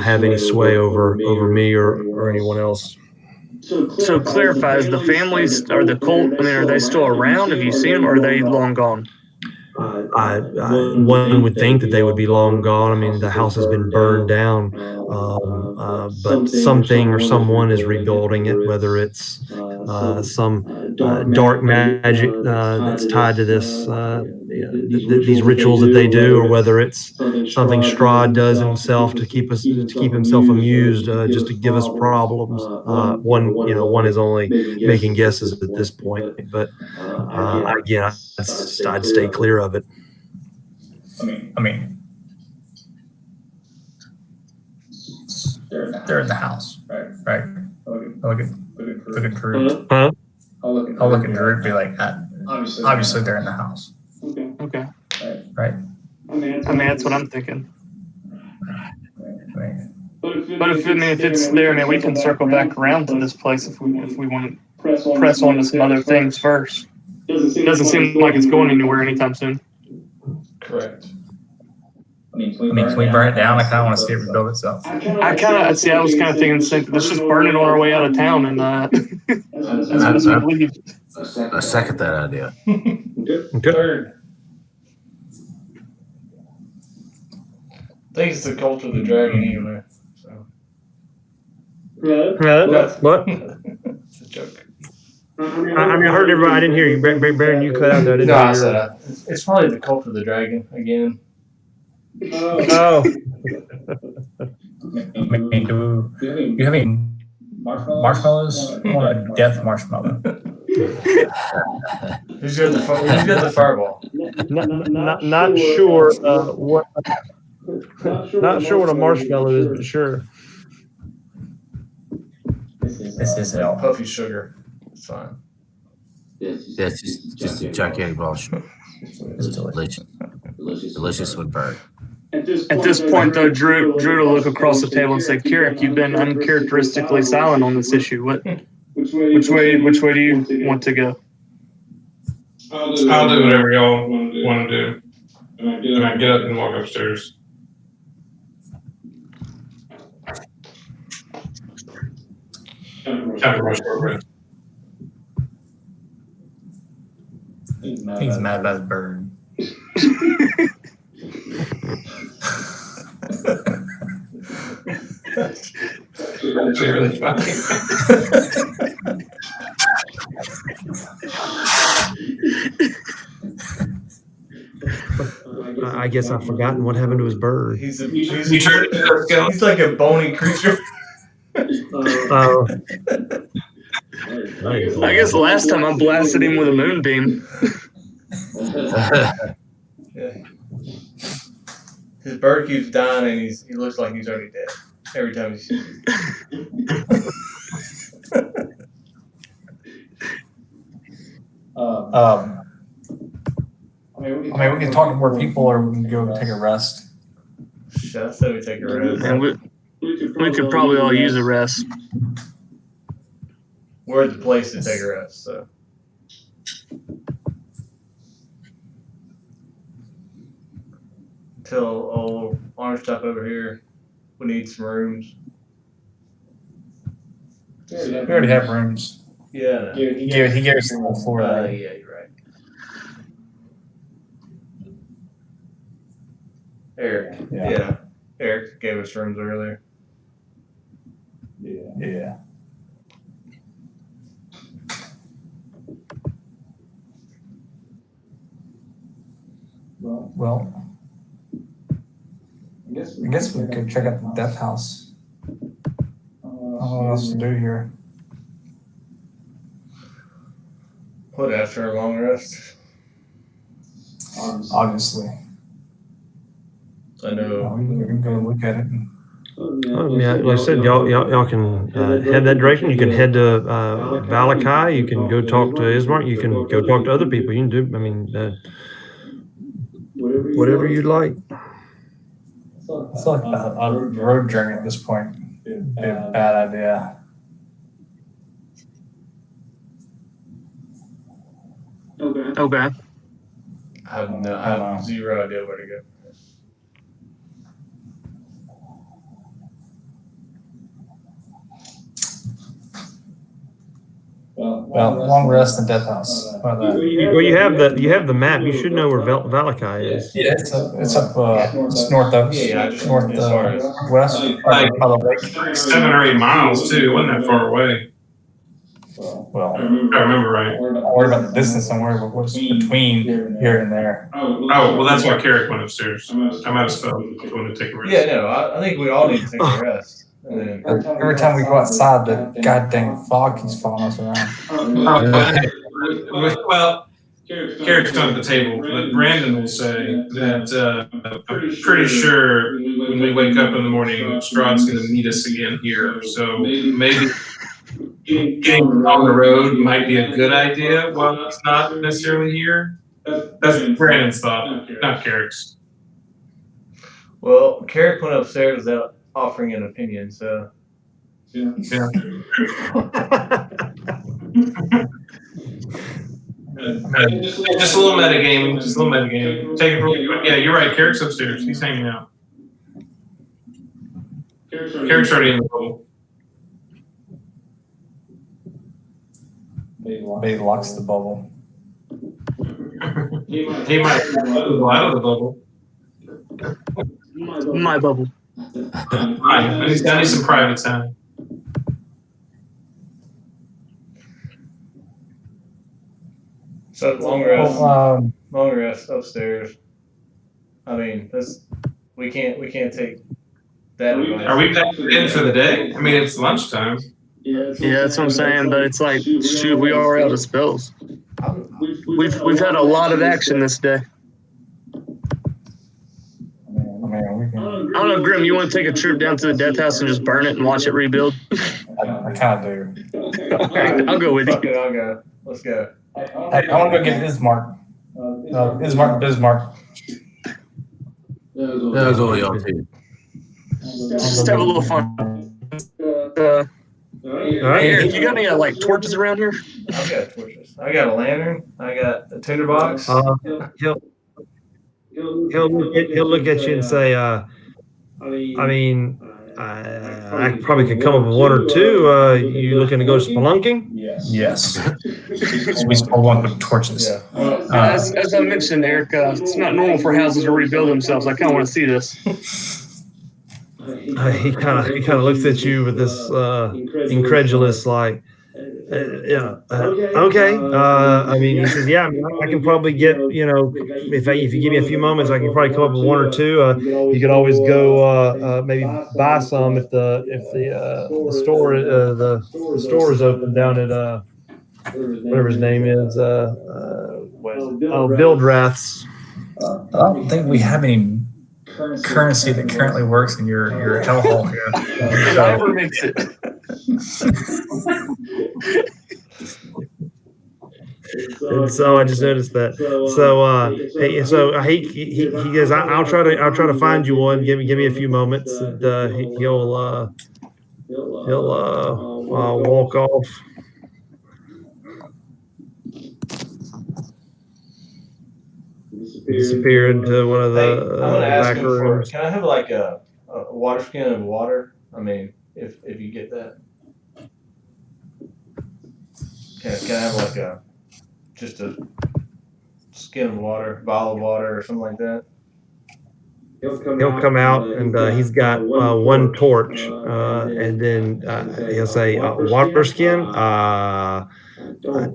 have any sway over me or anyone else. So clarify, is the families or the cult? I mean, are they still around? Have you seen them, or are they long gone? One would think that they would be long gone. I mean, the house has been burned down, but something or someone is rebuilding it, whether it's some dark magic that's tied to this, these rituals that they do, or whether it's something Strahd does himself to keep himself amused, just to give us problems. One is only making guesses at this point, but again, I'd stay clear of it. I mean, they're in the house, right? look at Drew. Huh? I'll look at Drew and be like, obviously they're in the house, Okay. right? I mean, that's what I'm thinking. Right. But if it's there, man, we can circle back around to this place if we want to press on to some other things first. It doesn't seem like it's going anywhere anytime soon. Correct. I mean, can we burn it down? I kind of want to see it rebuild itself. I was kind of thinking the same thing. Let's just burn it on our way out of town and as we leave. I second that idea. Okay. Third. I think it's the cult of the dragon anyway. So. What? It's a joke. I mean, I heard everybody. I didn't hear you. Baron, you cut out there. I didn't No, I hear said it's probably the cult of the dragon again. Oh. I mean, do you have any marshmallows? I want a death marshmallow. Who's got the fireball? Not sure what. Not sure what a marshmallow is, but sure. This is it. Puffy sugar. It's fine. That's just a gigantic ball. It's delicious. Delicious with bird. At this point, though, Drew will look across the table and say, "Carrick, you've been uncharacteristically silent on this issue. Which way do you want to go?" I'll do whatever y'all want to do. And I get up and walk upstairs. Time to rush over. He's mad about the bird. That's really funny. I guess I've forgotten what happened to his bird. He's like a bony creature. Oh. I guess last time I blasted him with a moonbeam. Yeah. His bird keeps dying, and he looks like he's already dead every time he sees it. I mean, we can talk to more people, or we can go take a rest. Shit, I said we take a rest. And we could probably all use a rest. We're at the place to take a rest, so. Tell old orange stuff over here, we need some rooms. We already have rooms. Yeah. He gave us the whole floor. Yeah, you're right. Eric. Yeah. Eric gave us rooms earlier. Yeah. Well, I guess we could check out the death house. I don't know what else to do here. What, after a long rest? Obviously. I know. We can go look at it. Yeah, like I said, y'all can head that direction. You can head to Valakai. You can go talk to Ismark. You can go talk to other people. You can do. I mean, whatever you'd like. I feel like a road journey at this point would be a bad idea. Okay. I have zero idea where to go. Well, long rest and death house. Well, you have the map. You should know where Valakai is. Yeah, it's up it's north of northwest by the lake. 7 or 8 miles too. It wasn't that far away. Well, I remember right. I'm worried about the distance. I'm worried about what's between here and there. Oh, well, that's why Carrick went upstairs. I'm out of spell. He's going to take a rest. Yeah, no, I think we all need to take a rest. And then, Every time we go outside, the goddamn fog keeps following us around. Well, Carrick's not at the table, but Brandon will say that I'm pretty sure when we wake up in the morning, Strahd's going to meet us again here. So maybe getting on the road might be a good idea while he's not necessarily here. That's Brandon's thought, not Carrick's. Well, Carrick went upstairs without offering an opinion, so Yeah. Just a little metagaming. Just a little metagaming. Take it from yeah, you're right. Carrick's upstairs. He's hanging out. Carrick's already in the bubble. Maybe locks the bubble. He might go out of the bubble. My bubble. I need some private time. so long rest upstairs. I mean, we can't take that advice. Are we back in for the day? I mean, it's lunchtime. Yeah, that's what I'm saying. But it's like, shoot, we are out of spells. We've had a lot of action this day. I don't know, Grim, you want to take a trip down to the death house and just burn it and watch it rebuild? I kind of do. I'll go with you. Okay, I'll go. Let's go. Hey, I want to go get Ismark. Bismarck. I'll go with y'all too. Just have a little fun. Hey, Eric, you got any like torches around here? I've got torches. I got a lantern. I got a tinderbox. He'll look at you and say, I probably could come up with one or two. You looking to go spelunking? Yes. We spell one with torches. Yeah. As I mentioned, Eric, it's not normal for houses to rebuild themselves. I kind of want to see this. He kind of looks at you with this incredulous, like, okay. I mean, he says, yeah, I mean, I can probably get, if you give me a few moments, I can probably come up with one or two. You could always go maybe buy some if the store is open down at whatever his name is. Bildrath's. I don't think we have any currency that currently works in your hellhole here. Whatever makes it. And so I just noticed that. So he goes, I'll try to find you one. Give me a few moments, and he'll walk off. Disappear into one of Hey, I'm the gonna ask back him for. rooms. Can I have like a water skin of water? I mean, if you get that, can I have like just a skin of water, bottle of water, or something like that? He'll come out and he's got one torch, and then he'll say, "Water skin." I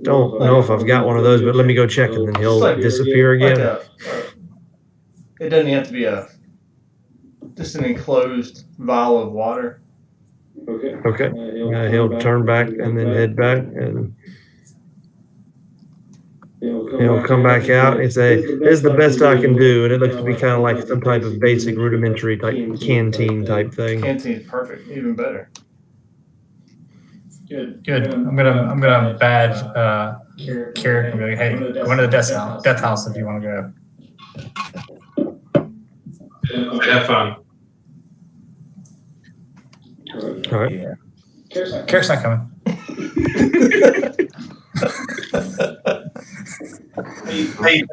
don't know if I've got one of those, but let me go check, and then he'll disappear again. It doesn't have to be just an enclosed vial of water. Okay. He'll turn back and then head back, and he'll come back out and say, "This is the best I can do," and it looks to be kind of like some type of basic rudimentary type canteen type thing. Canteen's perfect, even better. Good. I'm gonna badge Carrick and be like, hey, go into the death house if you want to go. Have fun. All right. Yeah. Carrick's not coming. Hey,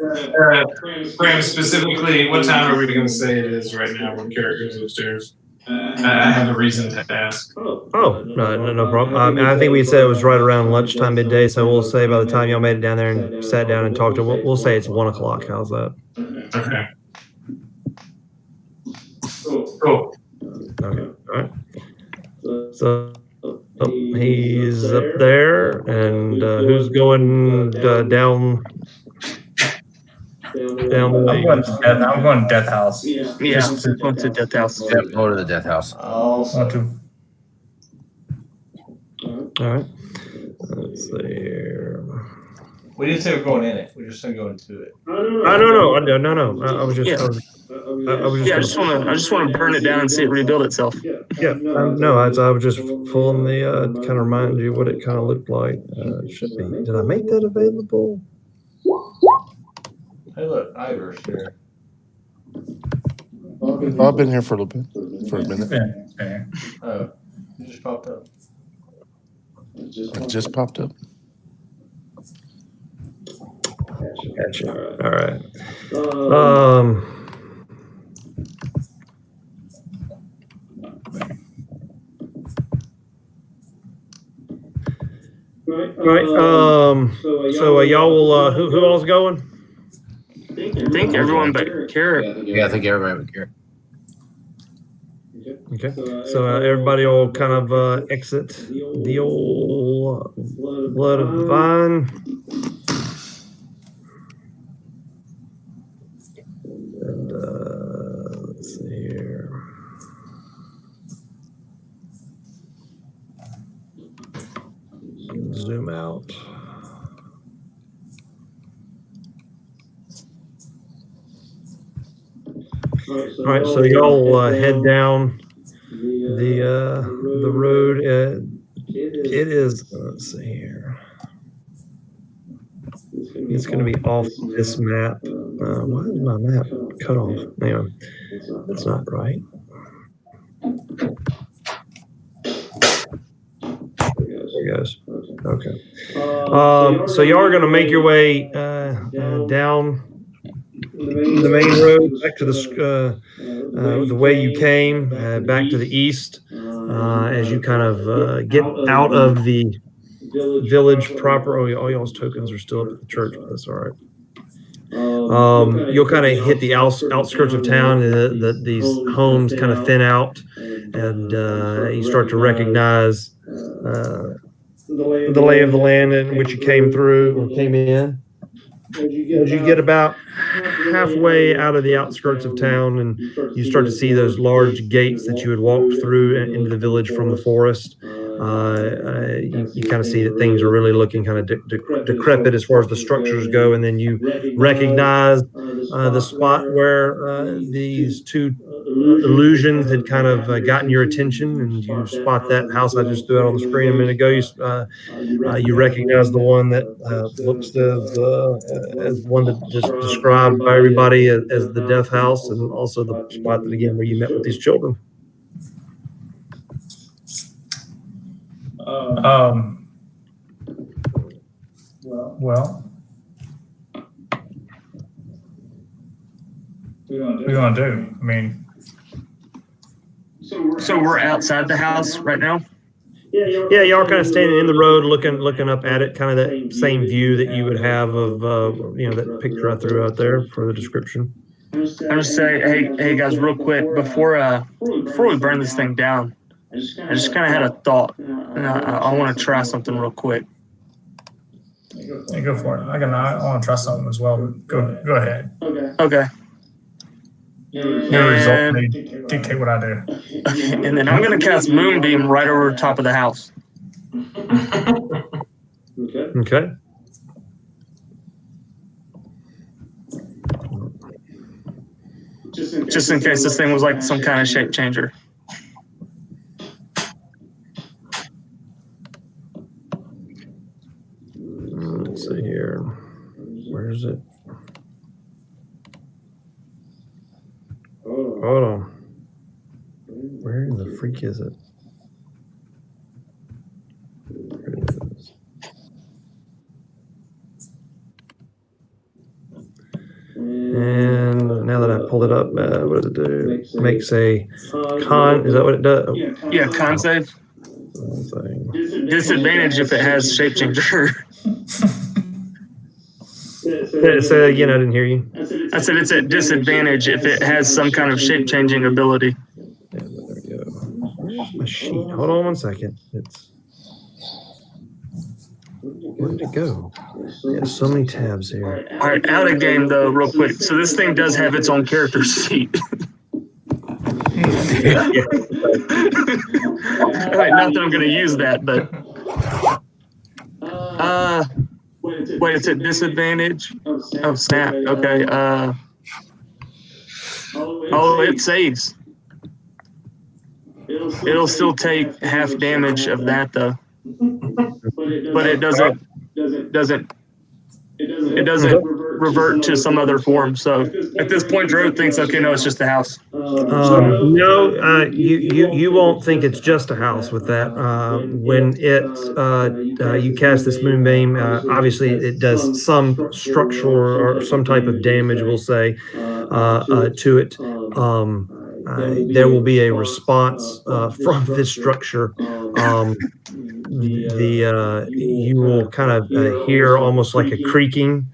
Graham, specifically, what time are we going to say it is right now when Carrick goes upstairs? I have a reason to ask. Oh, no problem. I think we said it was right around lunchtime, midday. So we'll say by the time y'all made it down there and sat down and talked to, we'll say it's 1 o'clock. How's that? Okay. Cool. Okay. All right. So he's up there, and who's going down the way? I'm going to death house. Yeah, going to death house. Yep, go to the death house. Also, All right. Let's see here. We didn't say we're going in it. We're just gonna go into it. No. I was just, Yeah. I was Yeah, just, I just want to burn it down and see it rebuild itself. yeah. No, I was just pulling the kind of remind you what it kind of looked like. Should be. Did I make that available? Hey, look, Ivor's here. I've been here for a little bit, for a minute. Yeah. Oh, you just popped up. It just popped up. Gotcha. All right. Right. So y'all will. Who all's going? I think everyone but Carrot. Yeah, I think everybody would care. Okay. So everybody will kind of exit the old blood of the vine. And let's see here. Zoom out. All right, so y'all head down the road. It is. Let's see here. It's going to be off this map. Why is my map cut off? Anyway, that's not right. There it goes. Okay. So y'all are going to make your way down the main road back to the way you came, back to the east, as you kind of get out of the village proper. Oh, all y'all's tokens are still up at the church, but that's all right. You'll kind of hit the outskirts of town, and these homes kind of thin out, and you start to recognize the lay of the land in which you came through or came in. As you get about halfway out of the outskirts of town, and you start to see those large gates that you had walked through into the village from the forest, you kind of see that things are really looking kind of decrepit as far as the structures go, and then you recognize the spot where these two illusions had kind of gotten your attention, and you spot that house I just threw out on the screen a minute ago. You recognize the one that looks as one that just described by everybody as the death house, and also the spot that again where you met with these children. Well, what are you gonna do? I mean, So we're outside the house right now? Yeah, y'all kind of standing in the road, looking up at it, kind of that same view that you would have of that picture I threw out there for the description. I'm just saying, hey guys, real quick, before we burn this thing down, I just kind of had a thought, and I want to try something real quick. yeah, go for it. I want to try something as well. But go ahead. Okay. Your result may dictate what I do. And then I'm gonna cast Moonbeam right over top of the house. Okay. Just in case this thing was like some kind of shape changer. Let's see here. Where is it? Hold on. Where in the freak is it? There it is. And now that I pulled it up, what does it do? Makes a con. Is that what it does? Yeah, con save. Disadvantage if it has shape changer. Say that again. I didn't hear you. I said it's at disadvantage if it has some kind of shape changing ability. Yeah, there we go. Where's my sheet? Hold on one second. Where did it go? There's so many tabs here. All right, out of game though, real quick. So this thing does have its own character sheet. All right, not that I'm going to use that, but Wait, it's a disadvantage? Oh, snap. Okay. Oh, it saves. It'll still take half damage of that though, but it doesn't revert to some other form. So at this point, Drew thinks, okay, no, it's just a house. No, you won't think it's just a house with that. When you cast this moonbeam, obviously it does some structural or some type of damage, we'll say, to it. There will be a response from this structure. You will kind of hear almost like a creaking,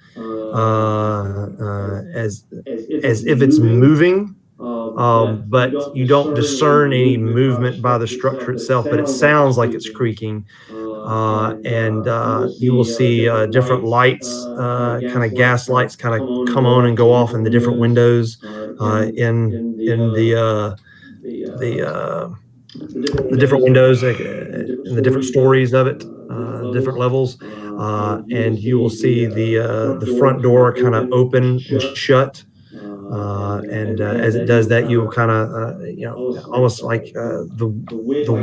as if it's moving. But you don't discern any movement by the structure itself, but it sounds like it's creaking. And you will see different lights, kind of gas lights, kind of come on and go off in the different windows in the different windows in the different stories of it, different levels. And you will see the front door kind of open and shut. And as it does that, you will kind of, almost like the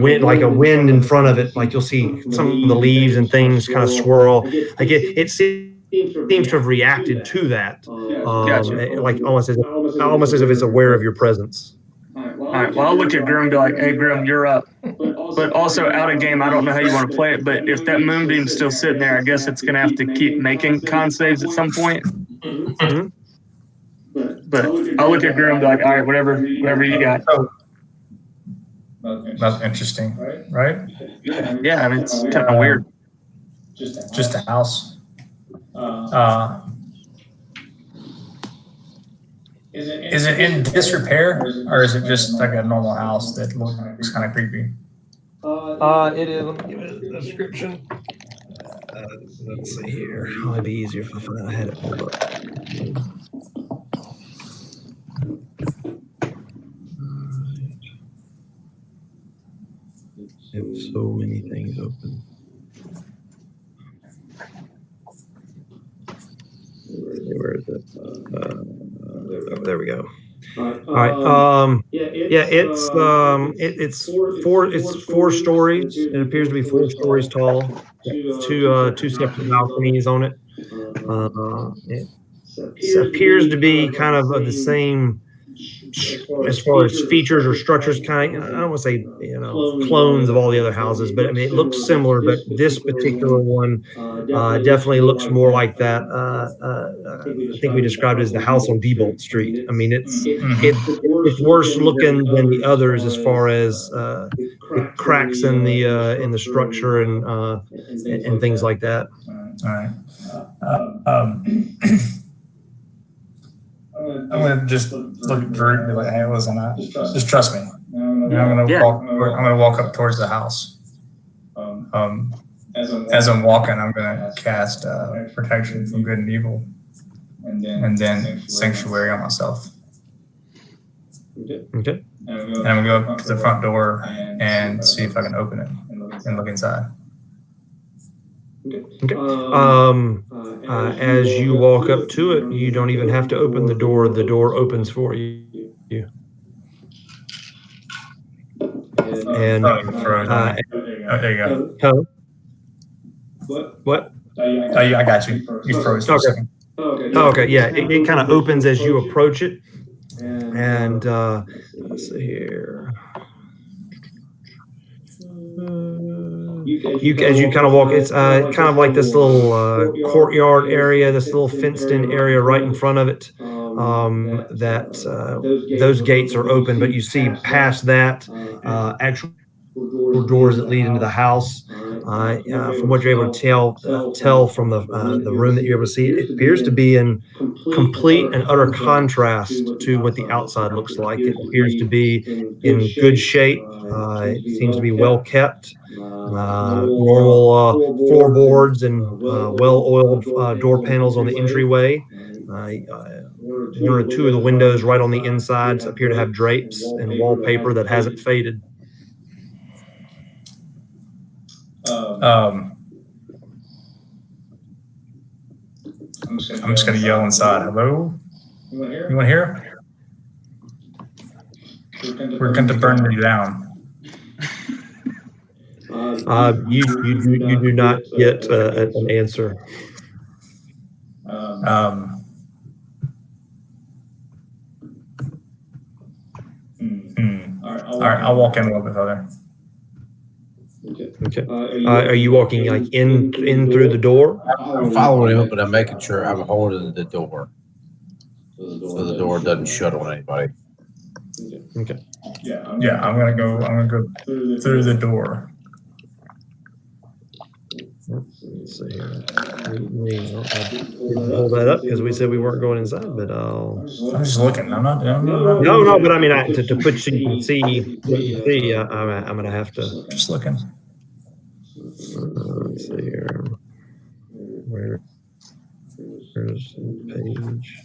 wind, like a wind in front of it. Like you'll see some of the leaves and things kind of swirl. Like it seems to have reacted to that, like almost as if it's aware of your presence. All right. Well, I'll look at Grim and be like, "Hey, Grim, you're up." But also out of game, I don't know how you want to play it. But if that moonbeam's still sitting there, I guess it's gonna have to keep making con saves at some point. Mhm. But I'll look at Grim and be like, "All right, whatever you got." That's interesting, right? Yeah, I mean it's kind of weird. Just a house. Is it in disrepair, or is it just like a normal house that looks kind of creepy? It is. Let me give it a description. Let's see here. It might be easier if I had it pulled up. I have so many things open. Where is it? There we go. All right. Yeah, it's four stories. It appears to be 4 stories tall. Two separate balconies on it. It appears to be kind of the same as far as features or structures, kind of, I don't want to say, clones of all the other houses, but I mean, it looks similar, but this particular one definitely looks more like that. I think we described it as the house on Diebold Street. I mean, it's worse looking than the others as far as the cracks in the structure and things like that. All right. I'm gonna just look at Drew and be like, "Hey, listen, just trust me." And I'm gonna walk up towards the house. As I'm walking, I'm gonna cast protection from good and evil, and then sanctuary on myself. Okay. And I'm gonna go up to the front door and see if I can open it and look inside. Okay. As you walk up to it, you don't even have to open the door. The door opens for you. And there you go. What? Oh, I got you. You froze for a second. Okay. Yeah. It kind of opens as you approach it. And let's see here. As you kind of walk, it's kind of like this little courtyard area, this little fenced-in area right in front of it. Those gates are open, but you see past that actual doors that lead into the house. From what you're able to tell from the room that you're able to see, it appears to be in complete and utter contrast to what the outside looks like. It appears to be in good shape. It seems to be well kept. Normal floorboards and well-oiled door panels on the entryway. One or two of the windows right on the insides appear to have drapes and wallpaper that hasn't faded. I'm just gonna yell inside. Hello? You want to hear? We're going to burn you down. You do not get an answer. All right, I'll walk in a little bit further. Okay. Are you walking like in through the door? I'm following him, but I'm making sure I'm holding the door so the door doesn't shut on anybody. Okay. Yeah, I'm gonna go through the door. Let's see here. Hold that up because we said we weren't going inside, but I'm just looking. I'm not. No, but I mean, to put so you can see what you see, I'm gonna have to. Just looking. Let's see here. Where's the page?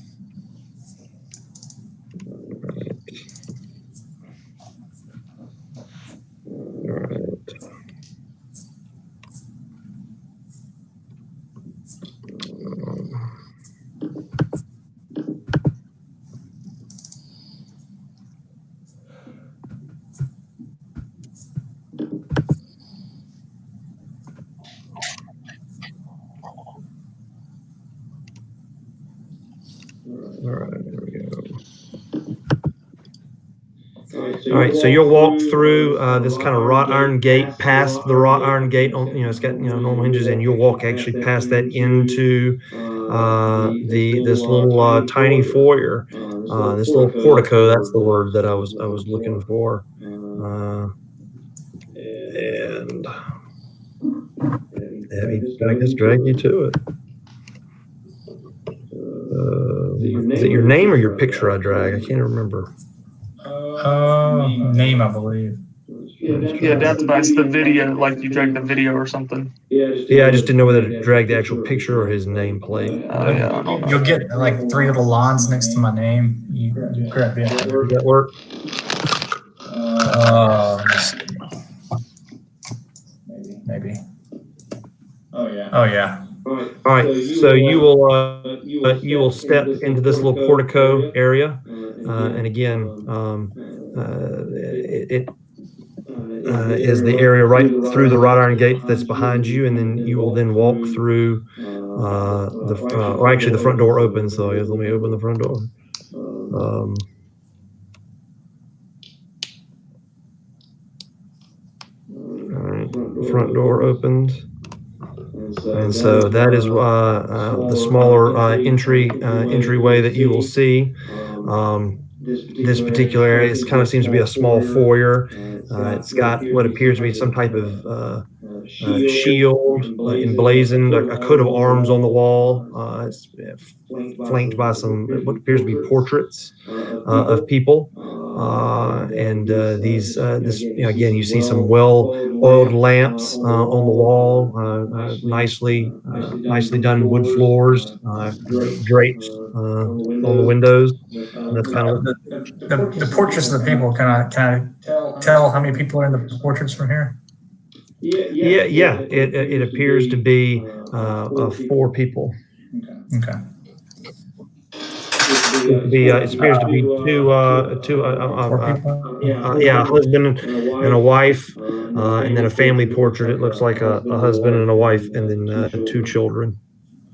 All right. All right, there we go. All right, so you'll walk through this kind of wrought iron gate, past the wrought iron gate. On it's got normal hinges, and you'll walk actually past that into this little tiny foyer, this little portico. That's the word that I was looking for, and I guess drag you to it. Is it your name or your picture I drag? I can't remember. Name, I believe. Yeah, that's the video, like you dragged the video or something. Yeah, I just didn't know whether to drag the actual picture or his nameplate. Yeah, I don't know. You'll get like 3 little lines next to my name. You grab it. Does that work? Maybe. Oh yeah. All right, so you will step into this little portico area, and again, it is the area right through the wrought iron gate that's behind you, and then you will then walk through or actually the front door opens. So let me open the front door. All right, front door opens. And so that is the smaller entryway that you will see. This particular area kind of seems to be a small foyer. It's got what appears to be some type of shield emblazoned, a coat of arms on the wall. It's flanked by some what appears to be portraits of people. And again, you see some well-oiled lamps on the wall, nicely done wood floors, drapes on the windows. And that's kind of the portraits of the people. Can I tell how many people are in the portraits from here? Yeah. It appears to be 4 people. Okay. It appears to be two a husband and a wife, and then a family portrait. It looks like a husband and a wife, and then 2 children.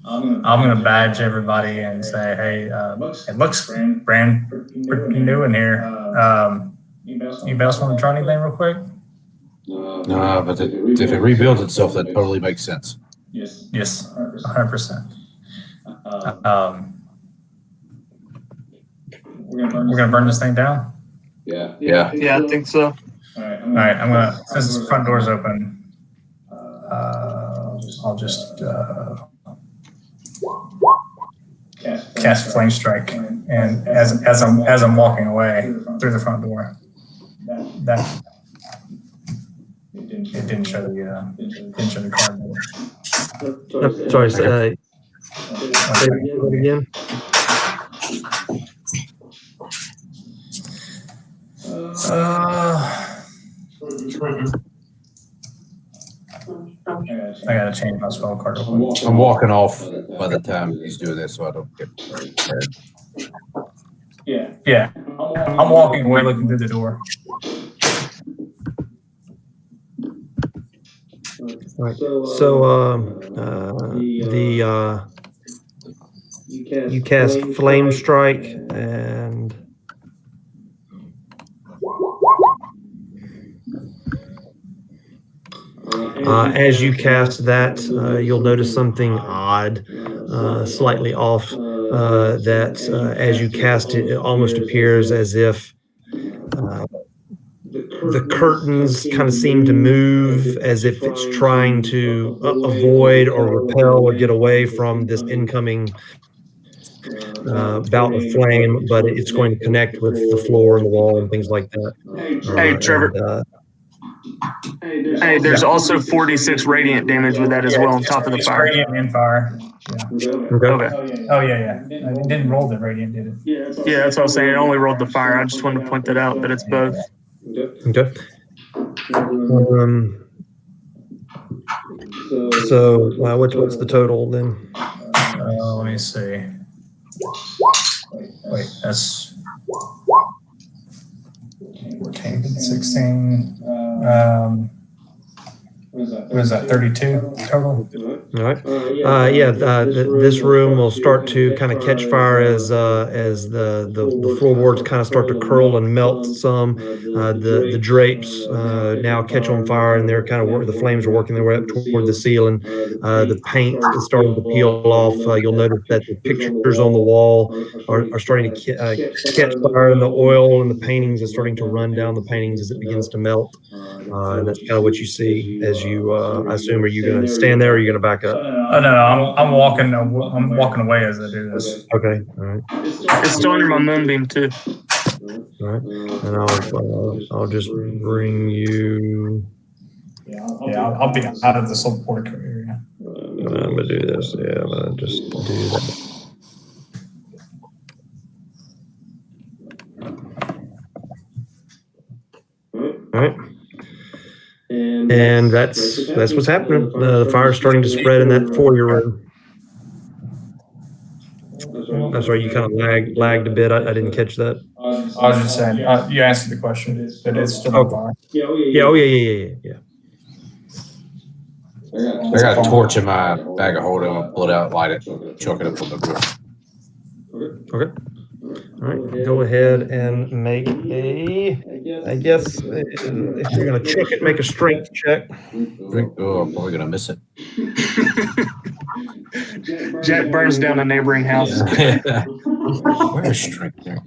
I'm gonna badge everybody and say, hey, it looks brand pretty new in here. Anybody else want to try anything real quick? No, but if it rebuilds itself, that totally makes sense. Yes, 100%. We're gonna burn this thing down. Yeah. Yeah, I think so. All right. I'm gonna, since the front door's open, I'll just cast flame strike, and as I'm walking away through the front door, that it didn't show the card. Sorry, say that again. I gotta change my spell card. real quick. I'm walking off by the time he's doing this, so I don't get prepared. Yeah, I'm walking away, looking through the door. All right. So you cast Flame Strike, and as you cast that, you'll notice something odd, slightly off. That as you cast it, it almost appears as if the curtains kind of seem to move, as if it's trying to avoid or repel or get away from this incoming bout of flame, but it's going to connect with the floor and the wall and things like that. Hey, Trevor. Hey, there's also 46 radiant damage with that as well on top of the It's fire. radiant and fire. Yeah. Okay. Oh yeah. It didn't roll the radiant, did it? Yeah, that's what I was saying. It only rolled the fire. I just wanted to point that out, that it's both. Okay. So what's the total then? Let me see. Wait, that's 14, 16. What is that? 32 total. All right. This room will start to kind of catch fire as the floorboards kind of start to curl and melt some. The drapes now catch on fire, and they're kind of the flames are working their way up toward the ceiling. The paint is starting to peel off. You'll notice that the pictures on the wall are starting to catch fire, and the oil and the paintings is starting to run down the paintings as it begins to melt. And that's kind of what you see as you, I assume, are you going to stand there or are you going to back up? Oh no, I'm walking away as I do this. Okay, all right. It's still under my moonbeam too. All right, and I'll just bring you. Yeah, I'll be out of the support area. I'm gonna do this. Yeah, I'm gonna just do that. All right. And that's what's happening. The fire's starting to spread in that foyer room. I'm sorry, you kind of lagged a bit. I didn't catch that. I was just saying, you answered the question, that it's still on fire. Yeah. I got a torch in my bag of holding. I'm gonna pull it out, light it, chuck it up on the roof. Okay. All right. Go ahead and make I guess if you're gonna chuck it, make a strength check. Oh, I'm probably gonna miss it. Jack burns down a neighboring house. Where's strength there?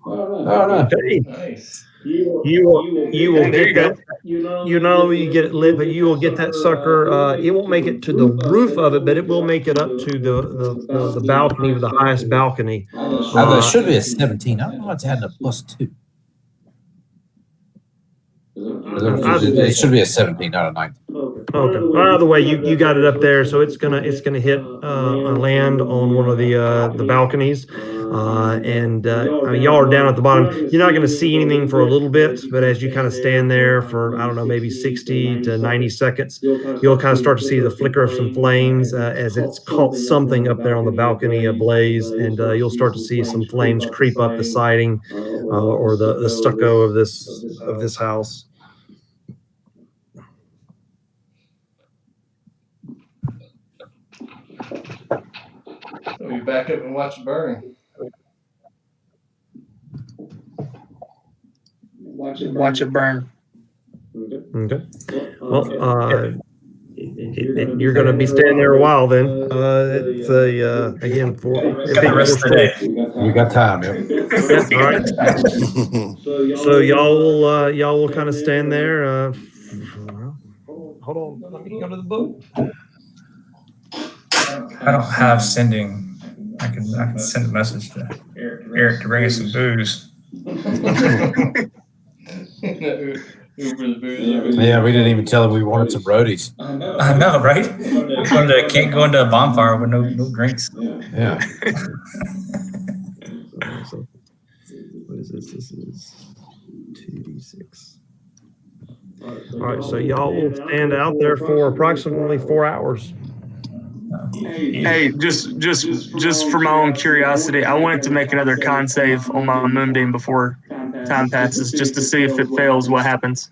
Oh no. Hey, Nice. you will get that. You get it lit, but you will get that sucker. It won't make it to the roof of it, but it will make it up to the balcony, the highest balcony. There should be a 17. I don't know why it's adding a +2. It should be a 17, not a 19. Okay. Well, either way, you got it up there, so it's gonna hit land on one of the balconies, and I mean, y'all are down at the bottom. You're not gonna see anything for a little bit, but as you kind of stand there for, I don't know, maybe 60 to 90 seconds, you'll kind of start to see the flicker of some flames as it's caught something up there on the balcony ablaze, and you'll start to see some flames creep up the siding or the stucco of this house. So we back up and watch it burn. Watch it burn. Okay. Well, you're going to be standing there a while then. It's again for Got the rest of the day. We got time, yeah. All right. So y'all will kind of stand there. Hold on, let me go to the book. I don't have sending. I can send a message to Eric to bring us some booze. Yeah, we didn't even tell him we wanted some roadies. I know, right? Can't go into a bonfire with no drinks. Yeah. So, what is this? This is 2d6. All right, so y'all will stand out there for approximately 4 hours. Hey, just for my own curiosity, I wanted to make another con save on my moonbeam before time passes, just to see if it fails, what happens.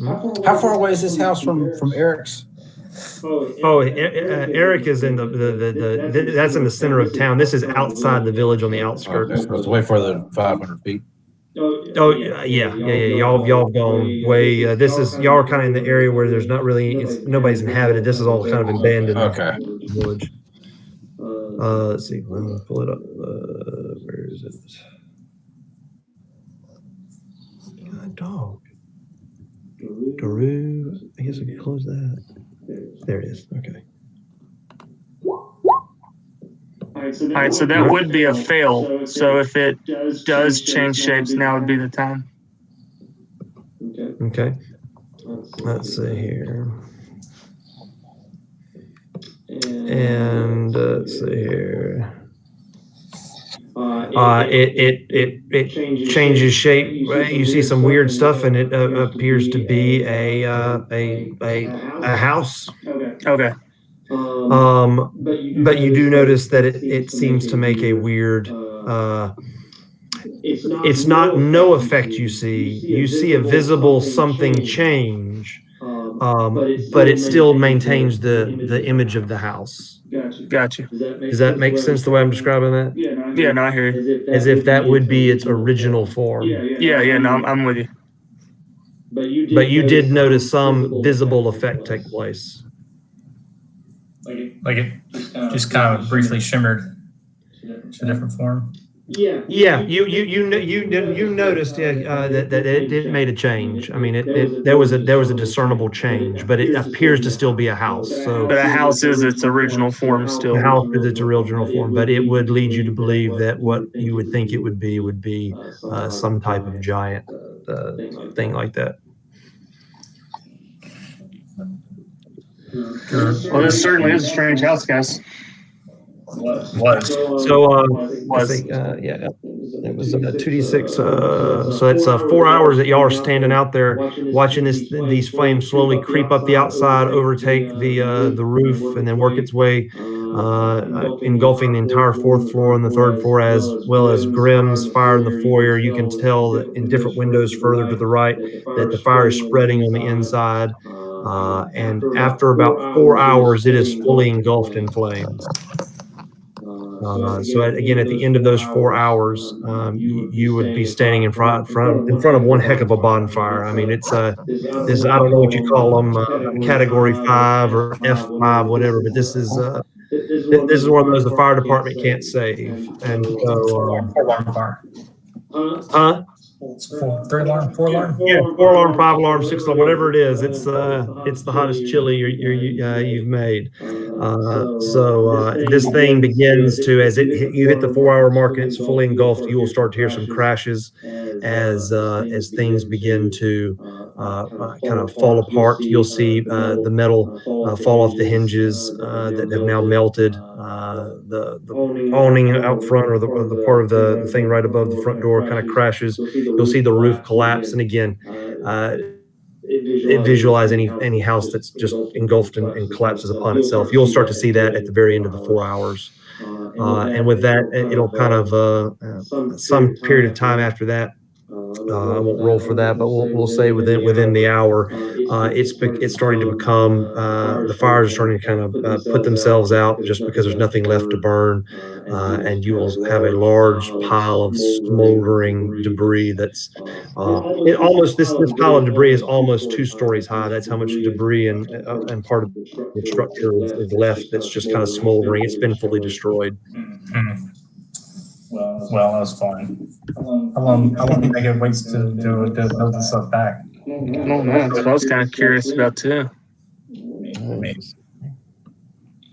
How far away is this house from Eric's? Oh, Eric is in that's in the center of town. This is outside the village on the outskirts. Okay, so it's way further than 500 feet. Oh yeah. Y'all gone way. This is y'all are kind of in the area where there's not really nobody's inhabited. This is all kind of abandoned Okay. village. Let's see. Let me pull it up. Where is it? God, dog. Daru. I guess I can close that. There it is. Okay. All right, so that would be a fail. So if it does change shapes, now would be the time. Okay. Let's see here. And let's see here. It changes shape. You see some weird stuff, and it appears to be a house. Okay. But you do notice that it seems to make a weird. It's not no effect you see. You see a visible something change, but it still maintains the image of the house. Gotcha. Does that make sense the way I'm describing that? Yeah, no, I hear you. As if that would be its original form. Yeah, no, I'm with you. But you did notice some visible effect take place. Like it just kind of briefly shimmered to a different form. Yeah, you noticed that it made a change. I mean, there was a discernible change, but it appears to still be a house. So But a house is its original form still. the house is its original form, but it would lead you to believe that what you would think it would be some type of giant thing like that. Well, this certainly is a strange house, guys. Was. So I think yeah, it was 2d6. So it's 4 hours that y'all are standing out there watching these flames slowly creep up the outside, overtake the roof, and then work its way, engulfing the entire 4th floor and the 3rd floor, as well as Grimm's fire in the foyer. You can tell that in different windows further to the right that the fire is spreading on the inside. And after about 4 hours, it is fully engulfed in flames. So again, at the end of those 4 hours, you would be standing in front of one heck of a bonfire. I mean, it's this, I don't know what you call them, category 5 or F5, whatever, but this is one of those the fire department can't save. And so, 4-alarm fire. huh? 4 alarm? Yeah, 4 alarm, 5 alarm, 6 alarm, whatever it is. It's the hottest chili you've made. So this thing begins to, as you hit the 4 hour mark and it's fully engulfed, you will start to hear some crashes as things begin to kind of fall apart. You'll see the metal fall off the hinges that have now melted. The awning out front, or the part of the thing right above the front door, kind of crashes. You'll see the roof collapse, and again, visualize any house that's just engulfed and collapses upon itself. You'll start to see that at the very end of the 4 hours, and with that, it'll kind of some period of time after that. I won't roll for that, but we'll say within the hour, it's starting to become the fires are starting to kind of put themselves out just because there's nothing left to burn, and you will have a large pile of smoldering debris that's this pile of debris is almost 2 stories high. That's how much debris and part of the structure is left. That's just kind of smoldering. It's been fully destroyed. Mm-hmm. Well, that's fine. How long do you think it waits to build this stuff back? Oh man, that's what I was kind of curious about too. Maybe.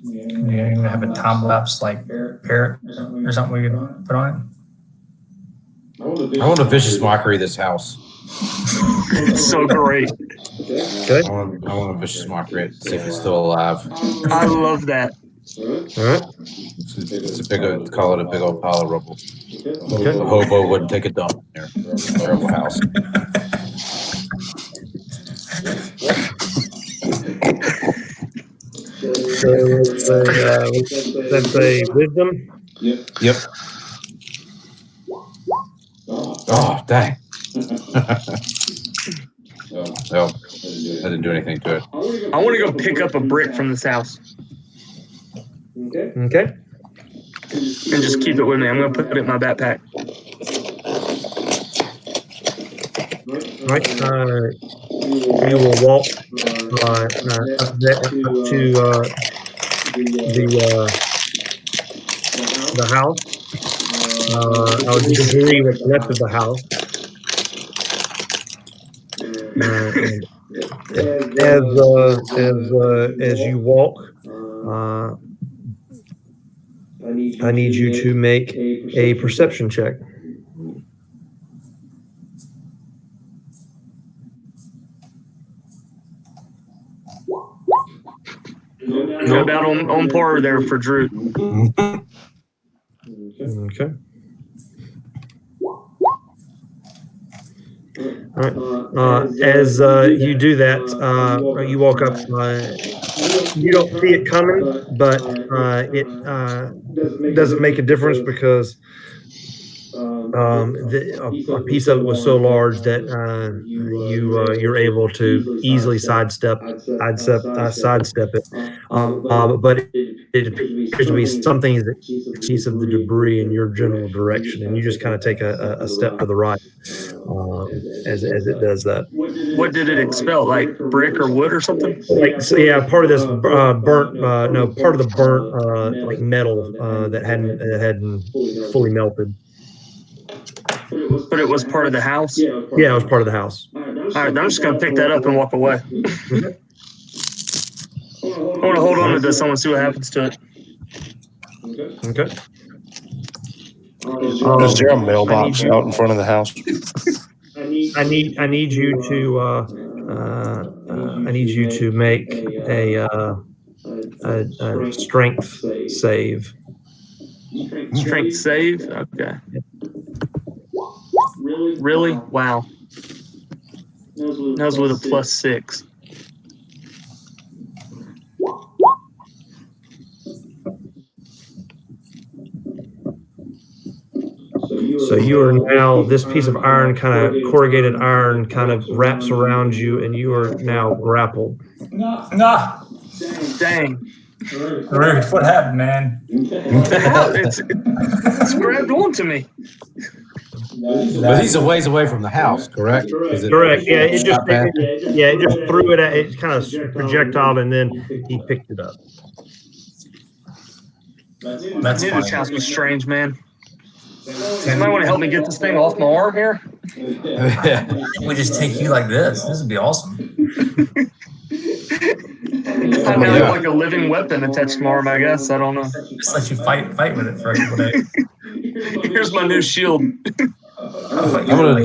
You have a time lapse like parrot or something we could put on I want a vicious mockery of this house. It's so great. Okay. I want a vicious mockery. See if it's still alive. I love that. All right. It's a big old, call it a big old pile of rubble. Okay. The hobo wouldn't take a dump here. Terrible house. that's a wisdom. Yep. Oh, dang. Well, I didn't do anything to it. I want to go pick up a brick from this house Okay. and just keep it with me. I'm going to put it in my backpack. Right. You will walk up to the house. Or the debris what's left of the house. As you walk, I need you to make a perception check. About on par there for Drew. Okay. All right. As you do that, you walk up. You don't see it coming, but it doesn't make a difference because a piece of it was so large that you're able to easily sidestep it. But it appears to be something that piece of the debris in your general direction, and you just kind of take a step to the right as it does that. What did it expel? Like brick or wood or something? Like, so yeah, part of this part of the burnt like metal that hadn't fully melted. But it was part of the house? Yeah, it was part of the house. All right, I'm just going to pick that up and walk away. I want to hold on to this. I want to see what happens to it. Okay. Is there a mailbox out in front of the house? I need you to make a strength save. Strength save? Okay. Really? Wow. That was with a +6. So you are now, this piece of iron, kind of corrugated iron, kind of wraps around you, and you are now grappled. Nah. Dang. Rude. What happened, man? What the hell? It's grabbed onto me. But he's a ways away from the house, correct? Correct. Yeah, it just threw it at it, kind of projectile, and then he picked it up. That's This funny. house was strange, man. Somebody want to help me get this thing off my arm here? We just take you like this. This would be awesome. I now have like a living weapon attached to my arm, I guess. I don't know. Just let you fight with it for a couple days. Here's my new shield. I'm gonna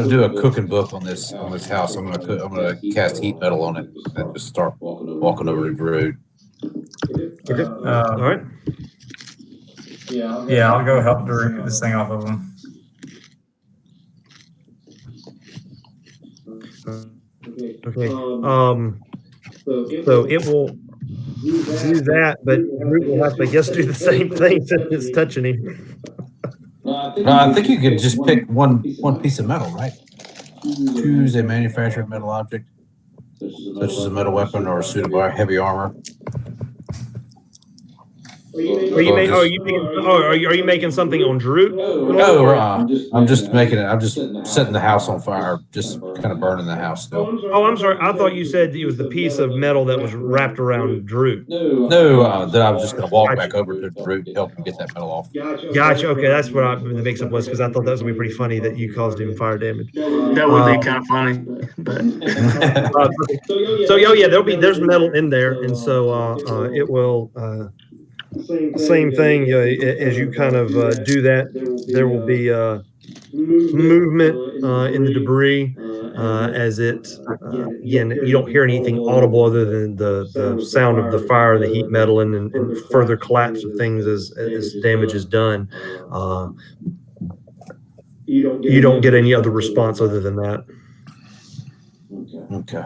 do a cooking book on this house. I'm gonna cast heat metal on it and just start walking over to Drew. Okay. All right. Yeah, I'll go help Drew get this thing off of him. Okay. So it will do that, but Drew will have to, I guess, do the same thing since it's touching him. I think you could just pick one piece of metal, right? Choose a manufactured metal object, such as a metal weapon or a suit of heavy armor. Are you making something on Drew? No, I'm just setting the house on fire, just kind of burning the house still. Oh, I'm sorry. I thought you said it was the piece of metal that was wrapped around Drew. No, that I was just going to walk back over to Drew to help him get that metal off. Gotcha. Okay, that's what the mix-up was, because I thought that was going to be pretty funny that you caused him fire damage. That would be kind of funny, but so yeah, there's metal in there, and so it will. Same thing. As you kind of do that, there will be movement in the debris as it. Again, you don't hear anything audible other than the sound of the fire, the heat metal, and further collapse of things as damage is done. You don't get any other response other than that. Okay.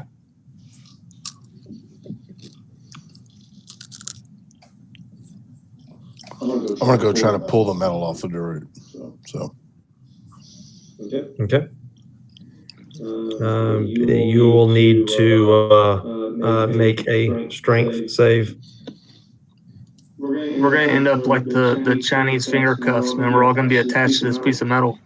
I'm gonna go try to pull the metal off of the root. So Okay. You will need to make a strength save. We're gonna end up like the Chinese finger cuffs, man. We're all gonna be attached to this piece of metal.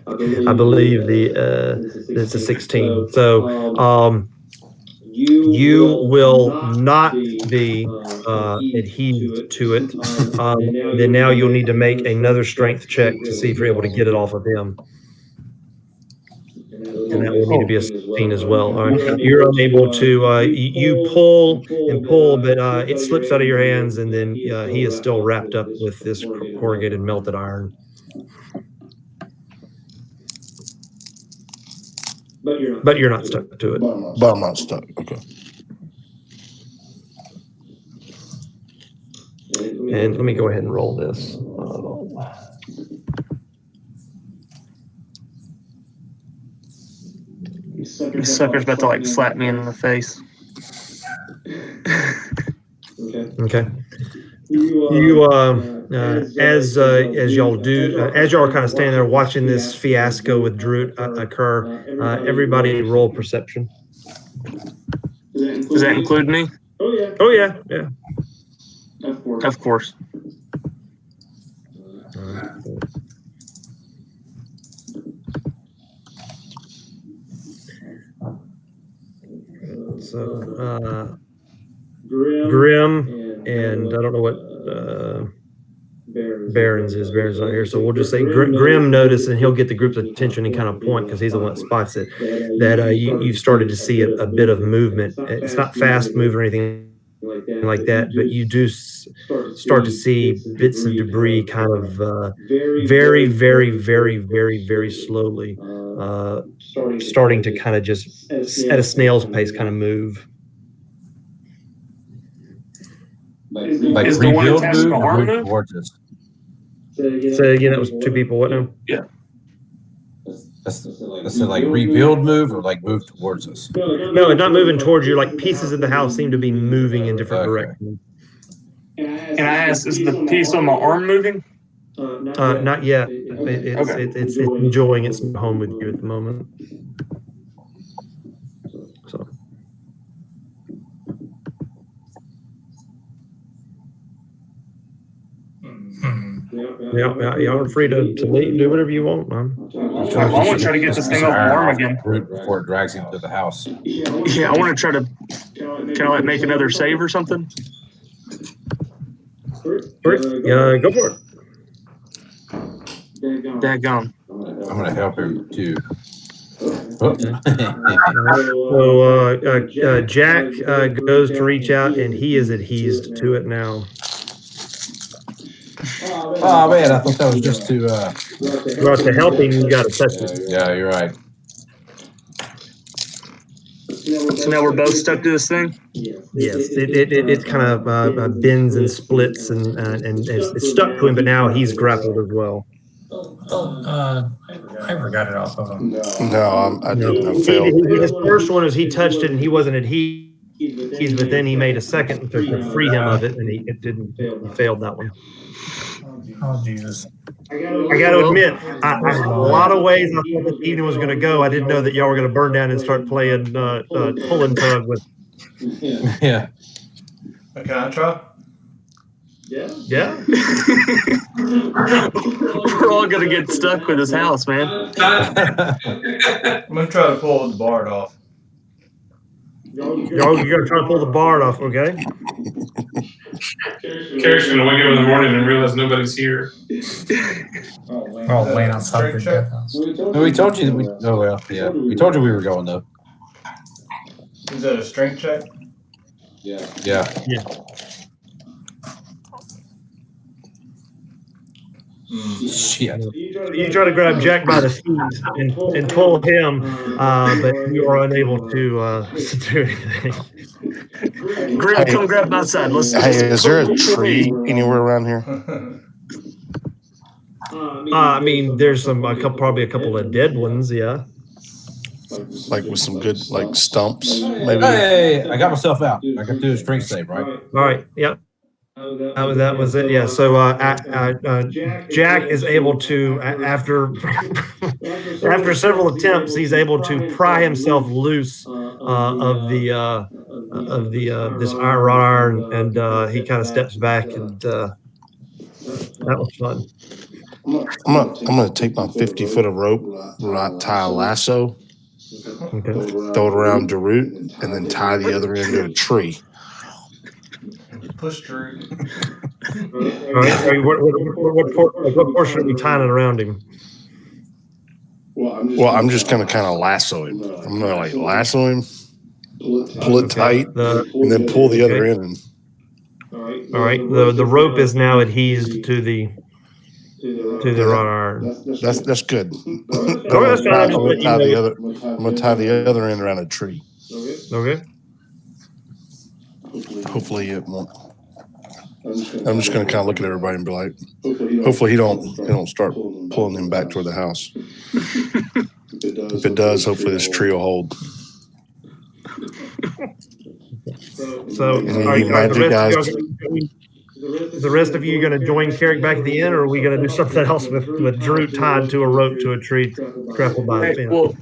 I believe it's a 16. So you will not be adhered to it. Then now you'll need to make another strength check to see if you're able to get it off of him. And that will need to be a 16 as well. All right. You're unable to, you pull and pull, but it slips out of your hands, and then he is still wrapped up with this corrugated melted iron. But you're not stuck to it. but I'm not stuck. Okay. And let me go ahead and roll this. This sucker's about to like slap me in the face. Okay. You as y'all do, as y'all are kind of standing there watching this fiasco with Drew occur, everybody roll perception. Does that include me? Oh yeah, yeah. Of course. So Grim and I don't know what Barons is. Barons not here, so we'll just say Grim noticed, and he'll get the group's attention and kind of point, because he's the one that spots it, that you've started to see a bit of movement. It's not fast move or anything like that, but you do start to see bits of debris kind of very, very, very, very, very slowly starting to kind of just at a snail's pace kind of move. Like Is the one rebuild attached to move the or arm move move? towards us? Say again, that was two people. What now? That's like rebuild move or like move towards us? No, it's not moving towards you. Like pieces of the house seem to be moving in different directions. And I asked, is the piece on my arm moving? Not yet. It's enjoying its home with you at the moment. So. Yeah, y'all are free to leave, do whatever you want, man. I want to try to get this thing off my arm again before it drags him to the house. Yeah, I want to try to kind of like make another save or something. Yeah, go for it. Daggone. I'm gonna help him too. So Jack goes to reach out, and he is adhesed to it now. Oh man, I thought that was just to Well, to help him, you got to touch it. yeah, you're right. So now we're both stuck to this thing? Yes, it kind of bends and splits, and it's stuck to him, but now he's grappled as well. I forgot it off of him. No, I didn't. I failed. His first one was he touched it and he wasn't adhesed, but then he made a second to free him of it, and he failed that one. Oh Jesus! I got to admit, a lot of ways I thought the evening was going to go. I didn't know that y'all were going to burn down and start playing pull and tug with. Yeah. Can I try? Yeah. We're all going to get stuck with this house, man. I'm gonna try to pull the board off. Y'all, you're going to try to pull the bar off, okay? Carrie's gonna wake up in the morning and realize nobody's here. We're all laying outside the death house. No, we told you that we. Oh well, yeah. We told you we were going though. Is that a strength check? Yeah. Shit. You try to grab Jack by the feet and pull him, but you are unable to do anything. Grim, come grab my side. Hey, is there a tree anywhere around here? I mean, there's probably a couple of dead ones, yeah. Like with some good like stumps, maybe. Hey, I got myself out. I can do a strength save, right? All right, yep. That was it. Yeah. So Jack is able to after after several attempts, he's able to pry himself loose of the this wrought iron, and he kind of steps back, and that was fun. I'm gonna take my 50 foot of rope, tie a lasso, Okay. throw it around Darut, and then tie the other end to a tree. Push Drew. All right. What portion are we tying it around him? Well, I'm just gonna kind of lasso him. I'm gonna like lasso him, pull it tight, and then pull the other end. And All right. The rope is now adhesed to the wrought iron. that's good. Okay, that's fine. I'm just letting you know. I'm gonna tie the other end around a tree. Okay. Hopefully it won't. I'm just gonna kind of look at everybody and be like, hopefully he don't start pulling him back toward the house. If it does, hopefully this tree will hold. So, the rest of you going to join Carrick back at the end, or are we going to do something else with Drew tied to a rope to a tree, grappled by his Hey, fin? well,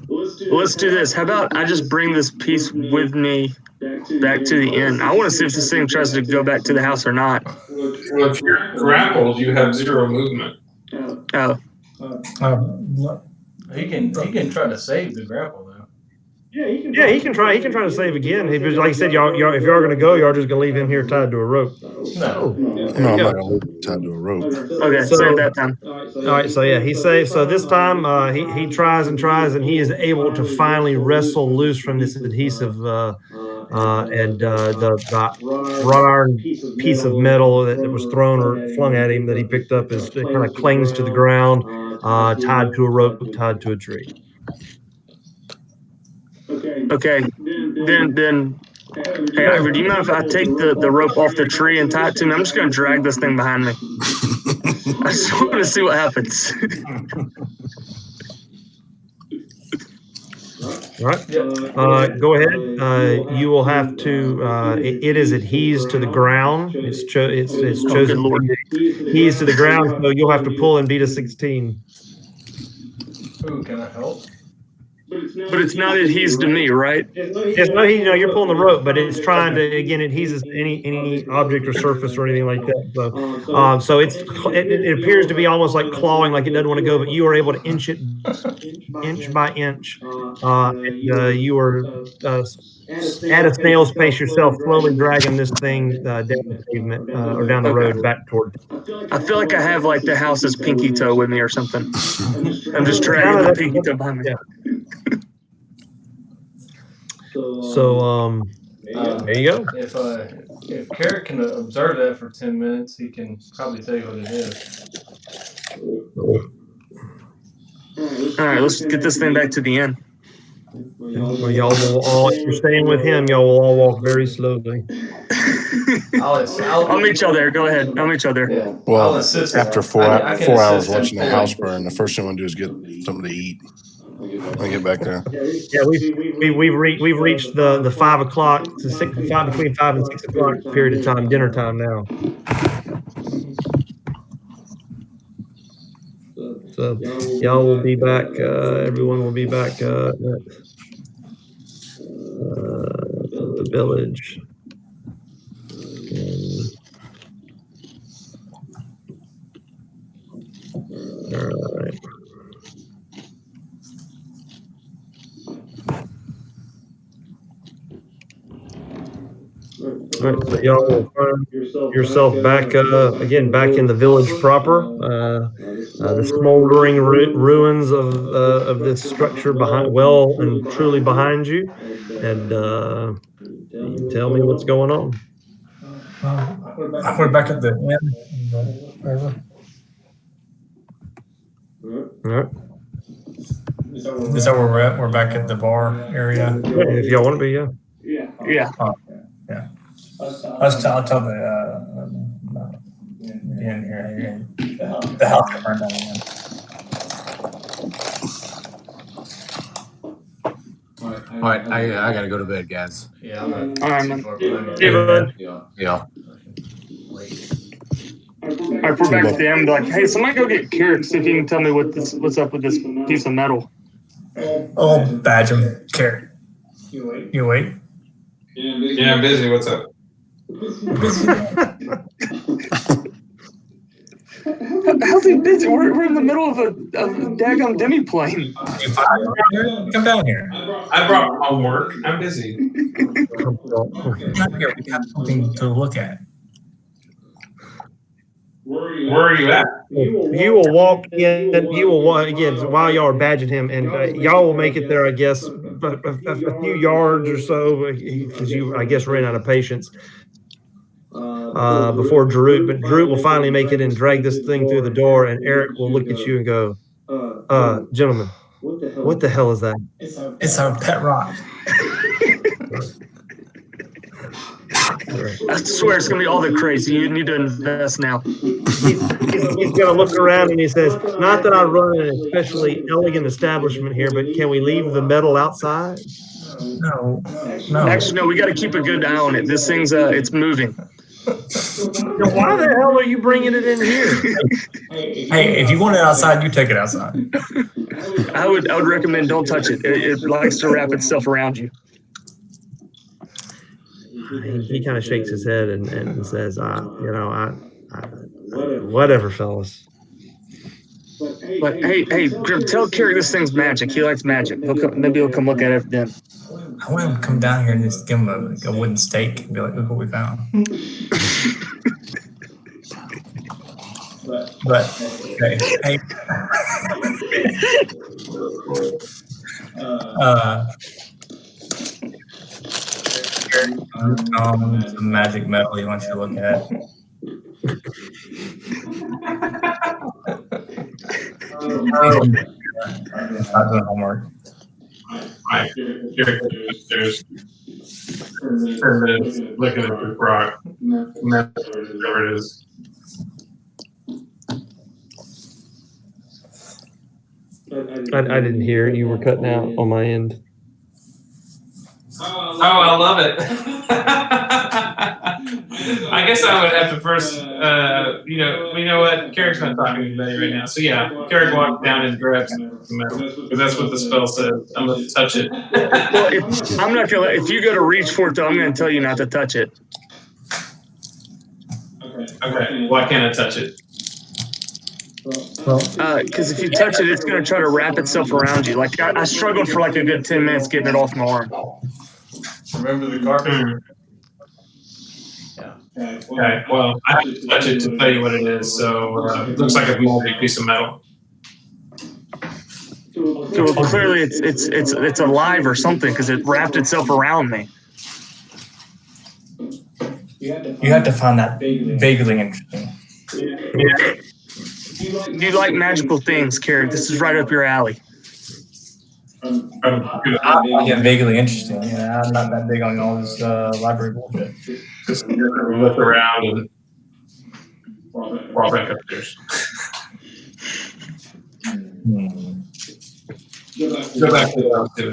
let's do this. How about I just bring this piece with me back to the inn? I want to see if this thing tries to go back to the house or not. Well, if you're grappled, you have 0 movement. Oh, He can try to save the grapple though. Yeah, he can try. He can try to save again. He was like he said, y'all. If y'all are going to go, y'all are just going to leave him here tied to a rope. No. No, I'm not gonna leave him tied to a rope. okay, So- save that time. All right, so yeah, he saves. So this time, he tries and tries, and he is able to finally wrestle loose from this adhesive the wrought iron piece of metal that was thrown or flung at him that he picked up. Is it kind of clings to the ground, tied to a rope, tied to a tree. Okay, then. Hey, Ivor, do you mind if I take the rope off the tree and tie it to me? I'm just going to drag this thing behind me. I just want to see what happens. All right. Go ahead. You will have to. It is adhesed to the ground. It's Good chosen Lord. adhesed to the ground. So you'll have to pull and beat a 16. Ooh, can I help? But it's not adhesed to me, right? Yes, no, you're pulling the rope, but it's trying to again adheses any object or surface or anything like that. So it appears to be almost like clawing, like it doesn't want to go, but you are able to inch it inch by inch. You are at a snail's pace yourself, slowly dragging this thing down the pavement or down the road back toward. I feel like I have like the house's pinky toe with me or something. I'm just dragging the pinky toe behind me. Yeah. So there you go. If Carrick can observe that for 10 minutes, he can probably tell you what it is. All right, let's get this thing back to the inn. Well, y'all will all, if you're staying with him, y'all will all walk very slowly. I'll meet y'all there. Go ahead. I'll meet y'all there. Yeah. Well, assist after him. 4 I can hours assist him watching the pulling. house burn, the first thing I want to do is get something to eat. I get back there. Yeah, we've reached the 5 o'clock to 6 between 5 and 6 o'clock period of time, dinner time now. So y'all will be back. Everyone will be back at the village. All right. All right, so y'all will find yourself back again back in the village proper. The smoldering ruins of this structure well and truly behind you, and you tell me what's going on. We're back at the inn. All right. Is that where we're at? We're back at the bar area. Yeah, if y'all want to be, yeah. Yeah. I'll tell the inn here. The house that burned down again. All right, I gotta go to bed, guys. Yeah, All right, man. Yeah, bud. Yeah. All right, we're back at the end. Like, hey, somebody go get Carrick, see if he can tell me what's up with this piece of metal. Oh, badge him. Carrot. You wait. Yeah, I'm busy. What's up? How's he busy? We're in the middle of a daggum demi-plane. Come down here. I brought homework. I'm busy. Come down here. We have something to look at. Where are you at? You will walk in. You will walk again while y'all are badging him, and y'all will make it there. I guess a few yards or so, because you, I guess, ran out of patience before Drew. But Drew will finally make it and drag this thing through the door, and Eric will look at you and go, "Gentlemen, what the hell is that?" It's our pet rock. I swear it's gonna be all the crazy. You need to invest now. He's going to look around and he says, "Not that I run an especially elegant establishment here, but can we leave the metal outside?" No. Actually, no. We got to keep a good eye on it. This thing's it's moving. Now, why the hell are you bringing it in here? Hey, if you want it outside, you take it outside. I would recommend don't touch it. It likes to wrap itself around you. He kind of shakes his head and says, whatever, fellas. But hey, Grim, tell Carrie this thing's magic. He likes magic. Maybe he'll come look at it then. I want him to come down here and just give him a wooden stake and be like, look what we found. But hey. Some magic metal he wants you to look at. Not doing homework. Right. There's 10 minutes looking at the rock. Whatever it is. I didn't hear. You were cutting out on my end. Oh, I love it. I guess I would have to first, you know what? Carrick's not talking to anybody right now. So yeah, Carrick walked down and grabbed the metal because that's what the spell says. I'm going to touch it. Well, I'm not going to. If you go to reach for it, though, I'm going to tell you not to touch it. Okay. Why can't I touch it? Because if you touch it, it's going to try to wrap itself around you. Like I struggled for like a good 10 minutes getting it off my arm. Remember the carpet? Okay, well, I have to touch it to tell you what it is. So it looks like a big piece of metal. So clearly, it's alive or something because it wrapped itself around me. You have to find that vaguely interesting. Yeah. You like magical things, Carrick. This is right up your alley. Yeah, vaguely interesting. Yeah, I'm not that big on all this library bullshit. Just look around and walk back upstairs. Go back to the house, too.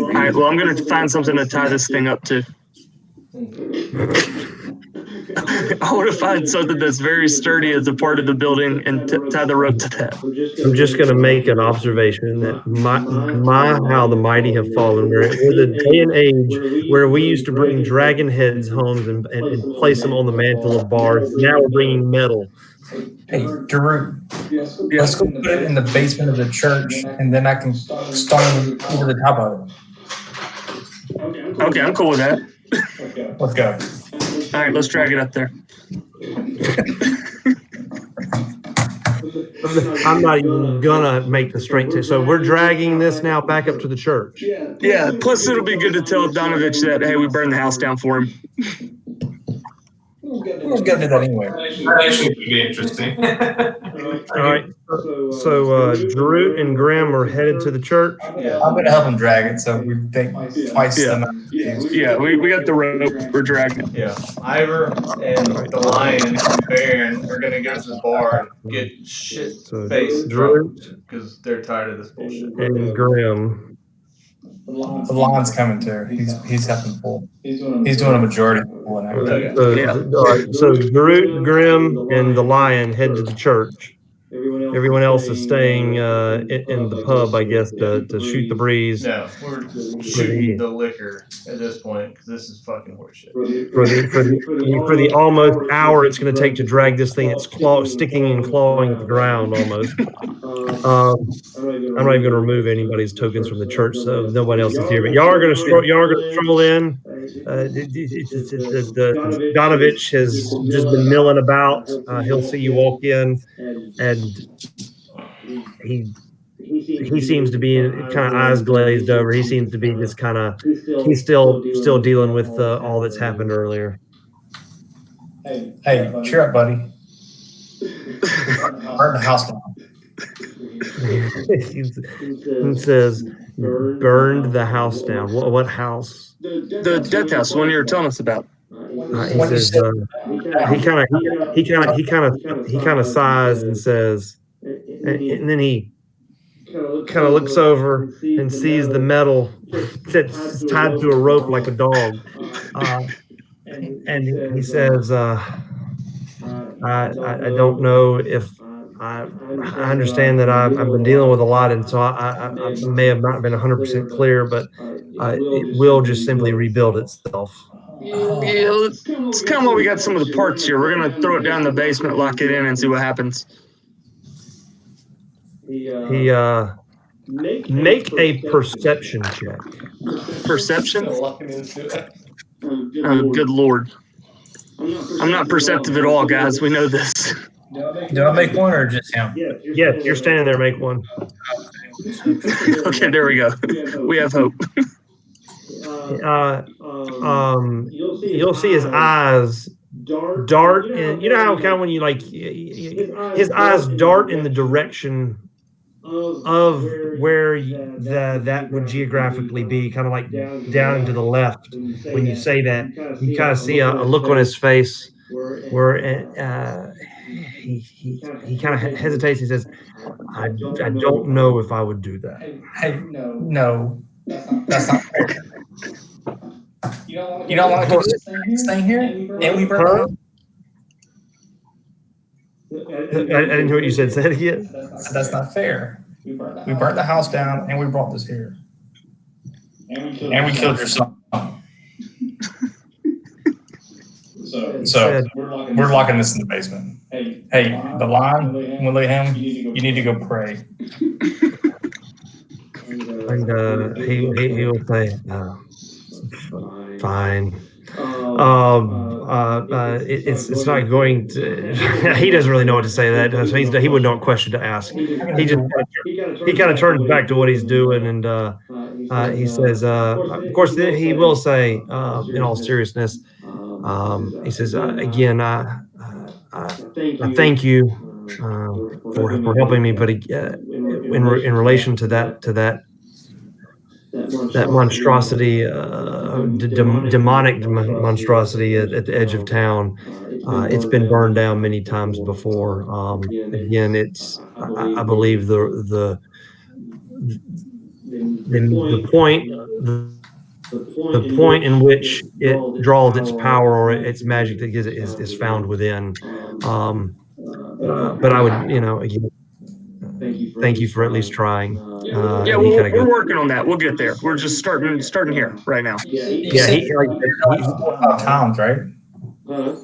All right, well, I'm going to find something to tie this thing up to. I want to find something that's very sturdy as a part of the building and tie the rope to that. I'm just going to make an observation that my how the mighty have fallen. We're the day and age where we used to bring dragon heads home and place them on the mantle of bars. Now we're bringing metal. Hey, Drew, let's go put it in the basement of the church, and then I can stone over the top of it. Okay, I'm cool with that. Let's go. All right, let's drag it up there. I'm not even gonna make the strength test. So we're dragging this now back up to the church. Yeah, plus it'll be good to tell Donovich that, hey, we burned the house down for him. We're gonna do that anyway. That actually could be interesting. All right. So Drew and Graham are headed to the church. Yeah. I'm gonna help him drag it, so we think twice the amount. Yeah, we got the rope. We're dragging it. Yeah. Ivor and the lion and Baron are gonna go to the bar and get shit So faced Drew because they're tired of this bullshit. and Graham The line's coming too. He's having full. He's doing a majority of the pulling out. All right, so Groot, Grim, and the Lion head to the church. Everyone else is staying in the pub, I guess, to shoot the breeze. No, we're shooting the liquor at this point because this is fucking horseshit. For the almost hour it's going to take to drag this thing. It's sticking and clawing at the ground almost. I'm not even going to remove anybody's tokens from the church, so nobody else is here. But y'all are going to stroll in. Donovich has just been milling about. He'll see you walk in, and he seems to be kind of eyes glazed over. He seems to be just kind of he's still dealing with all that's happened earlier. Hey, cheer up, buddy. Burn the house down. He says, "Burned the house down." What house? The death house, the one you were telling us about. He says he kind of sighs and says, and then he kind of looks over and sees the metal that's tied to a rope like a dog, and he says, I don't know if I understand that I've been dealing with a lot, and so I may have not been 100% clear, but it will just simply rebuild itself. Yeah, let's come while we got some of the parts here. We're gonna throw it down in the basement, lock it in, and see what happens. He make a perception check. Perception? Locking into it. Oh, good Lord. I'm not perceptive at all, guys. We know this. Do I make one or just him? Yes, you're standing there. Make one. Okay, there we go. We have hope. You'll see his eyes dart, and you know how kind of when you like his eyes dart in the direction of where that would geographically be, kind of like down and to the left. When you say that, you kind of see a look on his face where he kind of hesitates. He says, I don't know if I would do that. Hey, no, that's not fair. You don't want to keep this thing here, and we burn it. I didn't hear what you said. Say it again. That's not fair. We burnt the house down, and we brought this here, and we killed your son. So we're locking this in the basement. Hey, the line, William, you need to go pray. And he will say, fine. It's not going to. He doesn't really know what to say to that, so he wouldn't know what question to ask. He kind of turns back to what he's doing, and he says, of course, he will say, in all seriousness, he says, again, I thank you for helping me, but in relation to that monstrosity, demonic monstrosity at the edge of town, it's been burned down many times before. Again, it's I believe the point in which it draws its power or its magic that gives it is found within. But I would, again, thank you for at least trying. Yeah, we're working on that. We'll get there. We're just starting here right now. Yeah, he 4 or 5 times, right?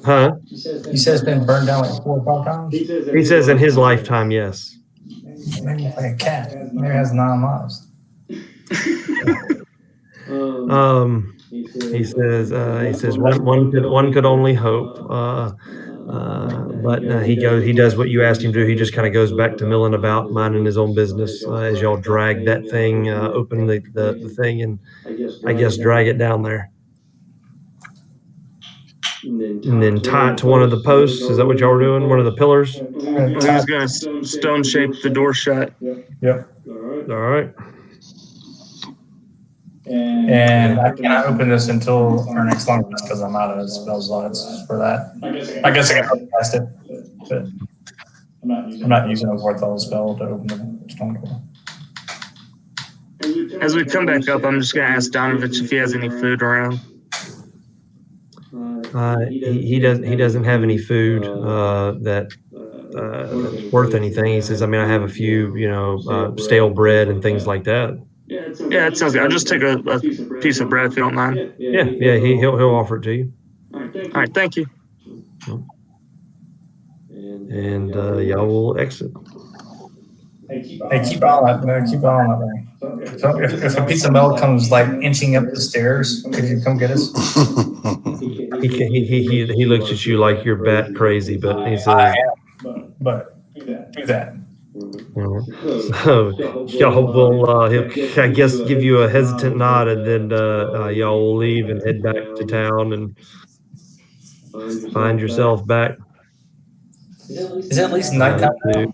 Huh? He says it's been burned down like 4 or 5 times. He says in his lifetime, yes. Maybe like a cat. Maybe it has 9 lives. He says one could only hope. But he does what you asked him to do. He just kind of goes back to milling about, minding his own business as y'all drag that thing, open the thing, and I guess drag it down there, and then tie it to one of the posts. Is that what y'all were doing? One of the pillars? He's gonna stone shape the door shut. Yep. All right. And I cannot open this until our next long rest because I'm out of spell slots for that. I guess I can cast it, but I'm not using a Vorthol spell to open the stone door. As we come back up, I'm just going to ask Donovich if he has any food around. He doesn't have any food that's worth anything. He says, I mean, I have a few, stale bread and things like that. Yeah, it sounds good. I'll just take a piece of bread if you don't mind. Yeah, he'll offer it to you. All right, thank you. And y'all will exit. Hey, keep on that, man. Keep on that, man. So if a piece of milk comes like inching up the stairs, could you come get us? He looks at you like you're bat crazy, but he says, I am, but do that. So y'all will, he'll, I guess, give you a hesitant nod, and then y'all will leave and head back to town and find yourself back. Is it at least nighttime now?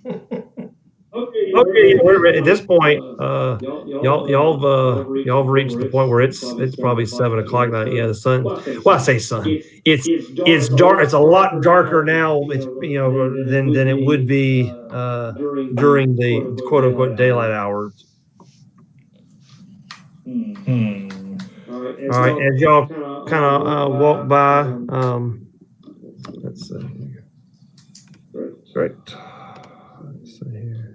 Okay, we're at this point. Y'all have reached the point where it's probably 7 o'clock now. Yeah, the sun. Well, I say sun. It's dark. It's a lot darker now. It's than it would be during the quote unquote daylight hours. All right, as y'all kind of walk by, let's see. Great. Let's see here.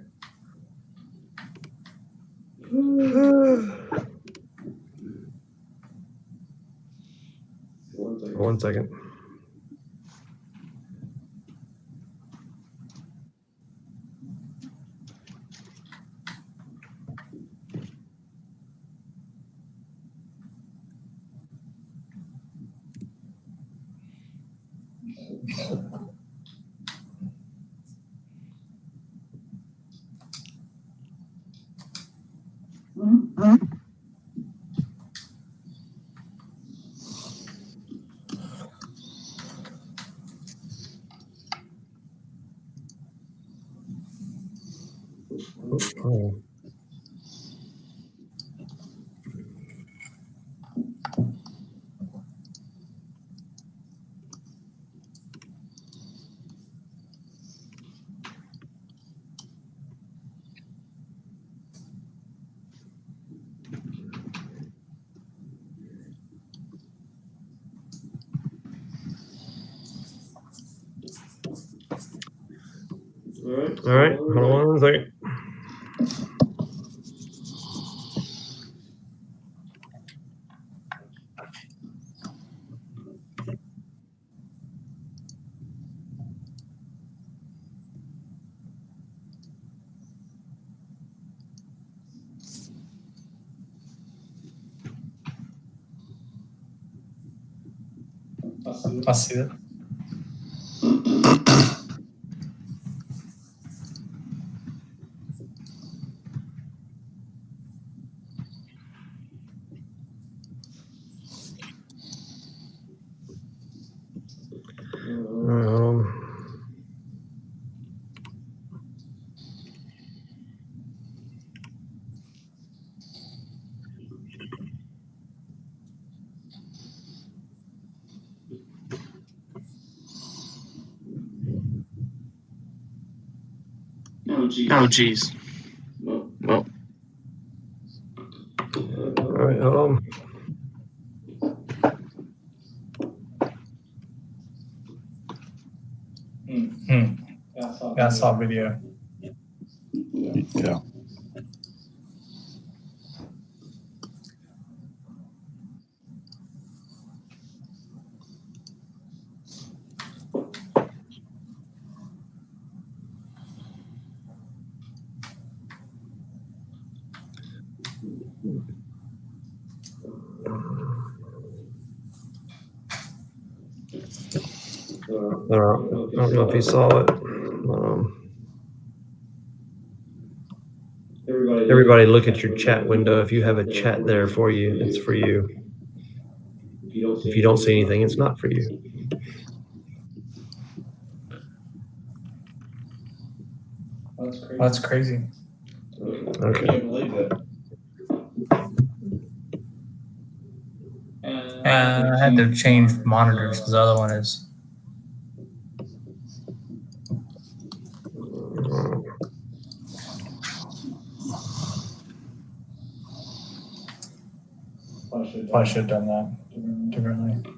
One second. Oh. All right, hold on 1 second. I see that. Oh, geez. Well, All right, hold on. Yeah, I saw a video. Yeah. I don't know if you saw it. Everybody look at your chat window. If you have a chat there for you, it's for you. If you don't see anything, it's not for you. That's crazy. Okay. Can't believe that. I had to change monitors because the other one is. Probably should have done that differently.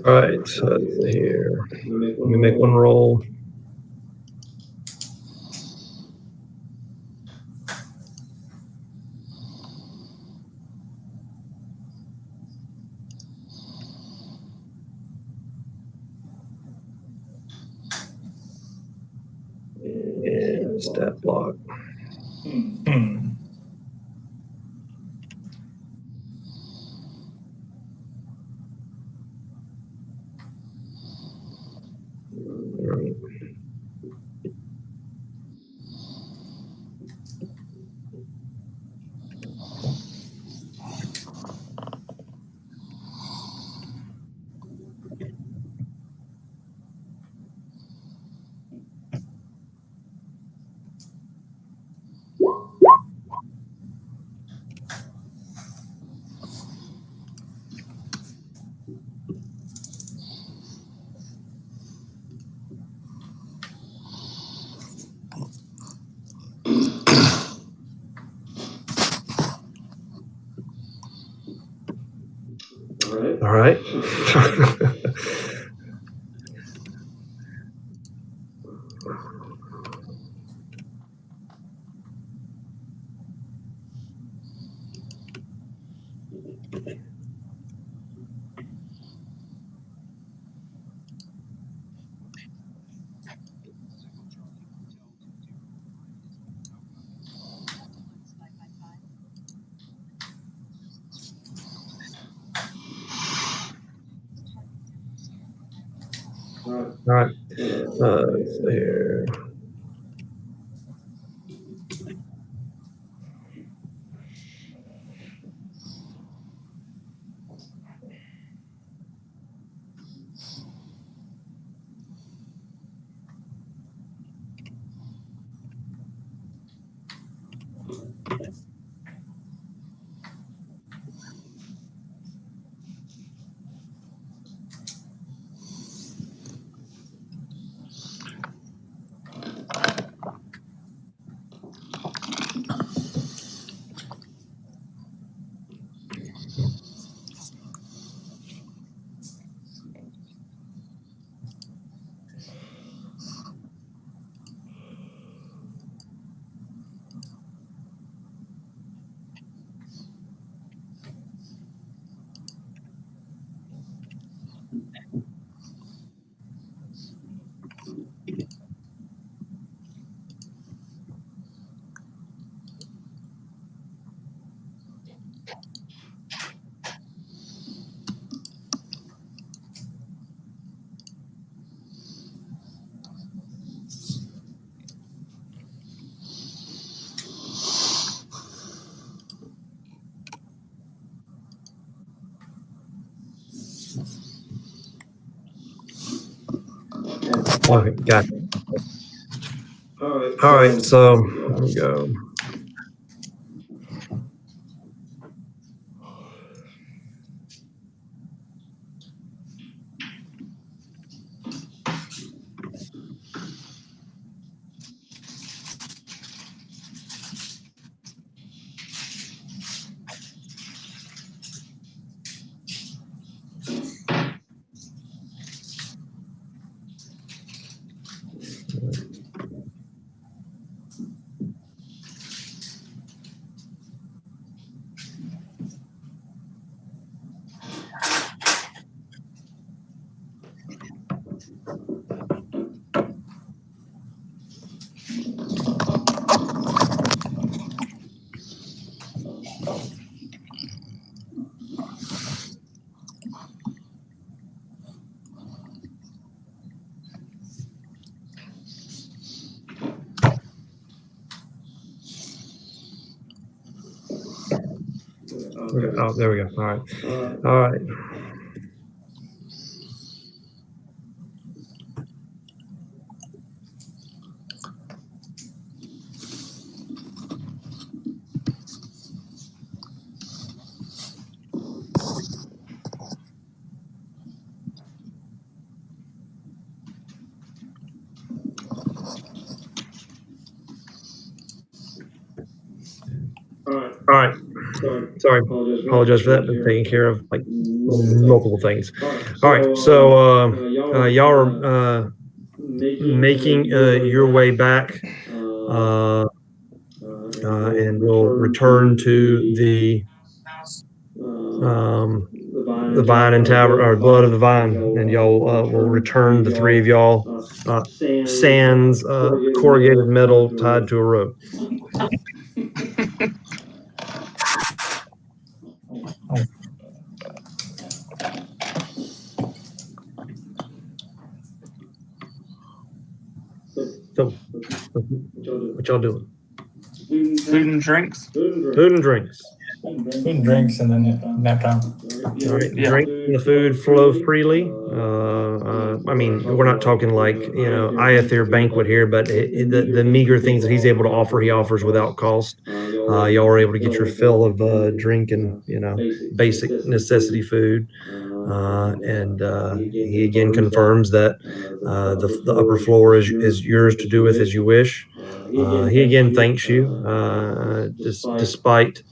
All right, so let's see here. Let me make one roll. And stat block. All right. All right. All right. Let's see here. Okay, got it. All right, so let me go. Okay. Oh, there we go. All right. All right. All right. Sorry. Apologize for that. Been taking care of like multiple things. All right. So y'all are making your way back, and we'll return to the vine and tower, or blood of the vine, and y'all will return, the three of y'all, sans corrugated metal tied to a rope. So, what y'all doing? Food and drinks. Food and drinks. Food and drinks, and then nap time. All right. Yeah. Drink and the food flow freely. I mean, we're not talking like, Iathir banquet here, but the meager things that he's able to offer, he offers without cost. Y'all are able to get your fill of drink and, basic necessity food. And he again confirms that the upper floor is yours to do with as you wish. He again thanks you, despite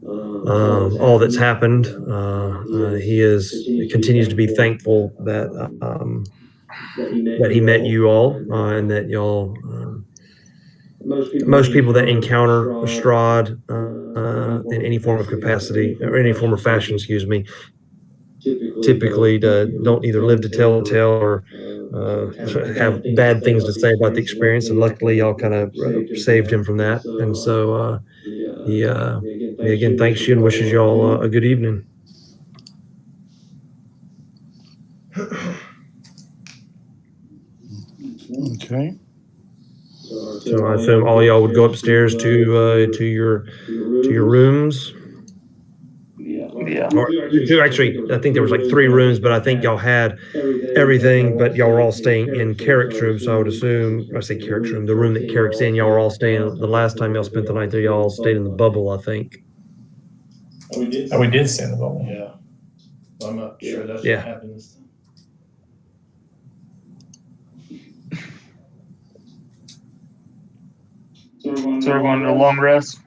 all that's happened. He continues to be thankful that he met you all, and that y'all. Most people that encounter Strahd in any form of capacity or any form of fashion, excuse me, typically don't either live to tell the tale or have bad things to say about the experience. And luckily, y'all kind of saved him from that. And so he again thanks you and wishes y'all a good evening. Okay. So I assume all y'all would go upstairs to your rooms. Yeah. Or actually, I think there was like 3 rooms, but I think y'all had everything, but y'all were all staying in Carrick's room. So I would assume, I say Carrick's room, the room that Carrick's in, y'all were all staying. The last time y'all spent the night there, y'all all stayed in the bubble, I think. We did stay in the bubble. Yeah. I'm not sure that's Yeah. what happens. So we're going to a long rest.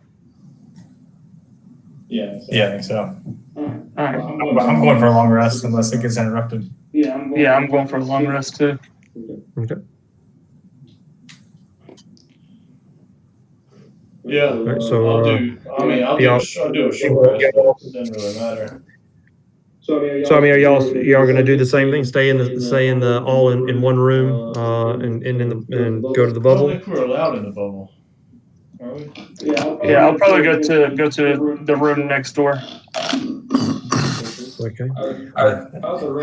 Yeah, I think so. All right. I'm going for a long rest unless it gets interrupted. Yeah, I'm going for a long rest too. Okay. Yeah. Right, so I'll do a short rest. It doesn't really matter. So I mean, are y'all gonna do the same thing? Stay in the all in one room, and go to the I don't bubble? think we're allowed in the bubble. Are we? Yeah, I'll probably go to the room next door. Okay. How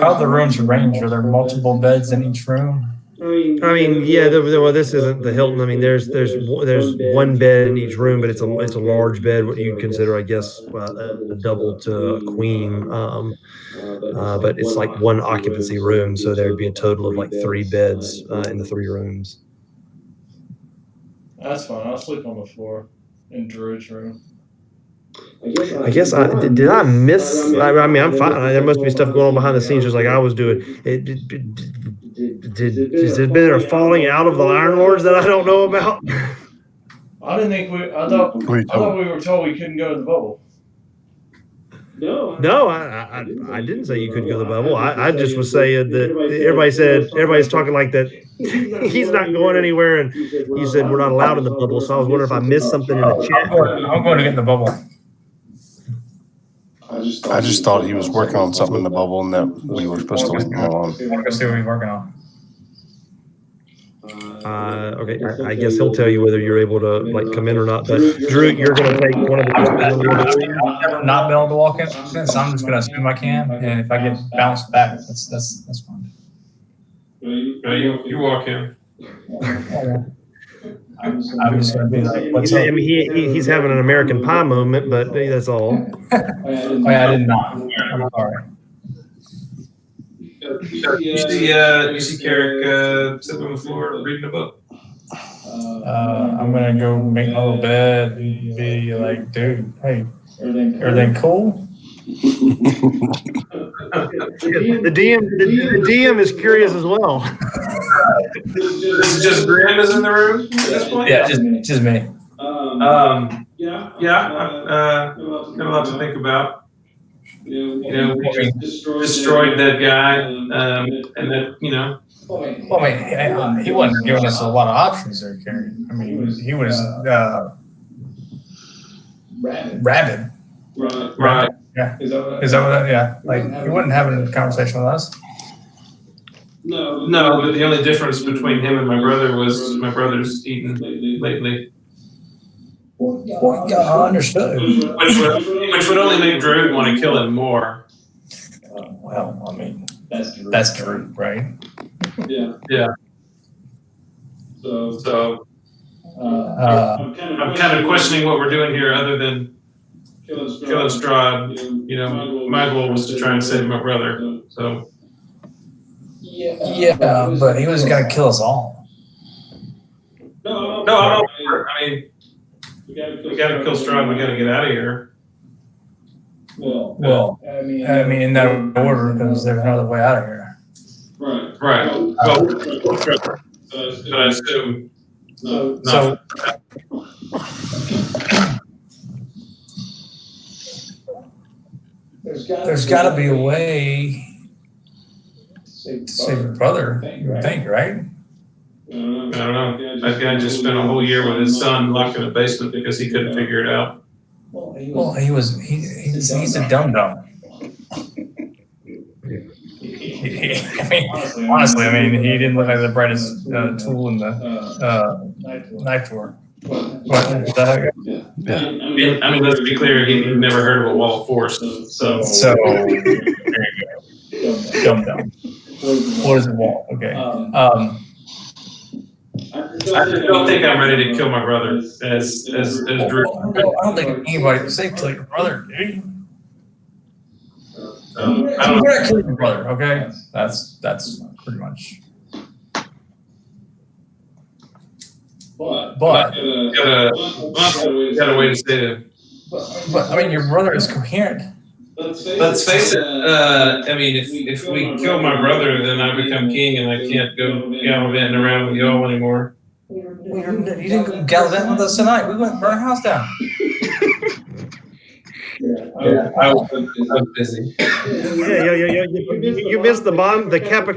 are the rooms arranged? Are there multiple beds in each room? I mean, yeah. Well, this isn't the Hilton. I mean, there's one bed in each room, but it's a large bed. What you'd consider, I guess, a double to a queen. But it's like one occupancy room, so there'd be a total of like 3 beds in the 3 rooms. That's fine. I'll sleep on the floor in Druid's room. I guess did I miss? I mean, I'm fine. There must be stuff going on behind the scenes, just like I was doing. Has there been a falling out of the Iron Lords that I don't know about? I didn't think I thought we were told we couldn't go to the bubble. No, I didn't say you could go to the bubble. I just was saying that everybody's talking like that. He's not going anywhere, and you said we're not allowed in the bubble. So I was wondering if I missed something in the chat. I'm going to get in the bubble. I just thought he was working on something in the bubble and that we were supposed to leave him alone. I want to go see what he's working on. Okay, I guess he'll tell you whether you're able to like come in or not. But Drew, you're going to take one of the I've never not been able to walk in, so I'm just going to assume I can. And if I get bounced back, that's fine. You walk in. I'm just going to be like, what's up? I mean, he's having an American Pie moment, but that's all. Oh, yeah, I did not. I'm sorry. You see Carrick sitting on the floor reading a book. I'm going to go make my little bed and be like, dude, hey, everything cool? The DM is curious as well. This is just Graham is in the room at this point? Yeah, just me. Got a lot to think about. We just destroyed that guy, and then, Well, I mean, he wasn't giving us a lot of options there, Kerry. I mean, he was rabid. Right. Yeah. Is that what? Yeah. Like he wasn't having a conversation with us. No, but the only difference between him and my brother was my brother's eaten lately. Well, yeah, I understood. Which would only make Drew want to kill him more. Well, I mean, that's Drew, right? Yeah. So I'm kind of questioning what we're doing here, other than killing Strahd. My goal was to try and save my brother. So. Yeah, but he was gonna kill us all. No, I mean, we gotta kill Strahd. We gotta get out of here. Well, I mean, in that order, because there's no other way out of here. Right. Well, but I assume. So there's got to be a way to save your brother. You would think, right? I don't know. That guy just spent a whole year with his son locked in a basement because he couldn't figure it out. Well, he's a dum-dum. Honestly, I mean, he didn't look like the brightest tool in the knife drawer. Yeah. I mean, let's be clear. He never heard of a wall of force. So there you go. Dum-dum. What is a wall? Okay. I don't think I'm ready to kill my brother as Drew. Well, I don't think anybody would say kill your brother, dude. We're not killing your brother, okay? That's pretty much. But got a way to say it. But I mean, your brother is coherent. Let's face it. I mean, if we kill my brother, then I become king, and I can't go gallivanting around with y'all anymore. Well, you didn't go gallivanting with us tonight. We went and burned a house down. I was busy. Yeah. You missed the Kappa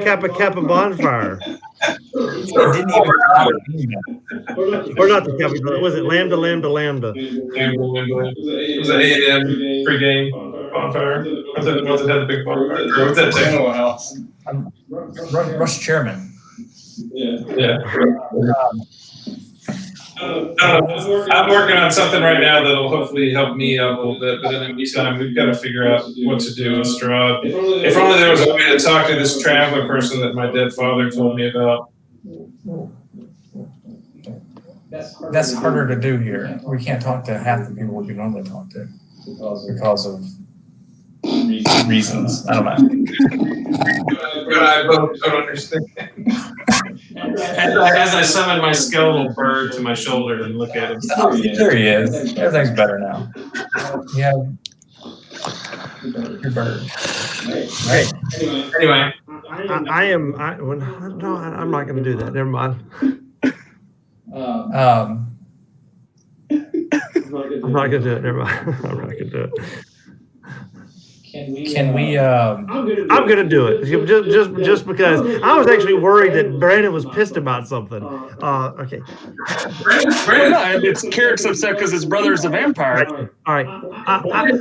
bonfire. It didn't even. Or not the Kappa. Was it Lambda? It was an 8 a.m. pregame bonfire. Was it had the big bonfire? Or was that Someone else. I'm Rush chairman. Yeah. I'm working on something right now that'll hopefully help me out a little bit, but in the meantime, we've got to figure out what to do with Strahd. If only there was a way to talk to this traveler person that my dead father told me about. That's harder to do here. We can't talk to half the people we normally talk to because of reasons. I don't know. But I both don't understand. As I summon my skeletal bird to my shoulder and look at him. Oh, there he is. Everything's better now. Yeah. Your bird. Right. Anyway. I'm not going to do that. Never mind. Um, I'm not going to do it. Never mind. I'm not going to do it. Can we? I'm gonna do it just because I was actually worried that Brandon was pissed about something. Okay. Brandon, It's Carrick's upset because his brother is a vampire. All right.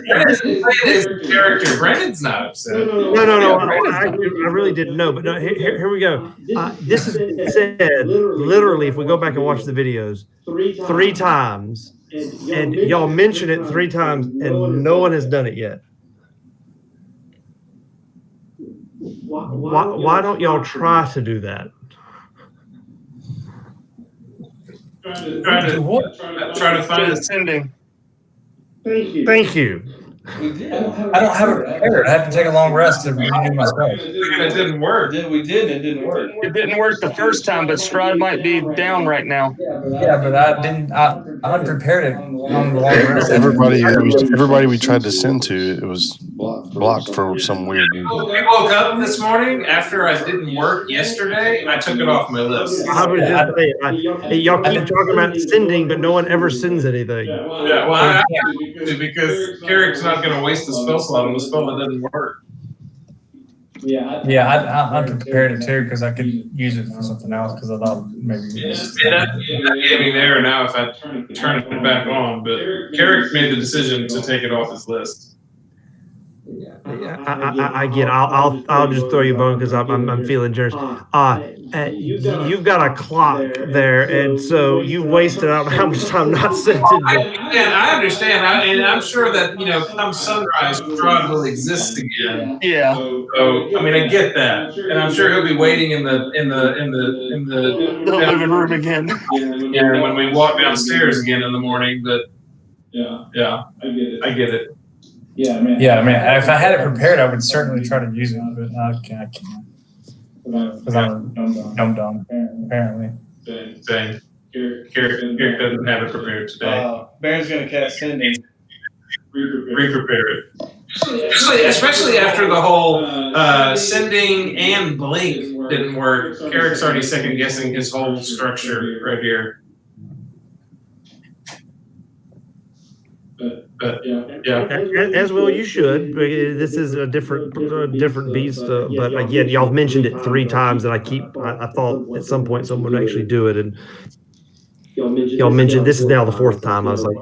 Brandon's playing his character. Brandon's not upset. No. I really didn't know, but no. Here we go. This has been said literally. If we go back and watch the videos, 3 times, and y'all mention it 3 times, and no one has done it yet. Why don't y'all try to do that? Try to find Ascending. Thank you. I don't have it prepared. I had to take a long rest to renew my spell. It didn't work. We did, and it didn't work. It didn't work the first time, but Strahd might be down right now. Yeah, but I didn't. I unprepared it on the long rest. Everybody we tried to send to, it was blocked for some weird reason. I woke up this morning after I didn't work yesterday. I took it off my list. I was just saying, y'all keep talking about sending, but no one ever sends anything. Yeah, well, I have to because Carrick's not going to waste the spell slot on the spell that doesn't work. Yeah, I unprepared it too because I could use it for something else because I thought maybe. That gave me there now if I turn it back on, but Carrick made the decision to take it off his list. I get. I'll just throw you a bone because I'm feeling generous. You've got a clock there, and so you've wasted out how much time not sending. I understand, and I'm sure that come sunrise, Strahd will exist again. Yeah. So I mean, I get that, and I'm sure he'll be waiting in the The living room again. Yeah, when we walk downstairs again in the morning. But yeah, I get it. Yeah, I mean, if I had it prepared, I would certainly try to use it, but I can't. Because I'm dumb, apparently. Same. Carrick doesn't have it prepared today. Baron's gonna cast Sending. Re-prepare it. Especially after the whole sending and blink didn't work. Carrick's already second guessing his whole structure right here. But yeah. As well you should. This is a different beast. But again, y'all mentioned it 3 times, and I thought at some point someone would actually do it, and y'all mentioned this is now the 4th time. I was like,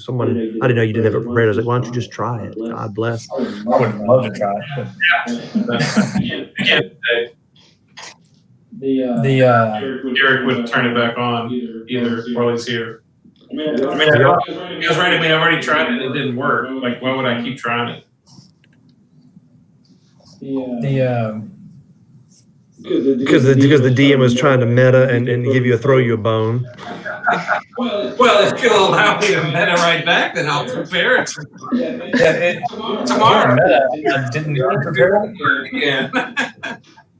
someone, I didn't know you didn't have it prepared. I was like, why don't you just try it? God bless. I would love to try it. Carrick wouldn't turn it back on either while he's here. I mean, he was right. I mean, I've already tried it. It didn't work. Like, why would I keep trying it? Because the DM was trying to meta and give you throw you a bone. Well, if you'll allow me to meta right back, then I'll prepare it tomorrow. I didn't prepare it. Yeah.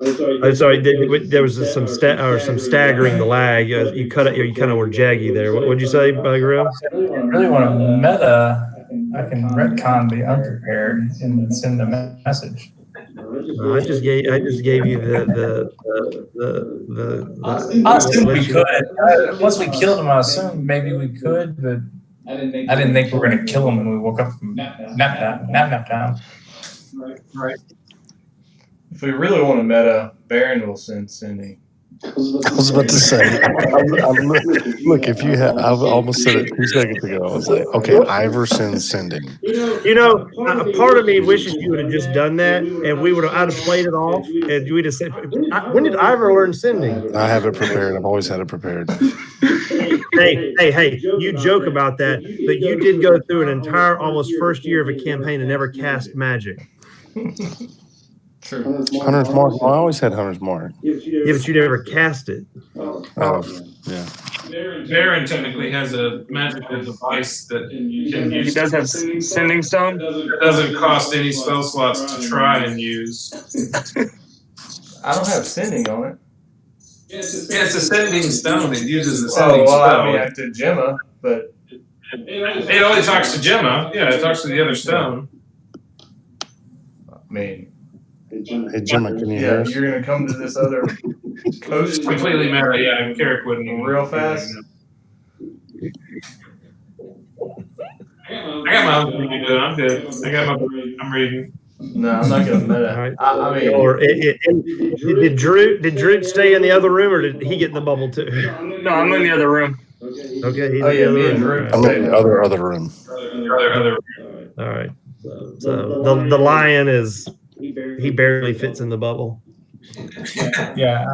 I'm sorry. There was some staggering the lag. You cut it. You kind of were jaggy there. What'd you say, Grill? I really want to meta. I can retcon the unprepared and send a message. I just gave you the. I assumed we could. Once we killed him, I assumed maybe we could, but I didn't think we were going to kill him when we woke up from nap time. Right. If we really want to meta, Baron will send Sending. I was about to say, look, if you had, I almost said it 2 seconds ago. I was like, okay, Iverson's sending. Part of me wishes you would have just done that, and I'd have played it off, and we'd have said, when did Ivor learn sending? I have it prepared. I've always had it prepared. Hey, you joke about that, but you did go through an entire almost first year of a campaign and never cast magic. True. Hunter's Mark. Well, I always had Hunter's Mark. Yeah, but you never cast it. Yeah. Baron technically has a magical device that you can use. He does have Sending Stone. It doesn't cost any spell slots to try and use. I don't have Sending on it. Yeah, it's a sending stone. It uses a sending I spell. mean, I did Gemma, but It only talks to Gemma. Yeah, it talks to the other stone. I mean, Hey, Gemma, can you hear us? you're gonna come to this other coast Completely meta. Yeah, Carrick wouldn't even real fast. I got my own thing to do. I'm good. I'm reading. No, I'm not gonna All meta. right. I mean, Or did Drew stay in the other room, or did he get in the bubble too? No, I'm in the other room. Okay, he's oh in yeah, the other me and room. Drew. I'm in the other room. Other. All right. So the lion he barely fits in the bubble. Yeah,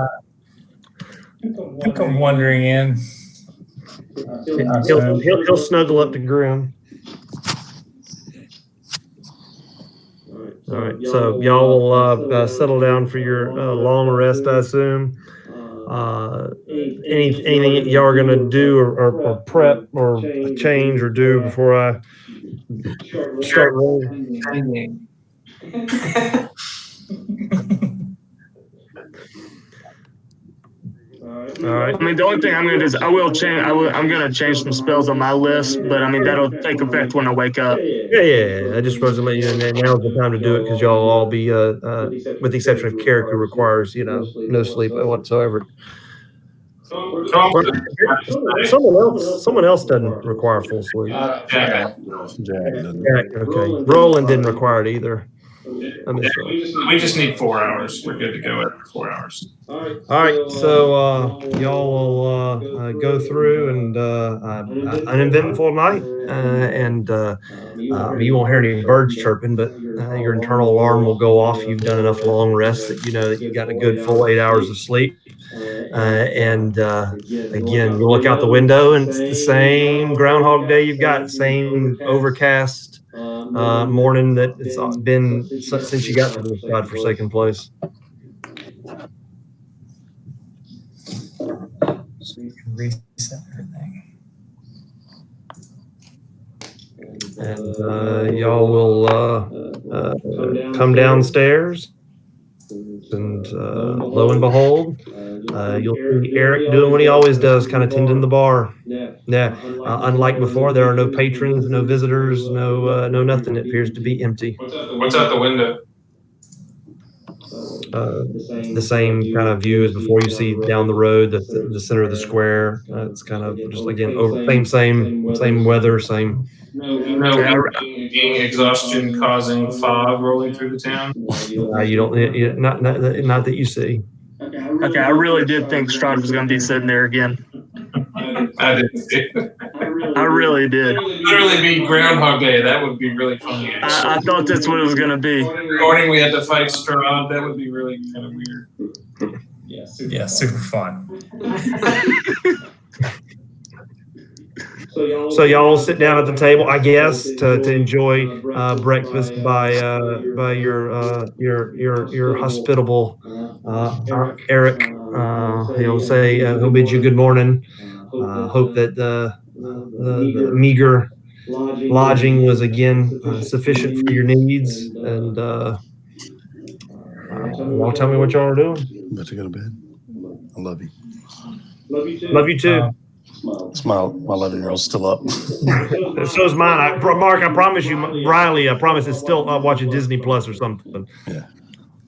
I think I'm wandering in. He'll snuggle up to Grim. All right. So y'all will settle down for your long rest, I assume. Anything y'all are gonna do or prep or change or do before I start rolling? All right. I mean, the only thing I'm gonna do is I'm gonna change some spells on my list, but I mean that'll take effect when I wake up. Yeah. I just wanted to let you know now's the time to do it because y'all will all be with the exception of Carrick, who requires no sleep whatsoever. Someone else doesn't require full sleep. Jack. Jack doesn't. Jack, okay. Roland didn't require it either. I missed that. We just need 4 hours. We're good to go after 4 hours. All right, so y'all will go through and uneventful night, and you won't hear any birds chirping, but your internal alarm will go off. You've done enough long rest that you know that you got a good full 8 hours of sleep, and again, you look out the window and it's the same Groundhog Day you've got, same overcast morning that it's been since you got to this godforsaken place. So you can reset everything. And y'all will come downstairs, and lo and behold, you'll see Eric doing what he always does, kind of tending the bar. Yeah. Unlike before, there are no patrons, no visitors, no nothing. It appears to be empty. What's out the window? The same kind of view as before. You see down the road, the center of the square. It's kind of just again over same weather, same. No being exhaustion causing fog rolling through the town. You don't not that you see. Okay, I really did think Strahd was gonna be sitting there again. I didn't see it. I really did. Literally be Groundhog Day. That would be really funny. I thought that's what it was gonna be. Morning we had to fight Strahd. That would be really kind of weird. Yeah, super fun. So y'all sit down at the table, I guess, to enjoy breakfast by your hospitable Eric. He'll say he'll bid you good morning. Hope that the meager lodging was again sufficient for your needs, and y'all tell me what y'all are doing. About to go to bed. I love you. Love you too. It's my 11-year-old's still up. So is mine. Mark, I promise you, Riley, I promise is still watching Disney Plus or something. Yeah.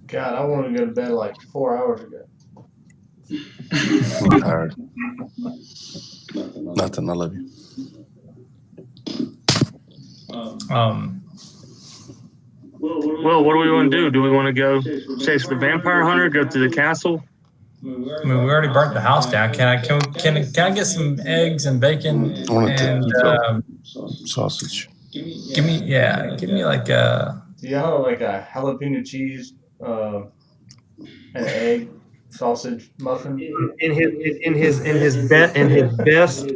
God, I wanted to go to bed like 4 hours ago. I'm tired. Nothing. I love you. Well, what do we want to do? Do we want to go chase the vampire hunter? Go to the castle? I mean, we already burnt the house down. Can I get some eggs and bacon I want and sausage. give me like a Do you have like a jalapeno cheese, an egg, sausage muffin? In his best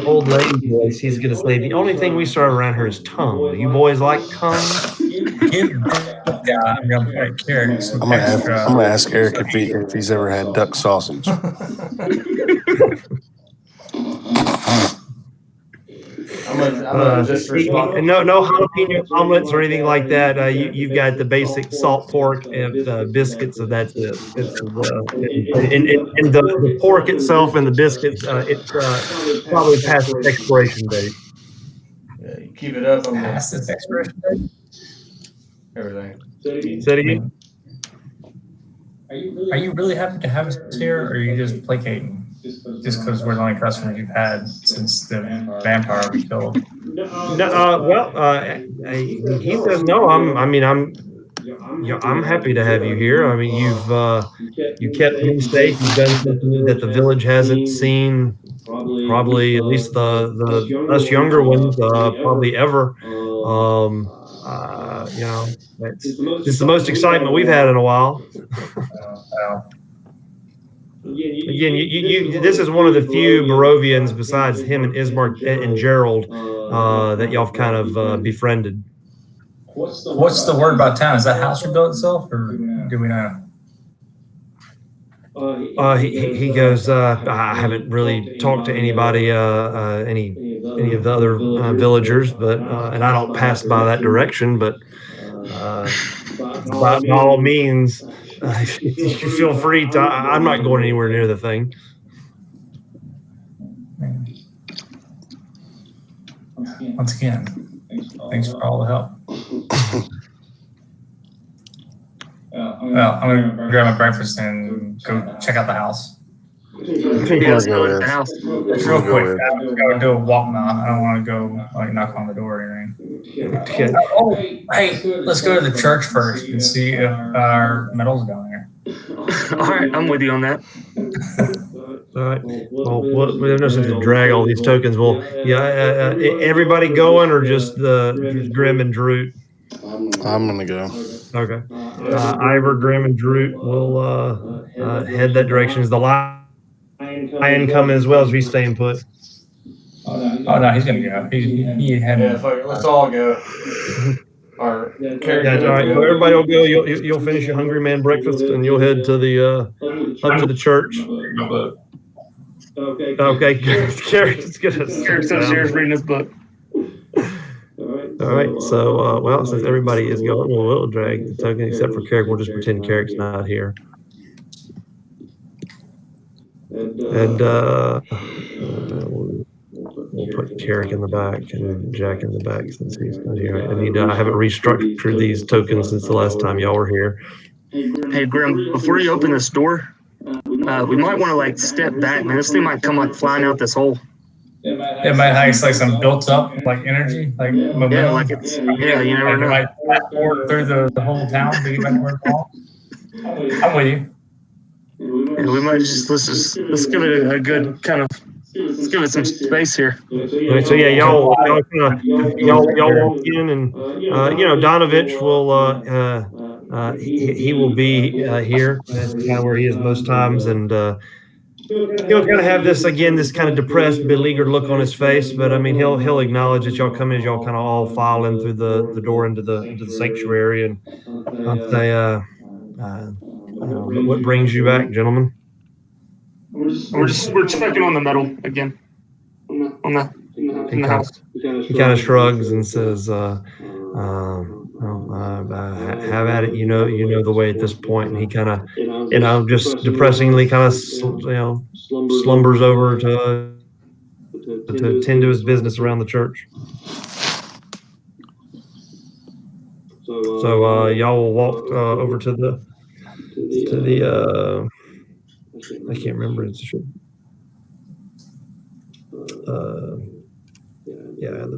old lady voice, he's gonna say the only thing we serve around here is tongue. Do you boys like tongue? I'm gonna put carrots. I'm gonna ask Eric if he's ever had duck sausage. I'm gonna just respond. No jalapeno omelets or anything like that. You've got the basic salt pork and biscuits, so that's it. It's and the pork itself and the biscuits, it's probably past its expiration date. Yeah, you keep it up on Past this expiration date? everything. Say it again. Are you really happy to have us here, or are you just placating? Just because we're the only customers you've had since the vampire we killed? He says no. I'm happy to have you here. I mean, you kept me safe. You've done something that the village hasn't seen, probably at least the us younger ones, probably ever. It's the most excitement we've had in a while. Again, this is one of the few Barovians besides him and Ismark and Gerald that y'all have kind of befriended. What's the word about town? Is that house rebuilt itself, or do we know? He goes, I haven't really talked to anybody, any of the other villagers, but and I don't pass by that direction, but by all means, you feel free to. I'm not going anywhere near the thing. Once again, thanks for all the help. Well, I'm gonna grab my breakfast and go check out the house. Let's go to the house. Real quick, I'm gonna do a walk now. I don't want to go like knock on the door or anything. Okay. Oh, hey, let's go to the church first and see if our medal's down there. All right, I'm with you on that. All right. Well, we have no sense to drag all these tokens. Well, everybody going or just Grim and Droot? I'm gonna go. Okay. Ivor, Grim, and Droot will head that direction. Is the lion coming as well as we staying put? Oh no, he's gonna go. He had. Yeah, fuck it, let's all go. All right. Yeah, all right. Well, everybody will go. You'll finish your hungry man breakfast and you'll head to the up to the church. Okay. Carrick's gonna. Carrick's upstairs reading his book. All right. So, well, since everybody is going, we'll drag the token except for Carrick. We'll just pretend Carrick's not here. And we'll put Carrick in the back and Jack in the back since he's not here. I haven't restructured these tokens since the last time y'all were here. Hey, Grim, before you open this door, we might want to like step back, man. This thing might come like flying out this hole. It might have like some built up like energy, like momentum. Yeah, like it's you never know. It might fast forward through the whole town to get back to where it belongs. I'm with you. Yeah, we might let's give it a good kind of. Let's give it some space here. All right, so yeah, y'all walk in, and Donovich will he will be here. That's kind of where he is most times, and he'll kind of have this kind of depressed, beleaguered look on his face. But I mean, he'll acknowledge that y'all come in, as y'all kind of all file in through the door into the sanctuary, and I'll say, what brings you back, gentlemen? We're checking on the metal again. In the house. He kind of shrugs and says, "Have at it. You know the way at this point." And he kind of, just depressingly kind of, slumbers over to tend to his business around the church. So y'all will walk over to the I can't remember. It's the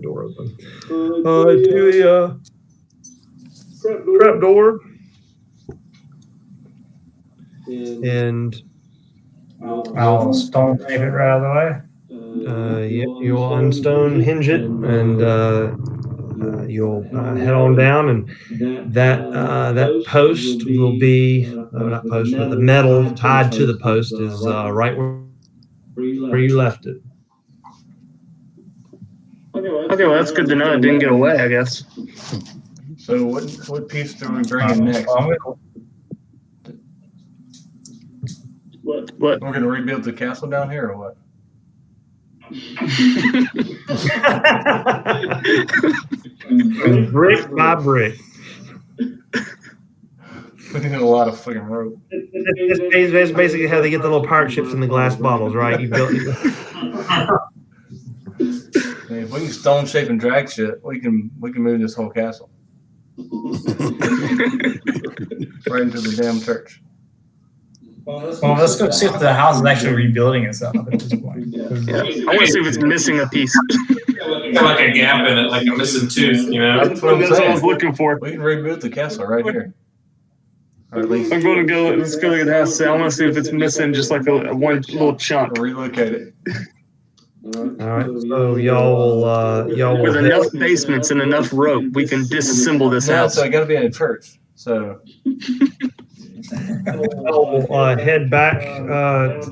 door open. To the trap door, and I'll stone tape it right out of the way. you'll unstone hinge it, and you'll head on down, and that post will be not post, but the metal tied to the post is right where you left it. Okay, well that's good to know. It didn't get away, I guess. So what piece do we bring in next? What? We're gonna rebuild the castle down here, or what? Brick by brick. We need a lot of fucking rope. It's basically how they get the little pirate ships in the glass bottles, right? You built. If we can stone shape and drag shit, we can move this whole castle right into the damn church. Well, let's go see if the house is actually rebuilding itself at this point. Yeah. I want to see if it's missing a piece. got like a gap in it, like a missing tooth, you know? That's what I'm That's what I was saying. looking for. We can reboot the castle right here. Or at least I'm going to go. Let's go look at the house. I want to see if it's missing just like a one little chunk. relocate it. All right, so y'all will With head, enough basements and enough rope, we can disassemble this No, house. so I got to be in a church. So head back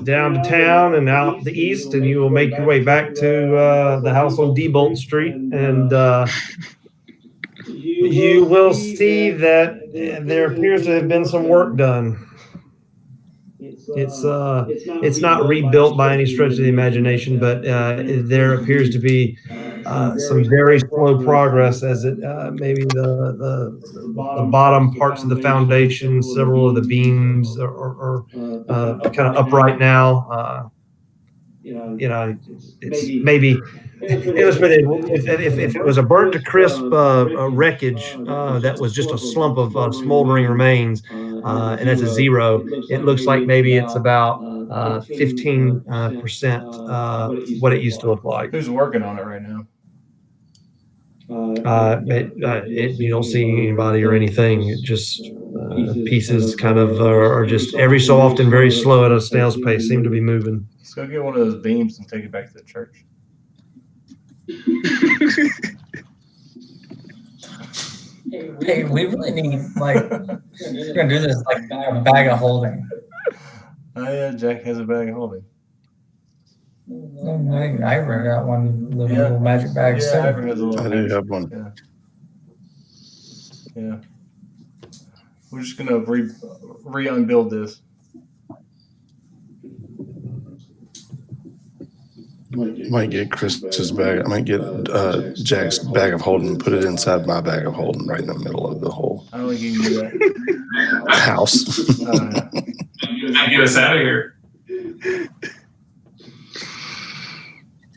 down to town and out the east, and you will make your way back to the house on Diebolt Street, and you will see that there appears to have been some work done. It's not rebuilt by any stretch of the imagination, but there appears to be some very slow progress as it maybe the bottom parts of the foundation, several of the beams are kind of upright now. It's maybe if it was a burnt to crisp wreckage that was just a slump of smoldering remains, and that's a zero. It looks like maybe it's about 15% what it used to look like. who's working on it right now? You don't see anybody or anything. It just pieces kind of are just every so often very slow at a snail's pace, seem to be moving. Let's go get one of those beams and take it back to the church. Hey, we really need we're gonna do this like a bag of holding. Oh yeah, Jack has a bag of holding. I got one of the little magic bags Yeah, too. Ivor has a little. I do have one. Yeah. We're just gonna re-unbuild this. Might get Chris's bag. I might get Jack's bag of holding and put it inside my bag of holding right in the middle of the whole I don't think you can do that. house. Get us out of here.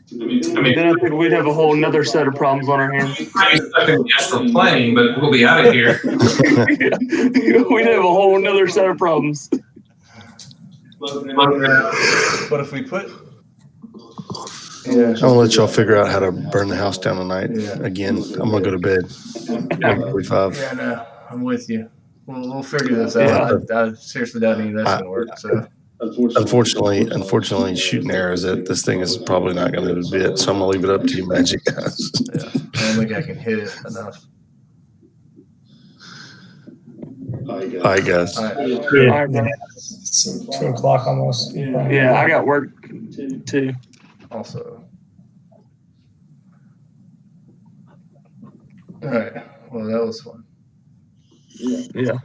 I mean, Then I think we'd have a whole nother set of problems on our hands. I'm stuck in the astral plane, but we'll be out of here. We'd have a whole nother set of problems. But if we put, yeah, I'm gonna let y'all figure out how to burn the house down tonight. Yeah. Again, I'm gonna go to bed. 45. yeah, no, I'm with you. We'll figure this out. I seriously doubt any of that's gonna work. So Unfortunately, shooting arrows at this thing is probably not going to be it. So I'm gonna leave it up to you, magic guys. yeah, I don't think I can hit it enough. Hi guys. All right. All right, man. It's 2 o'clock almost. Yeah, I got work too. Also. All right. Well, that was fun. Yeah.